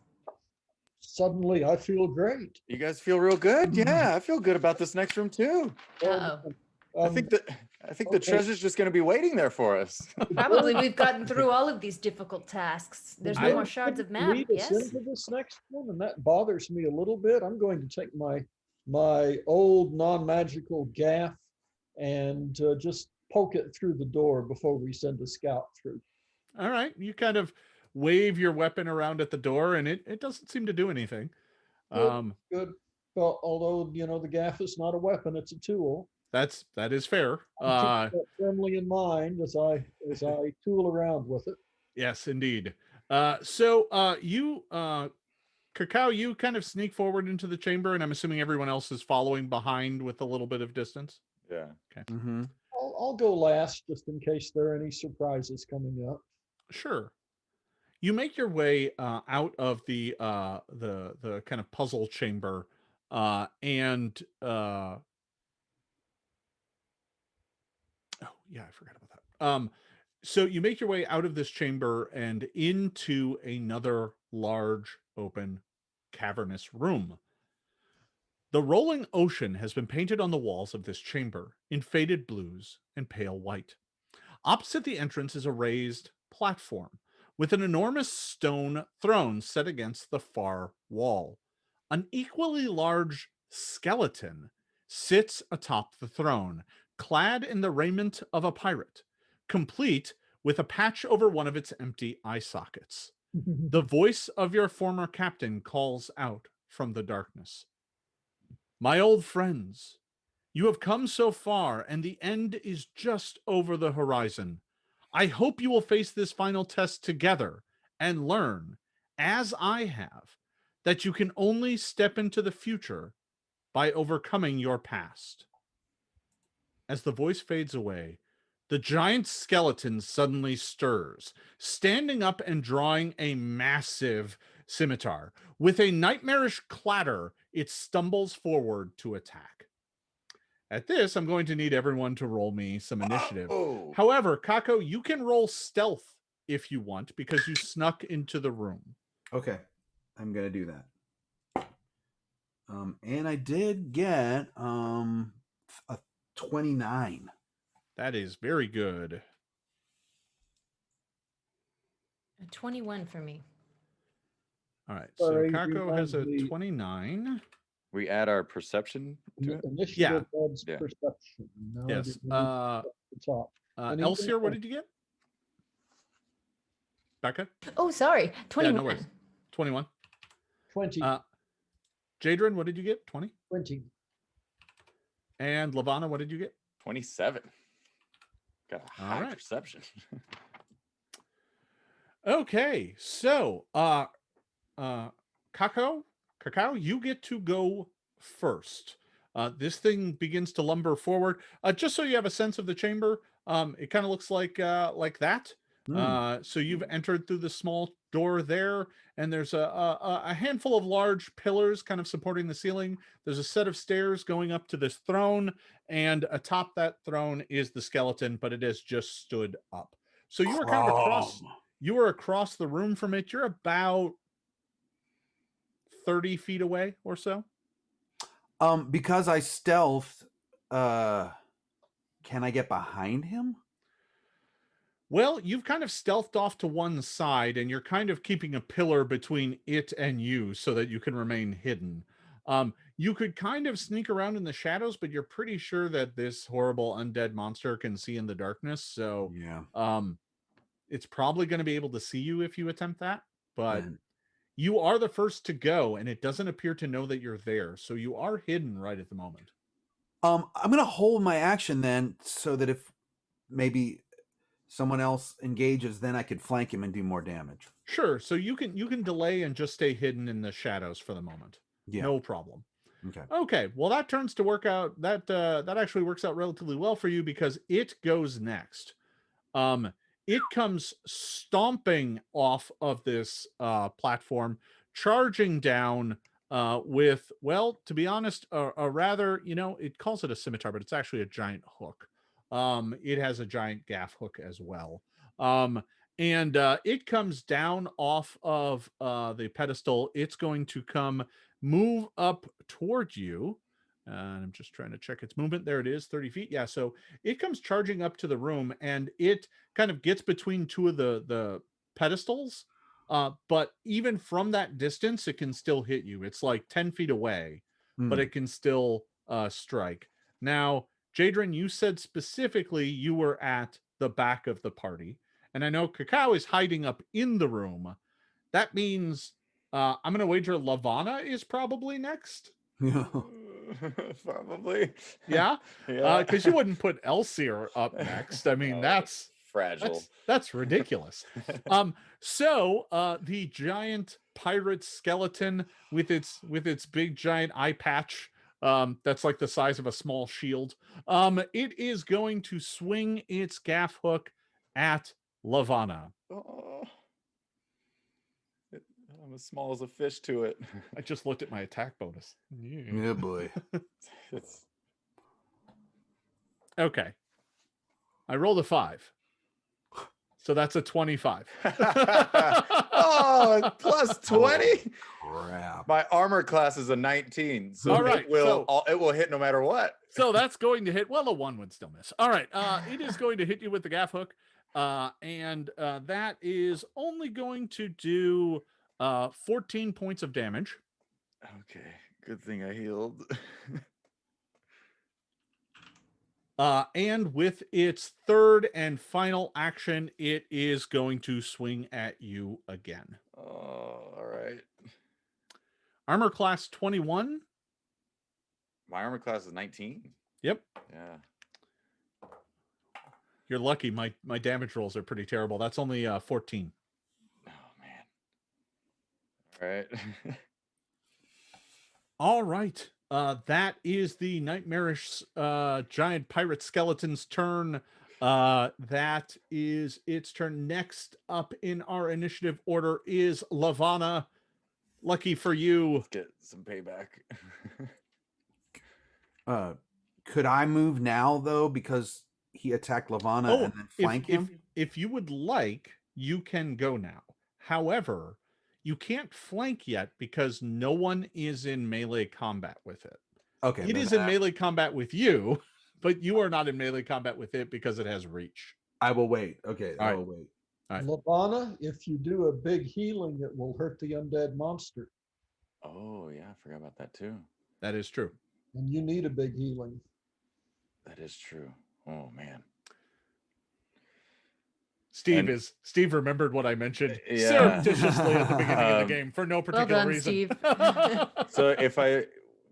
Suddenly, I feel great. You guys feel real good? Yeah, I feel good about this next room too. Uh-oh. I think the treasure's just going to be waiting there for us. Probably we've gotten through all of these difficult tasks. There's no more shards of map. Lead us Yes. into this next one, and that bothers me a little bit. I'm going to take my old non-magical gaff and just poke it through the door before we send a scout through. All right. You kind of wave your weapon around at the door, and it doesn't seem to do anything. Good. Well, although the gaff is not a weapon, it's a tool. That is fair. Keep that firmly in mind as I tool around with it. Yes, indeed. So you, Cacao, you kind of sneak forward into the chamber, and I'm assuming everyone else is following behind with a little bit of distance. Yeah. Okay. Mm-hmm. I'll go last just in case there are any surprises coming up. Sure. You make your way out of the kind of puzzle chamber, and oh yeah, I forgot about that. So you make your way out of this chamber and into another large, open, cavernous room. The rolling ocean has been painted on the walls of this chamber in faded blues and pale white. Opposite the entrance is a raised platform with an enormous stone throne set against the far wall. An equally large skeleton sits atop the throne, clad in the raiment of a pirate, complete with a patch over one of its empty eye sockets. The voice of your former captain calls out from the darkness. My old friends, you have come so far, and the end is just over the horizon. I hope you will face this final test together and learn, as I have, that you can only step into the future by overcoming your past. As the voice fades away, the giant skeleton suddenly stirs, standing up and drawing a massive scimitar. With a nightmarish clatter, it stumbles forward to attack. At this, I'm going to need everyone to roll me some initiative. Oh. However, Kako, you can roll stealth if you want, because you snuck into the room. Okay, I'm gonna do that. And I did get a 29. That is very good. A 21 for me. All right. Sorry, so Kako has a remind me. 29. We add our perception to it. Initiative adds Yeah. perception. Now I Yes. get rid of the top. Anything Elsier, what else? did you get? Becca? Oh, sorry. Yeah, 21. no worries. 21. 20. Jadrin, what did you get? 20. 20. And Lavana, what did you get? 27. Got a All high right. perception. Okay, so Cacao, you get to go first. This thing begins to lumber forward. Just so you have a sense of the chamber, it kind of looks like that. So you've entered through the small door there, and there's a handful of large pillars kind of supporting the ceiling. There's a set of stairs going up to this throne, and atop that throne is the skeleton, but it has just stood up. So you are kind of across. You are across the room from it. You're about 30 feet away or so. Because I stealthed, can I get behind him? Well, you've kind of stealthed off to one side, and you're kind of keeping a pillar between it and you so that you can remain hidden. You could kind of sneak around in the shadows, but you're pretty sure that this horrible undead monster can see in the darkness. So Yeah. it's probably going to be able to see you if you attempt that. But Man. you are the first to go, and it doesn't appear to know that you're there. So you are hidden right at the moment. I'm gonna hold my action then, so that if maybe someone else engages, then I could flank him and do more damage. Sure. So you can delay and just stay hidden in the shadows for the moment. Yeah. No problem. Okay. Okay. Well, that turns to work out. That actually works out relatively well for you because it goes next. It comes stomping off of this platform, charging down with, well, to be honest, a rather, it calls it a scimitar, but it's actually a giant hook. It has a giant gaff hook as well. And it comes down off of the pedestal. It's going to move up toward you. And I'm just trying to check its movement. There it is, 30 feet. Yeah, so it comes charging up to the room, and it kind of gets between two of the pedestals. But even from that distance, it can still hit you. It's like 10 feet away, but it can still strike. Now, Jadrin, you said specifically you were at the back of the party. And I know Cacao is hiding up in the room. That means I'm going to wager Lavana is probably next. Yeah. Probably. Yeah. Yeah. Because you wouldn't put Elsier up next. I mean, No, that's fragile. That's ridiculous. So the giant pirate skeleton with its big giant eye patch, that's like the size of a small shield. It is going to swing its gaff hook at Lavana. Oh. I'm as small as a fish to it. I just looked at my attack bonus. Yeah, boy. It's Okay. I rolled a 5. So that's a 25. oh, plus 20? Crap. My armor class is a 19. So All right, it will hit no matter what. So that's going to hit. Well, a 1 would still miss. All right. It is going to hit you with the gaff hook. And that is only going to do 14 points of damage. Okay. Good thing I healed. And with its third and final action, it is going to swing at you again. Oh, all right. Armor class 21. My armor class is 19. Yep. Yeah. You're lucky. My damage rolls are pretty terrible. That's only 14. Oh, man. All right. All right. That is the nightmarish giant pirate skeleton's turn. That is its turn. Next up in our initiative order is Lavana. Lucky for you. Let's get some payback. Could I move now though, because he attacked Lavana and then flank him? If you would like, you can go now. However, you can't flank yet because no one is in melee combat with it. Okay. It is in melee combat with you, but you are not in melee combat with it because it has reach. I will wait. Okay, All I right. will wait. All right. Lavana, if you do a big healing, it will hurt the undead monster. Oh yeah, I forgot about that too. That is true. And you need a big healing. That is true. Oh man. Steve remembered what I mentioned Yeah. surreptitiously at the beginning of the game for no Well particular done, reason. Steve. So if I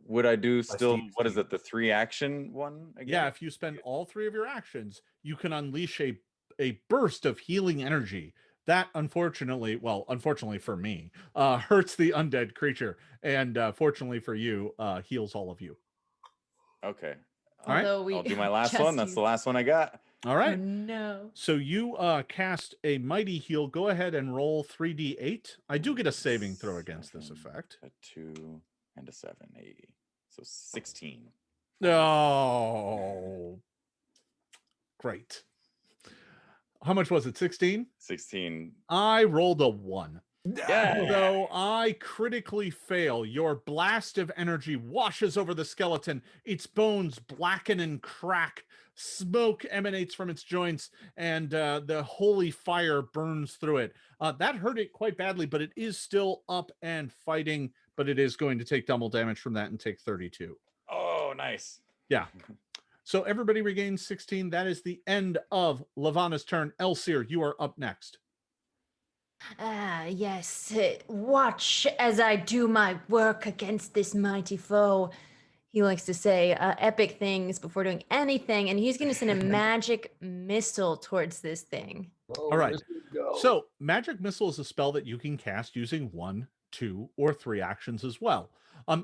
would I do still Steve, what is Steve. it, the 3 action one again? Yeah, if you spend all 3 of your actions, you can unleash a burst of healing energy that unfortunately for me, hurts the undead creature, and fortunately for you, heals all of you. Okay. All right. Although I'll do my last just one. That's the last one I got. All Oh right. no. So you cast a mighty heal. Go ahead and roll 3d8. I do get a saving throw against this 7, effect. A 2 and a 7, 80. So 16. Oh, great. How much was it? 16? 16. I rolled a 1. Yeah. So I critically fail. Your blast of energy washes over the skeleton. Its bones blacken and crack. Smoke emanates from its joints, and the holy fire burns through it. That hurt it quite badly, but it is still up and fighting, but it is going to take double damage from that and take 32. Oh, nice. Yeah. So everybody regains 16. That is the end of Lavana's turn. Elsyr, you are up next. Ah, yes. Watch as I do my work against this mighty foe. He likes to say epic things before doing anything, and he's going to send a magic missile towards this thing. Oh, All right. where's it go? So magic missile is a spell that you can cast using 1, 2, or 3 actions as well.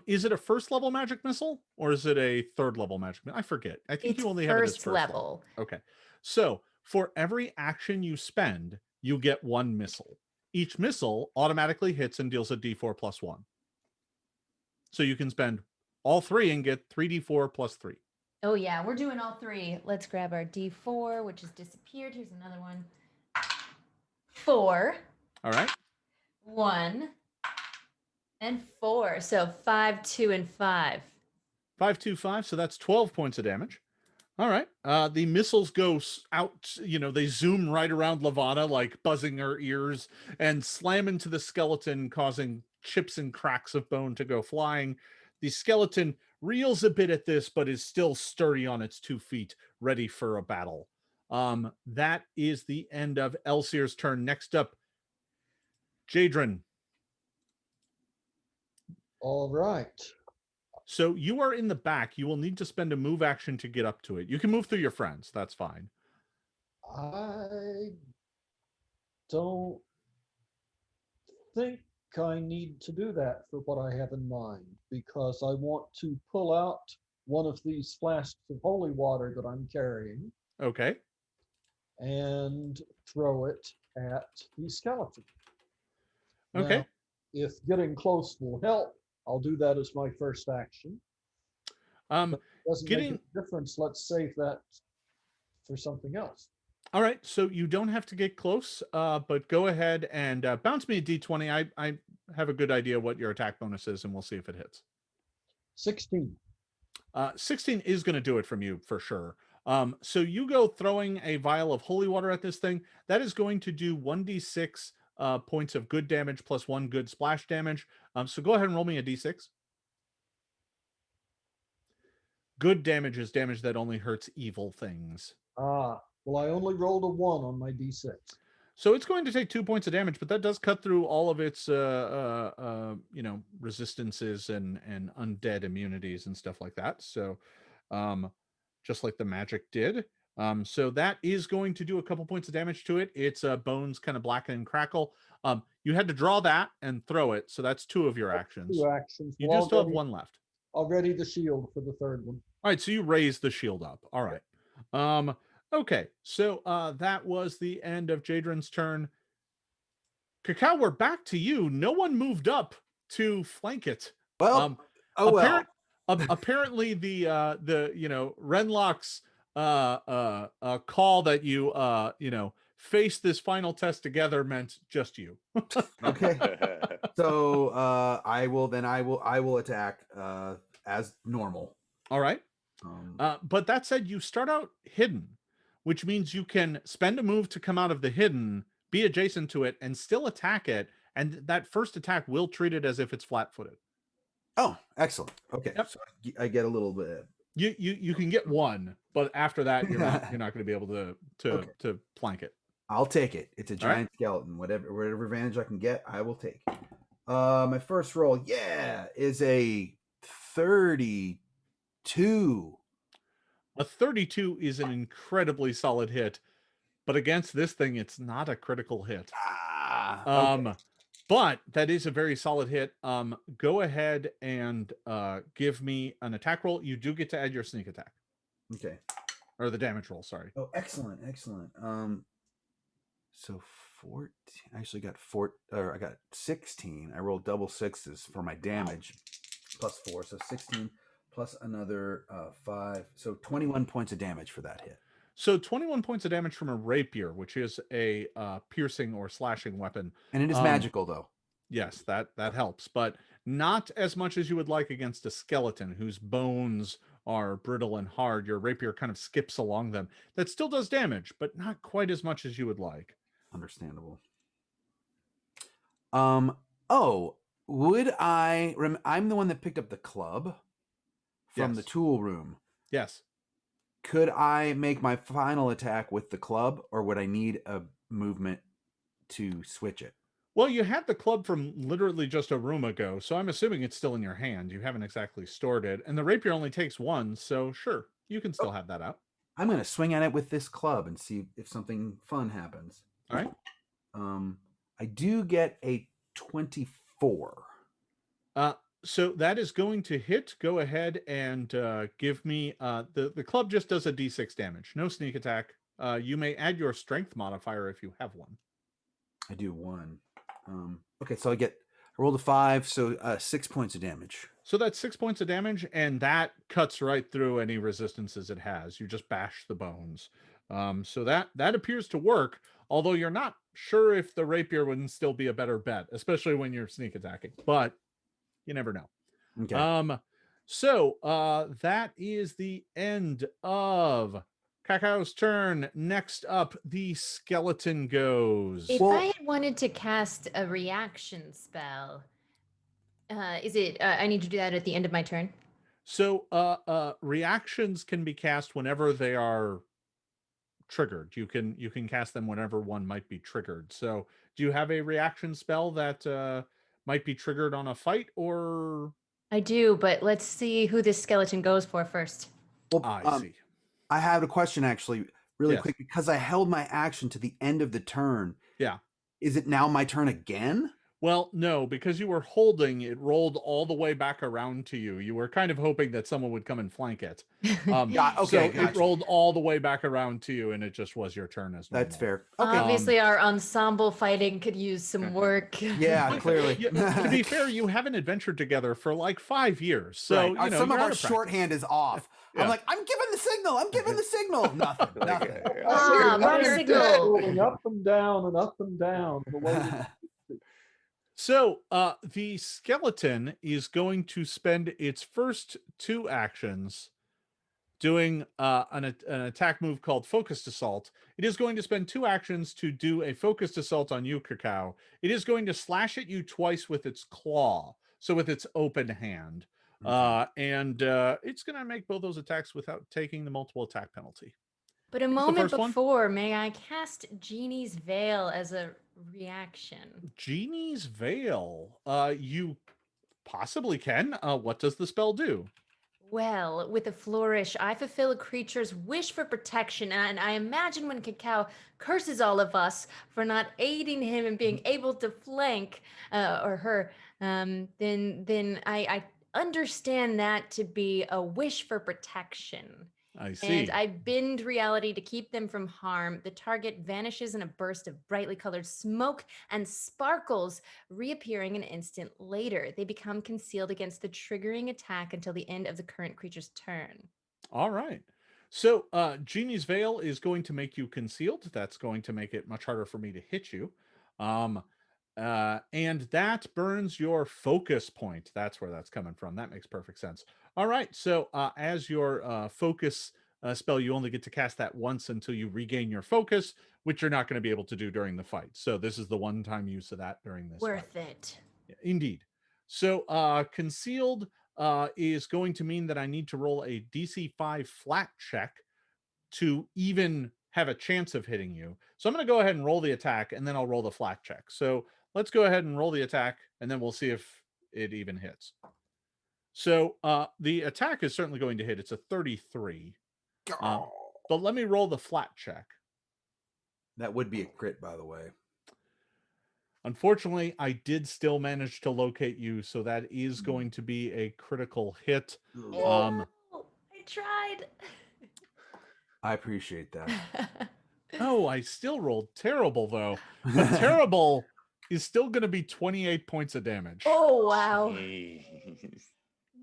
Is it a first level magic missile or is it a third level magic missile? I forget. I think It's you only have it as first level. Okay. So for every action you spend, you get 1 missile. Each missile automatically hits and deals a d4 plus 1. So you can spend all 3 and get 3d4 plus 3. Oh yeah, we're doing all 3. Let's grab our D4, which has disappeared. Here's another one. 4. All right. 1. And 4. So 5, 2, and 5. 5, 2, 5. So that's 12 points of damage. All right. The missiles go out, they zoom right around Lavana, like buzzing her ears, and slam into the skeleton, causing chips and cracks of bone to go flying. The skeleton reels a bit at this, but is still sturdy on its 2 feet, ready for a battle. That is the end of Elsyr's turn. Next up, Jadrin. All right. So you are in the back. You will need to spend a move action to get up to it. You can move through your friends. That's fine. I don't think I need to do that for what I have in mind, because I want to pull out one of these flasks of holy water that I'm carrying Okay. and throw it at the skeleton. Okay. Now, if getting close will help, I'll do that as my first action. Doesn't make a difference. Let's save that for something else. All right. So you don't have to get close, but go ahead and bounce me a d20. I have a good idea what your attack bonus is, and we'll see if it hits. 16. 16 is going to do it from you for sure. So you go throwing a vial of holy water at this thing. That is going to do 1d6 points of good damage plus 1 good splash damage. So go ahead and roll me a d6. Good damage is damage that only hurts evil things. Well, I only rolled a 1 on my d6. So it's going to take 2 points of damage, but that does cut through all of its, resistances and undead immunities and stuff like that. So, just like the magic did. So that is going to do a couple points of damage to it. Its bones kind of blacken and crackle. You had to draw that and throw it, so that's 2 of your actions. 2 actions. You Well, do still have already- 1 left. I'll ready the shield for the third one. All right, so you raise the shield up. All right. Okay, so that was the end of Jadrin's turn. Cacao, we're back to you. No one moved up to flank it. Well, apparently the Renlock's call that you face this final test together meant just you. Okay. So I will attack as normal. All right. But that said, you start out hidden, which means you can spend a move to come out of the hidden, be adjacent to it, and still attack it. And that first attack will treat it as if it's flat-footed. Oh, excellent. Okay, Yep. so I get a little bit. You can get one, but after that, you're not going to be able to flank it. I'll take it. It's a All giant right. skeleton. Whatever advantage I can get, I will take. My first roll, is a 32. A 32 is an incredibly solid hit, but against this thing, it's not a critical hit. Okay. But that is a very solid hit. Go ahead and give me an attack roll. You do get to add your sneak attack. Okay. Or the damage roll, sorry. Oh, excellent. So 14. I actually got I got 16. I rolled double sixes for my damage, plus 4. So 16 plus another 5. So 21 points of damage for that hit. So 21 points of damage from a rapier, which is a piercing or slashing weapon. And it is magical, though. Yes, that helps, but not as much as you would like against a skeleton whose bones are brittle and hard. Your rapier kind of skips along them. That still does damage, but not quite as much as you would like. Understandable. Would I'm the one that picked up the club from the tool room. Yes. Could I make my final attack with the club, or would I need a movement to switch it? Well, you had the club from literally just a room ago, so I'm assuming it's still in your hand. You haven't exactly stored it, and the rapier only takes one, so sure, you can still have that out. I'm going to swing at it with this club and see if something fun happens. All right. I do get a 24. So that is going to hit. Go ahead and give me the club just does a d6 damage. No sneak attack. You may add your strength modifier if you have one. I do 1. Okay, so I rolled a 5, so 6 points of damage. So that's 6 points of damage, and that cuts right through any resistances it has. You just bash the bones. So that appears to work, although you're not sure if the rapier wouldn't still be a better bet, especially when you're sneak attacking. But you never know. Okay. So that is the end of Cacao's turn. Next up, the skeleton goes. If I had wanted to cast a reaction spell, is it I need to do that at the end of my turn? So reactions can be cast whenever they are triggered. You can cast them whenever one might be triggered. So do you have a reaction spell that might be triggered on a fight, or? I do, but let's see who this skeleton goes for first. Well, I see. I have a question actually, really quick, because I held my action to the end of the turn. Yeah. Is it now my turn again? Well, no, because you were holding, it rolled all the way back around to you. You were kind of hoping that someone would come and flank it. It rolled all the way back around to you, and it just was your turn as normal. That's fair. Okay. Obviously, our ensemble fighting could use some work. Yeah, clearly. To be fair, you haven't adventured together for like 5 years. So, right. Some of our shorthand is off. Yeah. I'm like, I'm giving the signal. Nothing. Wrong signal. Rolling up and down and up and down. So the skeleton is going to spend its first 2 actions doing an attack move called Focused Assault. It is going to spend 2 actions to do a Focused Assault on you, Cacao. It is going to slash at you twice with its claw, so with its open hand. Okay. And it's going to make both those attacks without taking the multiple attack penalty. But a moment before, may I cast Genie's Veil as a reaction? Genie's Veil? You possibly can. What does the spell do? Well, with a flourish, I fulfill a creature's wish for protection, and I imagine when Cacao curses all of us for not aiding him in being able to flank or her, then I understand that to be a wish for protection. I see. And I bend reality to keep them from harm. The target vanishes in a burst of brightly colored smoke and sparkles, reappearing an instant later. They become concealed against the triggering attack until the end of the current creature's turn. All right. So Genie's Veil is going to make you concealed. That's going to make it much harder for me to hit you. And that burns your focus point. That's where that's coming from. That makes perfect sense. All right. So as your focus spell, you only get to cast that once until you regain your focus, which you're not going to be able to do during the fight. So this is the one-time use of that during this Worth fight. it. Indeed. So concealed is going to mean that I need to roll a DC 5 flat check to even have a chance of hitting you. So I'm going to go ahead and roll the attack, and then I'll roll the flat check. So let's go ahead and roll the attack, and then we'll see if it even hits. So the attack is certainly going to hit. It's a 33. But let me roll the flat check. That would be a crit, by the way. Unfortunately, I did still manage to locate you, so that is going to be a critical hit. I tried. I appreciate that. Oh, I still rolled terrible, though. But terrible is still going to be 28 points of damage. Oh, wow. Jeez.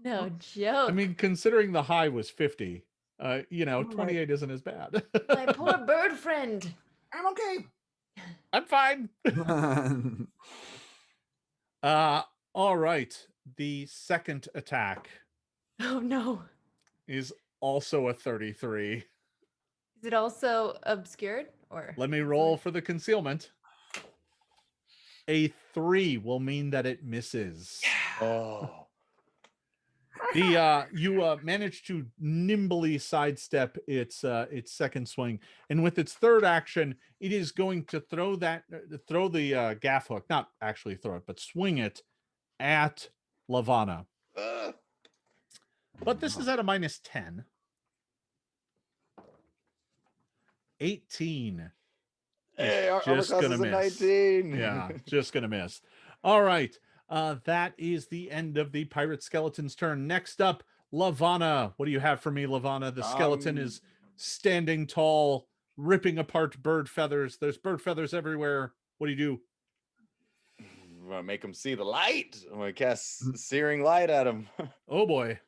No joke. I mean, considering the high was 50, 28 isn't as bad. My poor bird friend. I'm okay. I'm fine. All right. The second attack Oh, no. is also a 33. Is it also obscured? Or Let me roll for the concealment. A 3 will mean that it misses. Oh. You manage to nimbly sidestep its second swing, and with its third action, it is going to throw the gaff hook, not actually throw it, but swing it at Lavana. But this is at a -10. 18. Hey, our Just class gonna is a miss. 19. Yeah, just gonna miss. All right. That is the end of the pirate skeleton's turn. Next up, Lavana. What do you have for me, Lavana? The skeleton is standing tall, ripping apart bird feathers. There's bird feathers everywhere. What do you do? I'm gonna make him see the light. I'm gonna cast searing light at him. Oh boy.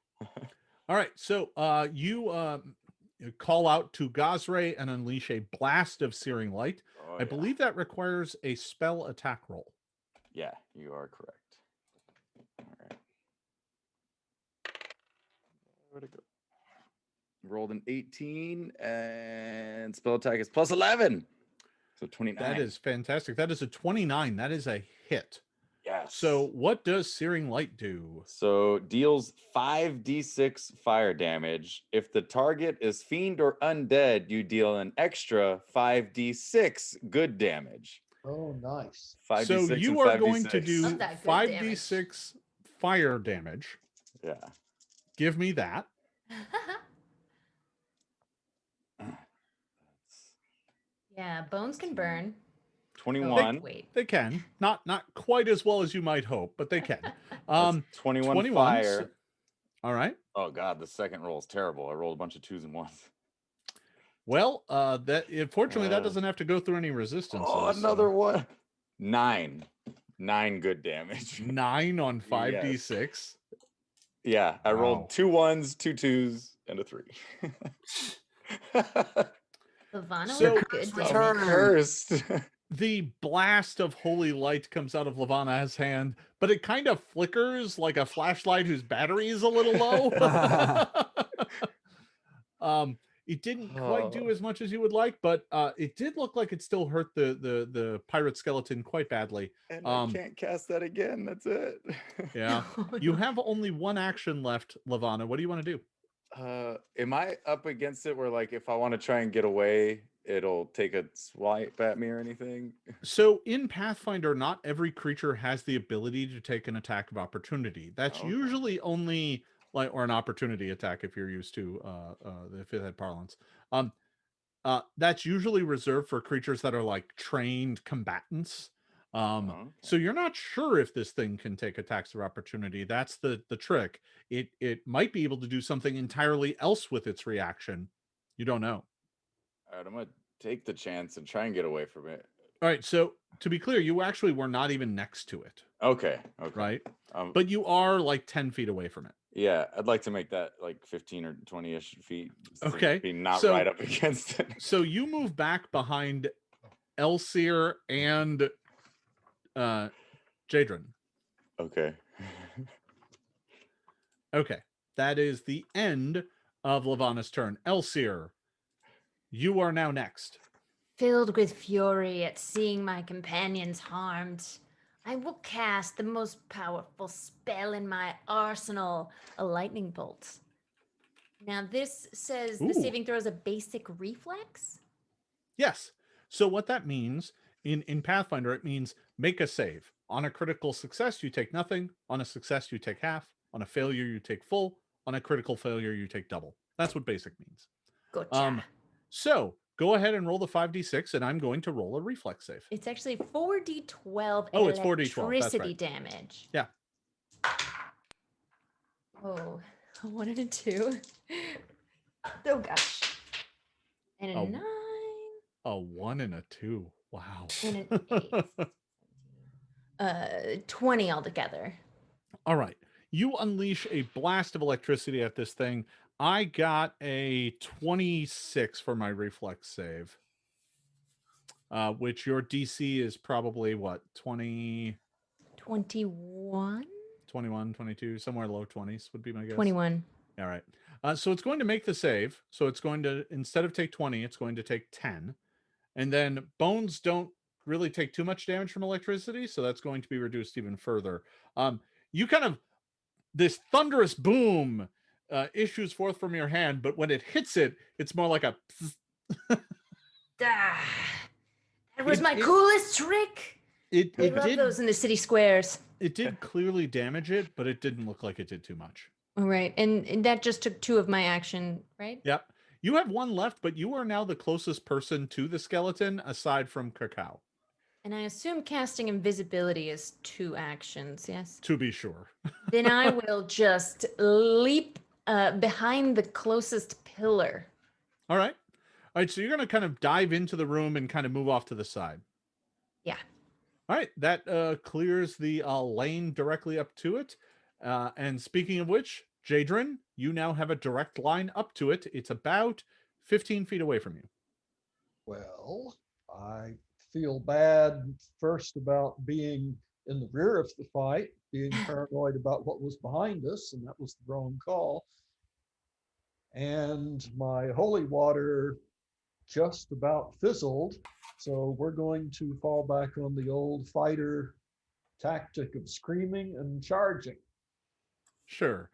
All right. So you call out to Gazray and unleash a blast of searing light. Oh, I believe that requires a spell attack roll. Yeah, you are correct. All right. Where'd it go? Rolled an 18 and spell attack is plus 11. So 29. That is fantastic. That is a 29. That is a hit. Yes. So what does searing light do? So deals 5d6 fire damage. If the target is fiend or undead, you deal an extra 5d6 good damage. Oh, nice. 5d6 So and you are 5d6. going to do Love that good 5d6 fire damage. Yeah. Give me that. Yeah, bones can burn. 21. Wait. They can. Not quite as well as you might hope, but they can. That's 21 21. fire. All right. Oh god, the second roll is terrible. I rolled a bunch of 2s and 1s. Well, fortunately that doesn't have to go through any resistance. Oh, another one. 9 good damage. 9 on 5d6. Yeah, I rolled 2 1s, 2 2s, and a 3. Lavana So- with good damage. Cursed. The blast of holy light comes out of Lavana's hand, but it kind of flickers like a flashlight whose battery is a little low. It didn't quite do as much as you would like, but it did look like it still hurt the pirate skeleton quite badly. And I can't cast that again. That's it. Yeah. You have only one action left, Lavana. What do you want to do? Am I up against it where like if I want to try and get away, it'll take a swipe at me or anything? So in Pathfinder, not every creature has the ability to take an attack of opportunity. That's Okay. usually only or an opportunity attack if you're used to the fifth ed parlance. That's usually reserved for creatures that are like trained combatants. So you're not sure if this thing can take attacks of opportunity. That's the trick. It might be able to do something entirely else with its reaction. You don't know. All right, I'm gonna take the chance and try and get away from it. All right. So to be clear, you actually were not even next to it, Okay. right? But But you are like 10 feet away from it. yeah, I'd like to make that like 15 or 20-ish feet. So Okay, be not so- right up against it. So you move back behind Elseer and Jadron. Okay. Okay, that is the end of Levana's turn. Elsier, you are now next. Filled with fury at seeing my companions harmed, I will cast the most powerful spell in my arsenal, a lightning bolt. Now, this says the Ooh. saving throw is a basic reflex. Yes. So what that means in Pathfinder, it means make a save. On a critical success, you take nothing. On a success, you take half. On a failure, you take full. On a critical failure, you take double. That's what basic means. Gotcha. So go ahead and roll the 5d6, and I'm going to roll a reflex save. It's actually 4d12 Oh, it's 4d12, that's electricity right. damage. Yeah. Oh, a 1 and a 2. Oh gosh. And a Oh. 9 A 1 and a 2. Wow. and an 8. 20 altogether. All right. You unleash a blast of electricity at this thing. I got a 26 for my reflex save. Which your DC is probably what? 20 21? 21, 22, somewhere low 20s would be my guess. 21. All right. So it's going to make the save. So it's going to, instead of take 20, it's going to take 10. And then bones don't really take too much damage from electricity, so that's going to be reduced even further. You kind of, this thunderous boom issues forth from your hand, but when it hits it, it's more like a That was my coolest trick. I love those in the city squares. It did clearly damage it, but it didn't look like it did too much. All right. And that just took 2 of my action, right? Yep. You have 1 left, but you are now the closest person to the skeleton aside from Cacao. And I assume casting invisibility is 2 actions, yes? To be sure. Then I will just leap behind the closest pillar. All right. All right, so you're going to kind of dive into the room and kind of move off to the side. Yeah. All right, that clears the lane directly up to it. And speaking of which, Jadron, you now have a direct line up to it. It's about 15 feet away from you. Well, I feel bad first about being in the rear of the fight, being paranoid about what was behind us, and that was the wrong call. And my holy water just about fizzled, so we're going to fall back on the old fighter tactic of screaming and charging. Sure.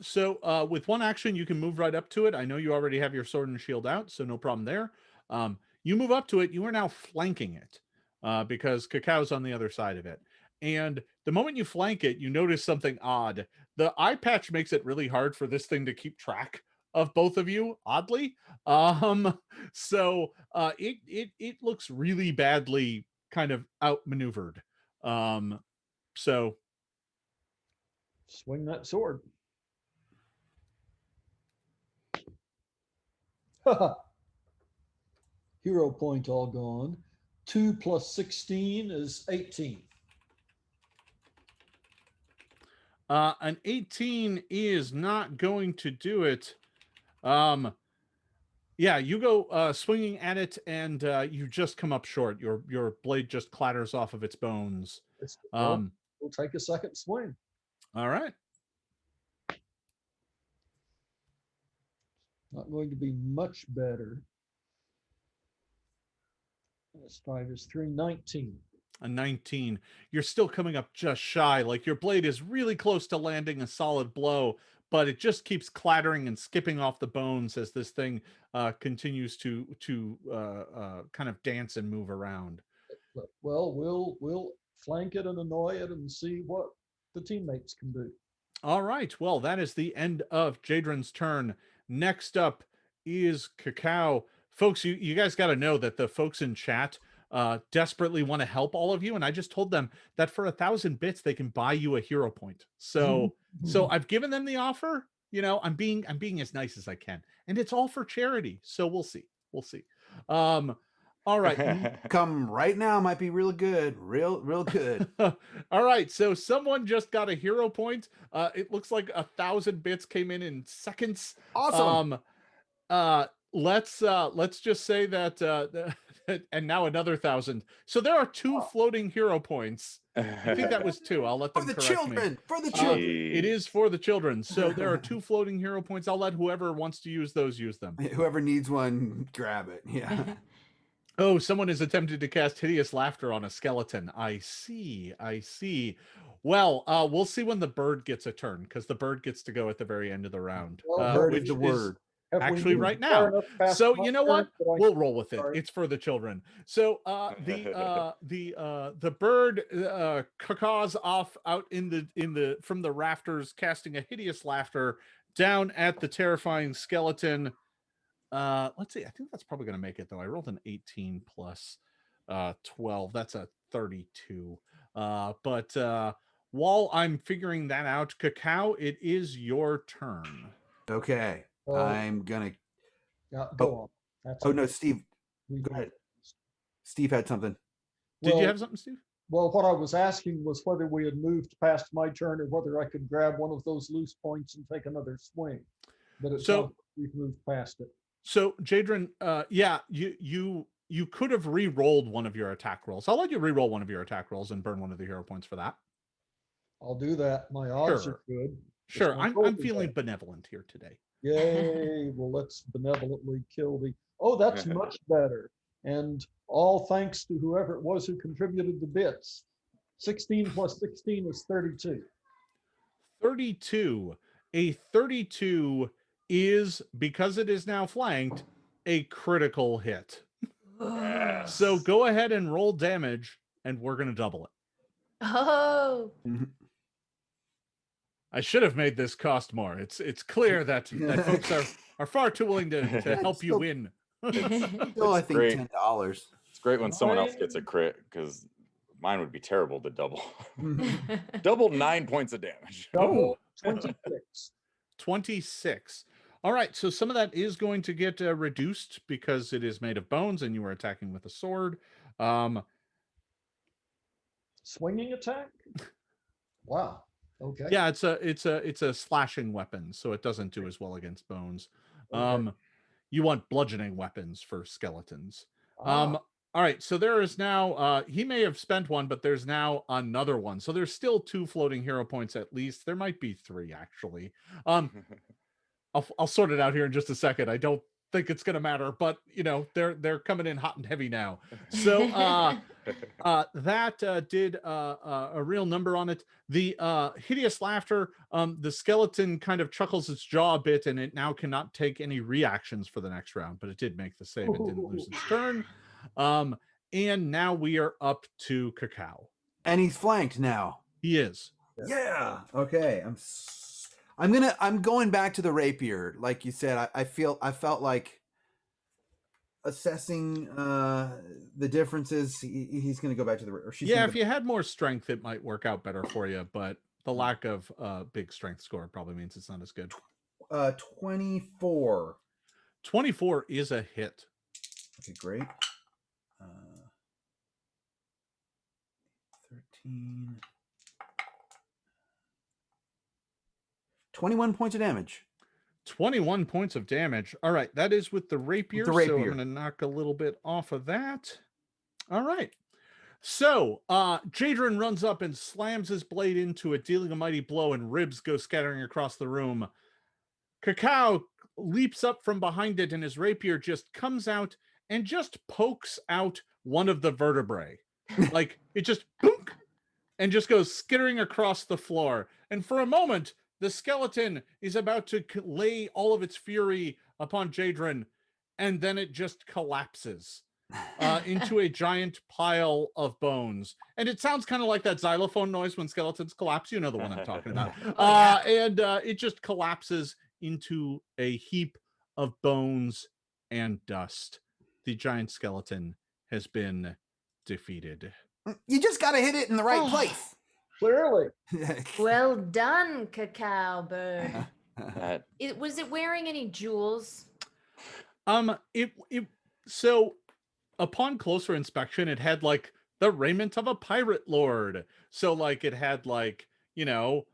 So with 1 action, you can move right up to it. I know you already have your sword and shield out, so no problem there. You move up to it. You are now flanking it because Cacao's on the other side of it. And the moment you flank it, you notice something odd. The eye patch makes it really hard for this thing to keep track of both of you, oddly. So it looks really badly kind of outmaneuvered. So swing that sword. Hero point all gone. 2 plus 16 is 18. An 18 is not going to do it. Yeah, you go swinging at it, and you just come up short. Your blade just clatters off of its bones. We'll take a second swing. All right. Not going to be much better. This 5 is 3, 19. A 19. You're still coming up just shy. Like your blade is really close to landing a solid blow, but it just keeps clattering and skipping off the bones as this thing continues to kind of dance and move around. Well, we'll flank it and annoy it and see what the teammates can do. All right. Well, that is the end of Jadron's turn. Next up is Cacao. Folks, you guys got to know that the folks in chat desperately want to help all of you, and I just told them that for 1,000 bits they can buy you a hero point. So I've given them the offer. You know, I'm being as nice as I can, and it's all for charity. So we'll see. All right. Come right now might be real good. Real good. All right. So someone just got a hero point. It looks like 1,000 bits came in seconds. Awesome. Let's just say that and now another 1,000. So there are 2 floating hero points. I think that was 2. I'll let For them the correct children. me. For the children. It is for the children. So there are 2 floating hero points. I'll let whoever wants to use those use them. Whoever needs one, grab it. Yeah. Oh, someone has attempted to cast hideous laughter on a skeleton. I see. I see. Well, we'll see when the bird gets a turn, because the bird gets to go at the very end of the round. Well, Bird which is the word. Have we actually moved right far now. enough past So my you know turn what? that I- We'll roll with it. Sorry. It's for the children. So the bird caws off out in the from the rafters, casting a hideous laughter down at the terrifying skeleton. Let's see. I think that's probably going to make it though. I rolled an 18 plus 12. That's a 32. But while I'm figuring that out, Cacao, it is your turn. Okay. Oh. I'm gonna. Yeah, go on. That's Oh no, okay. Steve. We Go go. ahead. Steve had something. Did you Well, have something, Steve? Well, what I was asking was whether we had moved past my turn or whether I could grab one of those loose points and take another swing. But it So- sounds like we've moved past it. So Jadron, yeah, you could have re-rolled one of your attack rolls. I'll let you re-roll one of your attack rolls and burn one of the hero points for that. I'll do that. My odds Sure. are good. Sure, my I'm roll is feeling bad. benevolent here today. Yay. Well, let's benevolently kill the. Oh, that's much better. And all thanks to whoever it was who contributed the bits. 16 plus 16 is 32. 32. A 32 is, because it is now flanked, a critical hit. So go ahead and roll damage, and we're going to double it. Oh, I should have made this cost more. It's clear that folks are far too willing to help you win. Still, I It's think great. $10. It's great when someone else gets a crit, because mine would be terrible to double. Double 9 points of damage. Double 26. 26. All right, so some of that is going to get reduced because it is made of bones and you are attacking with a sword. Swinging attack? Wow. Okay. Yeah, it's a slashing weapon, so it doesn't do as well against bones. Okay. You want bludgeoning weapons for skeletons. Ah, All right, so there is now he may have spent one, but there's now another one. So there's still 2 floating hero points at least. There might be 3 actually. I'll sort it out here in just a second. I don't think it's going to matter, but you know, they're coming in hot and heavy now. So that did a real number on it. The hideous laughter, the skeleton kind of chuckles its jaw a bit, and it now cannot take any reactions for the next round, but it did make the save and didn't lose its turn. And now we are up to Cacao. And he's flanked now. He is. Yeah. Okay. I'm going back to the rapier. Like you said, I felt like assessing the differences. He's going to go back to the. Or she's Yeah, gonna if you had more strength, it might work out better for you, but the lack of big strength score probably means it's not as good. 24. 24 is a hit. Okay, great. 13. 21 points of damage. 21 points of damage. All right, that is with the rapier. So I'm going to knock a little bit off of that. All right. So Jadron runs up and slams his blade into it, dealing a mighty blow, and ribs go scattering across the room. Cacao leaps up from behind it, and his rapier just comes out and just pokes out one of the vertebrae. Like it just boom, and just goes skittering across the floor. And for a moment, the skeleton is about to lay all of its fury upon Jadron, and then it just collapses into a giant pile of bones. And it sounds kind of like that xylophone noise when skeletons collapse. You know the one I'm talking about. And it just collapses into a heap of bones and dust. The giant skeleton has been defeated. You just got to hit it in the right place. clearly. Well done, Cacao Bird. That Was it wearing any jewels? So upon closer inspection, it had like the raiment of a pirate lord. So like it had like, you know,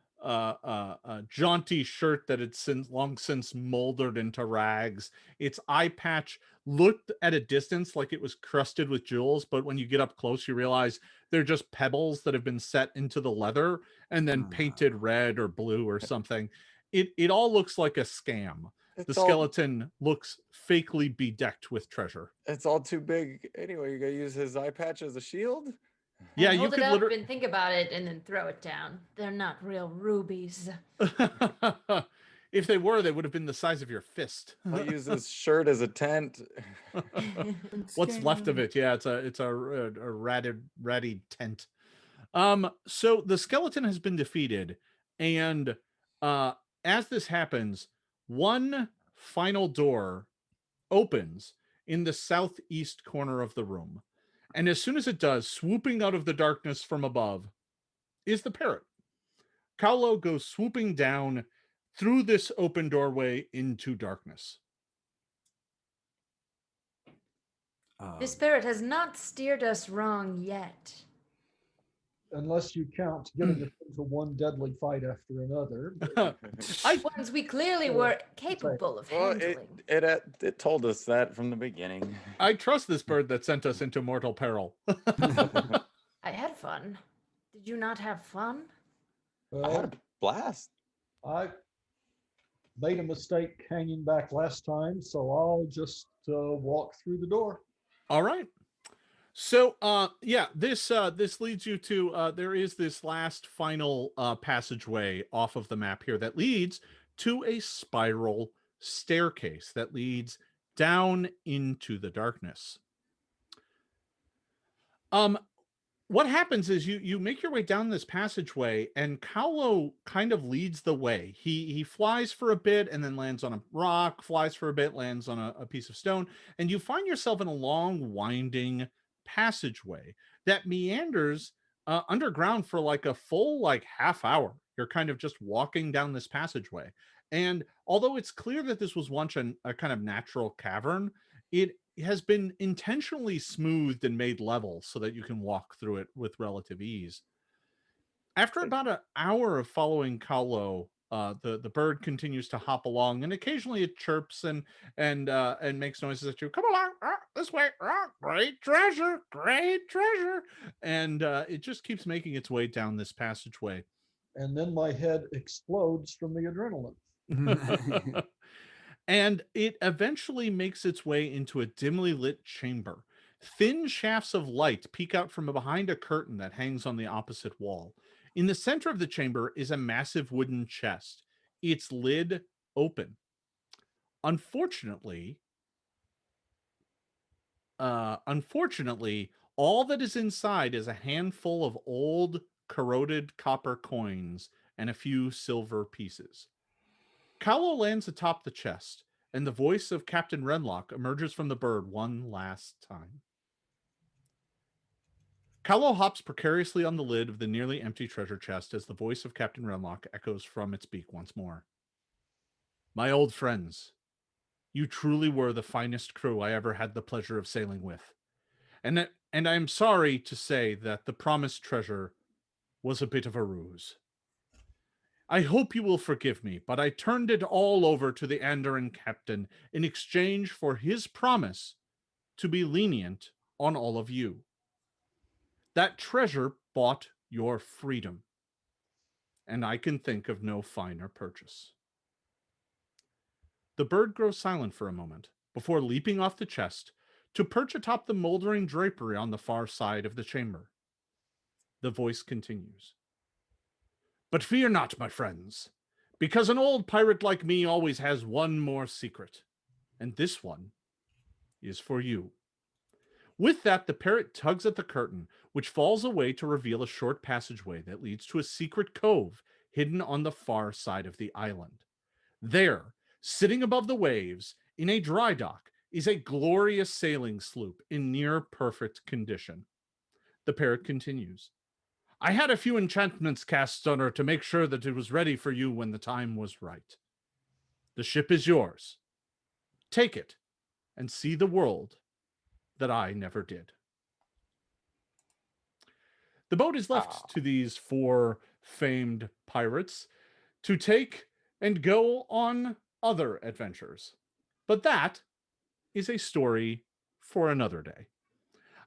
jaunty shirt that had long since moldered into rags. Its eye patch looked at a distance like it was crusted with jewels, but when you get up close, you realize they're just pebbles that have been set into the leather and then painted red or blue or something. It all looks like a scam. The skeleton looks fakely bedecked with treasure. It's all too big anyway. You gotta use his eye patch as a shield. Yeah, And you hold could it up literally. and think about it and then throw it down. They're not real rubies. If they were, they would have been the size of your fist. I'll use his shirt as a tent. What's left of it? Yeah, it's a ratty tent. So the skeleton has been defeated, and as this happens, one final door opens in the southeast corner of the room. And as soon as it does, swooping out of the darkness from above is the parrot. Kaulo goes swooping down through this open doorway into darkness. This parrot has not steered us wrong yet. Unless you count getting us into one deadly fight after another. Ones we clearly were capable of handling. It told us that from the beginning. I trust this bird that sent us into mortal peril. I had fun. Did you not have fun? I had a blast. I made a mistake hanging back last time, so I'll just walk through the door. All right. So, yeah, this leads you to, there is this last final passageway off of the map here that leads to a spiral staircase that leads down into the darkness. What happens is you make your way down this passageway, and Kaulo kind of leads the way. He flies for a bit and then lands on a rock, flies for a bit, lands on a piece of stone, and you find yourself in a long, winding passageway that meanders underground for like a full half hour. You're kind of just walking down this passageway. And although it's clear that this was once a kind of natural cavern, it has been intentionally smoothed and made level so that you can walk through it with relative ease. After about an hour of following Kaulo, the bird continues to hop along, and occasionally it chirps and makes noises at you. Come along, this way, great treasure, and it just keeps making its way down this passageway. And then my head explodes from the adrenaline. And it eventually makes its way into a dimly lit chamber. Thin shafts of light peek out from behind a curtain that hangs on the opposite wall. In the center of the chamber is a massive wooden chest, its lid open. Unfortunately, all that is inside is a handful of old, corroded copper coins and a few silver pieces. Kaulo lands atop the chest, and the voice of Captain Renlock emerges from the bird one last time. Kaulo hops precariously on the lid of the nearly empty treasure chest as the voice of Captain Renlock echoes from its beak once more. My old friends, you truly were the finest crew I ever had the pleasure of sailing with. And I am sorry to say that the promised treasure was a bit of a ruse. I hope you will forgive me, but I turned it all over to the Andoran captain in exchange for his promise to be lenient on all of you. That treasure bought your freedom, and I can think of no finer purchase. The bird grows silent for a moment before leaping off the chest to perch atop the moldering drapery on the far side of the chamber. The voice continues. But fear not, my friends, because an old pirate like me always has one more secret, and this one is for you. With that, the parrot tugs at the curtain, which falls away to reveal a short passageway that leads to a secret cove hidden on the far side of the island. There, sitting above the waves, in a dry dock, is a glorious sailing sloop in near perfect condition. The parrot continues. I had a few enchantments cast on her to make sure that it was ready for you when the time was right. The ship is yours. Take it and see the world that I never did. The boat is left to these four famed pirates to take and go on other adventures. But that is a story for another day.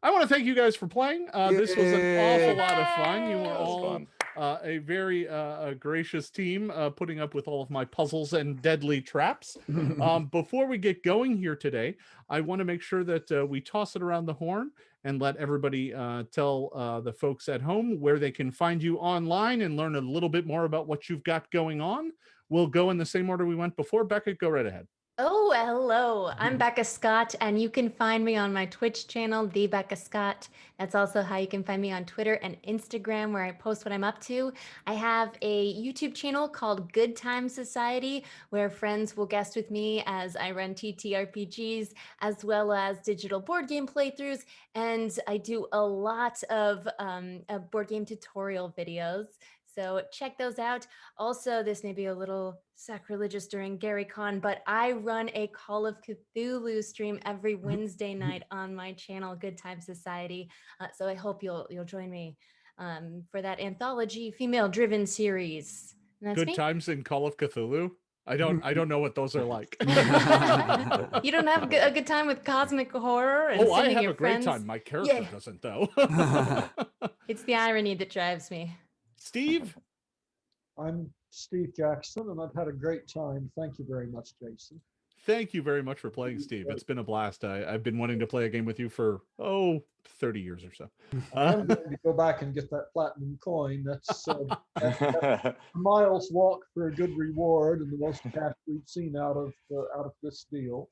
I want to thank you guys for playing. This was an awful lot of fun. You were That was all fun. a very gracious team, putting up with all of my puzzles and deadly traps. Before we get going here today, I want to make sure that we toss it around the horn and let everybody tell the folks at home where they can find you online and learn a little bit more about what you've got going on. We'll go in the same order we went before. Becca, go right ahead. Oh, hello. I'm Becca Scott, and you can find me on my Twitch channel, The Becca Scott. That's also how you can find me on Twitter and Instagram, where I post what I'm up to. I have a YouTube channel called Good Time Society, where friends will guest with me as I run TTRPGs, as well as digital board game playthroughs. And I do a lot of board game tutorial videos. So check those out. Also, this may be a little sacrilegious during GaryCon, but I run a Call of Cthulhu stream every Wednesday night on my channel, Good Time Society. So I hope you'll join me for that anthology female-driven series. And that's Good me. times in Call of Cthulhu. I don't know what those are like. You don't have a good time with cosmic horror and Oh, I sending have your a great friends? time. My character Yeah. doesn't, though. It's the irony that drives me. Steve? I'm Steve Jackson, and I've had a great time. Thank you very much, Jason. Thank you very much for playing, Steve. It's been a blast. I've been wanting to play a game with you for, 30 years or so. I'm going to go back and get that platinum coin. That's a mile's walk for a good reward, and the most cash we've seen out of this deal.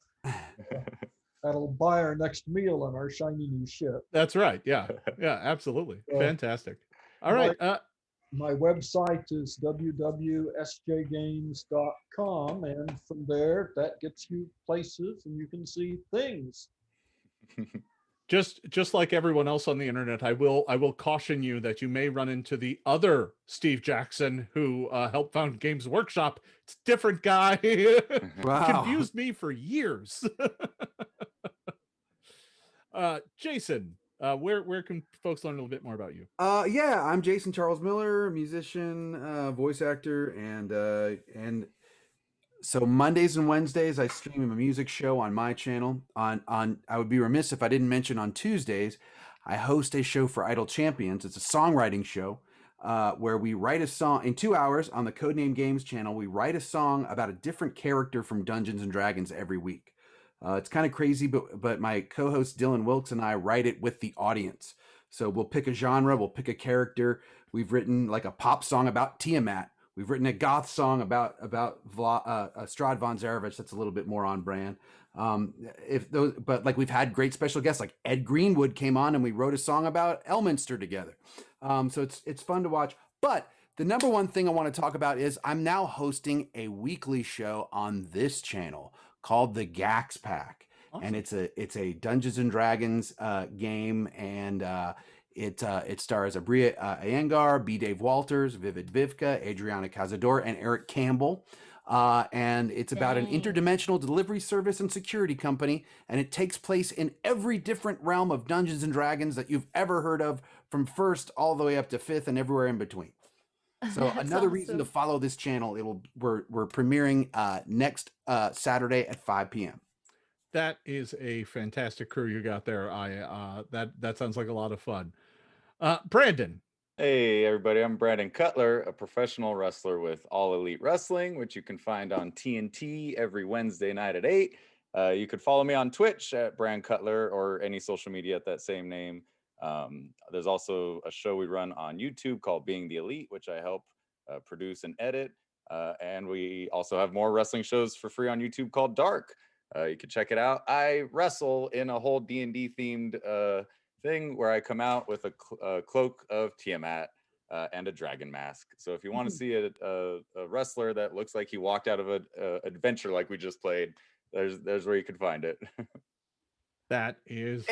That'll buy our next meal on our shiny new ship. That's right. Yeah. Yeah, absolutely. Fantastic. All right. My website is www.sjgames.com, and from there, that gets you places and you can see things. Just like everyone else on the internet, I will caution you that you may run into the other Steve Jackson who helped found Games Workshop. It's a different guy. Wow. Confused me for years. Jason, where can folks learn a little bit more about you? Yeah, I'm Jason Charles Miller, musician, voice actor, and so Mondays and Wednesdays I stream a music show on my channel. On I would be remiss if I didn't mention on Tuesdays I host a show for Idle Champions. It's a songwriting show where we write a song in 2 hours on the Codename Games channel. We write a song about a different character from Dungeons and Dragons every week. It's kind of crazy, but my co-host Dylan Wilkes and I write it with the audience. So we'll pick a genre, we'll pick a character. We've written like a pop song about Tiamat. We've written a goth song about Strahd von Zarovich. That's a little bit more on brand. But like we've had great special guests, like Ed Greenwood came on and we wrote a song about Elminster together. So it's fun to watch. But the number one thing I want to talk about is I'm now hosting a weekly show on this channel called the Gax Pack. Awesome. And it's a Dungeons and Dragons game, and it stars Abria Iyengar, B. Dave Walters, Vivid Vivka, Adriana Cazador, and Eric Campbell. And it's about an interdimensional delivery service and security company, and it takes place in every different realm of Dungeons and Dragons that you've ever heard of, from first all the way up to fifth and everywhere in between. So another reason to follow this channel. We're premiering next Saturday at 5 p.m. That is a fantastic crew you got there. That sounds like a lot of fun. Brandon. Hey everybody, I'm Brandon Cutler, a professional wrestler with All Elite Wrestling, which you can find on TNT every Wednesday night at 8. You could follow me on Twitch at Brand Cutler or any social media at that same name. There's also a show we run on YouTube called Being the Elite, which I help produce and edit. And we also have more wrestling shows for free on YouTube called Dark. You can check it out. I wrestle in a whole D&D themed thing where I come out with a cloak of Tiamat and a dragon mask. So if you want to see a wrestler that looks like he walked out of an adventure like we just played, there's where you can find it. That is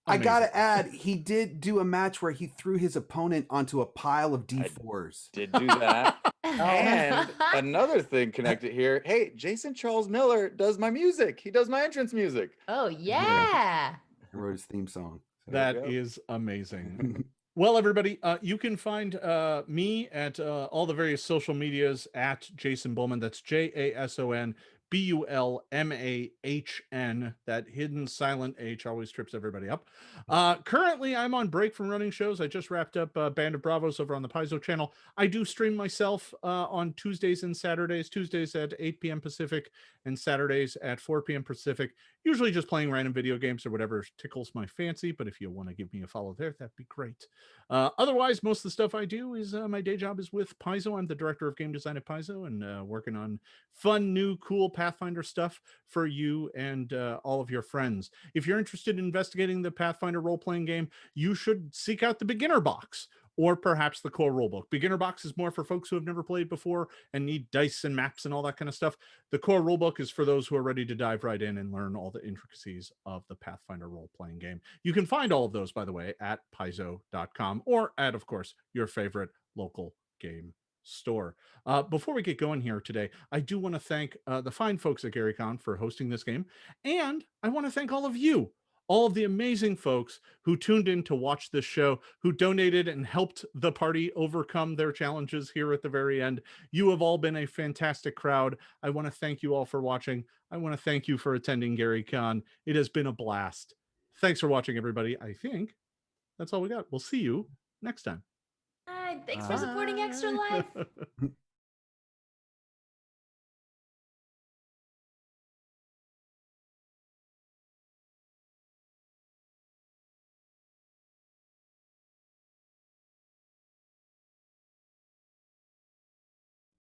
I gotta add, he did do a match where he threw his opponent onto a pile of D4s. Did do that. And another thing connected here. Hey, Jason Charles Miller does my music. He does my entrance music. Oh yeah. He wrote his theme song. That is amazing. Well, everybody, you can find me at all the various social medias at Jason Bulmahn. That's JASON BULMAHN. That hidden silent H always trips everybody up. Currently, I'm on break from running shows. I just wrapped up Band of Bravos over on the Paizo channel. I do stream myself on Tuesdays and Saturdays, Tuesdays at 8 p.m. Pacific and Saturdays at 4 p.m. Pacific. Usually just playing random video games or whatever tickles my fancy. But if you want to give me a follow there, that'd be great. Otherwise, most of the stuff I do is my day job is with Paizo. I'm the director of game design at Paizo and working on fun, new, cool Pathfinder stuff for you and all of your friends. If you're interested in investigating the Pathfinder role-playing game, you should seek out the beginner box or perhaps the core rulebook. Beginner box is more for folks who have never played before and need dice and maps and all that kind of stuff. The core rulebook is for those who are ready to dive right in and learn all the intricacies of the Pathfinder role-playing game. You can find all of those, by the way, at paizo.com or at, of course, your favorite local game store. Before we get going here today, I do want to thank the fine folks at GaryCon for hosting this game. And I want to thank all of you, all of the amazing folks who tuned in to watch this show, who donated and helped the party overcome their challenges here at the very end. You have all been a fantastic crowd. I want to thank you all for watching. I want to thank you for attending GaryCon. It has been a blast. Thanks for watching, everybody. I think that's all we got. We'll see you next time. Hi, thanks for supporting Extra Life.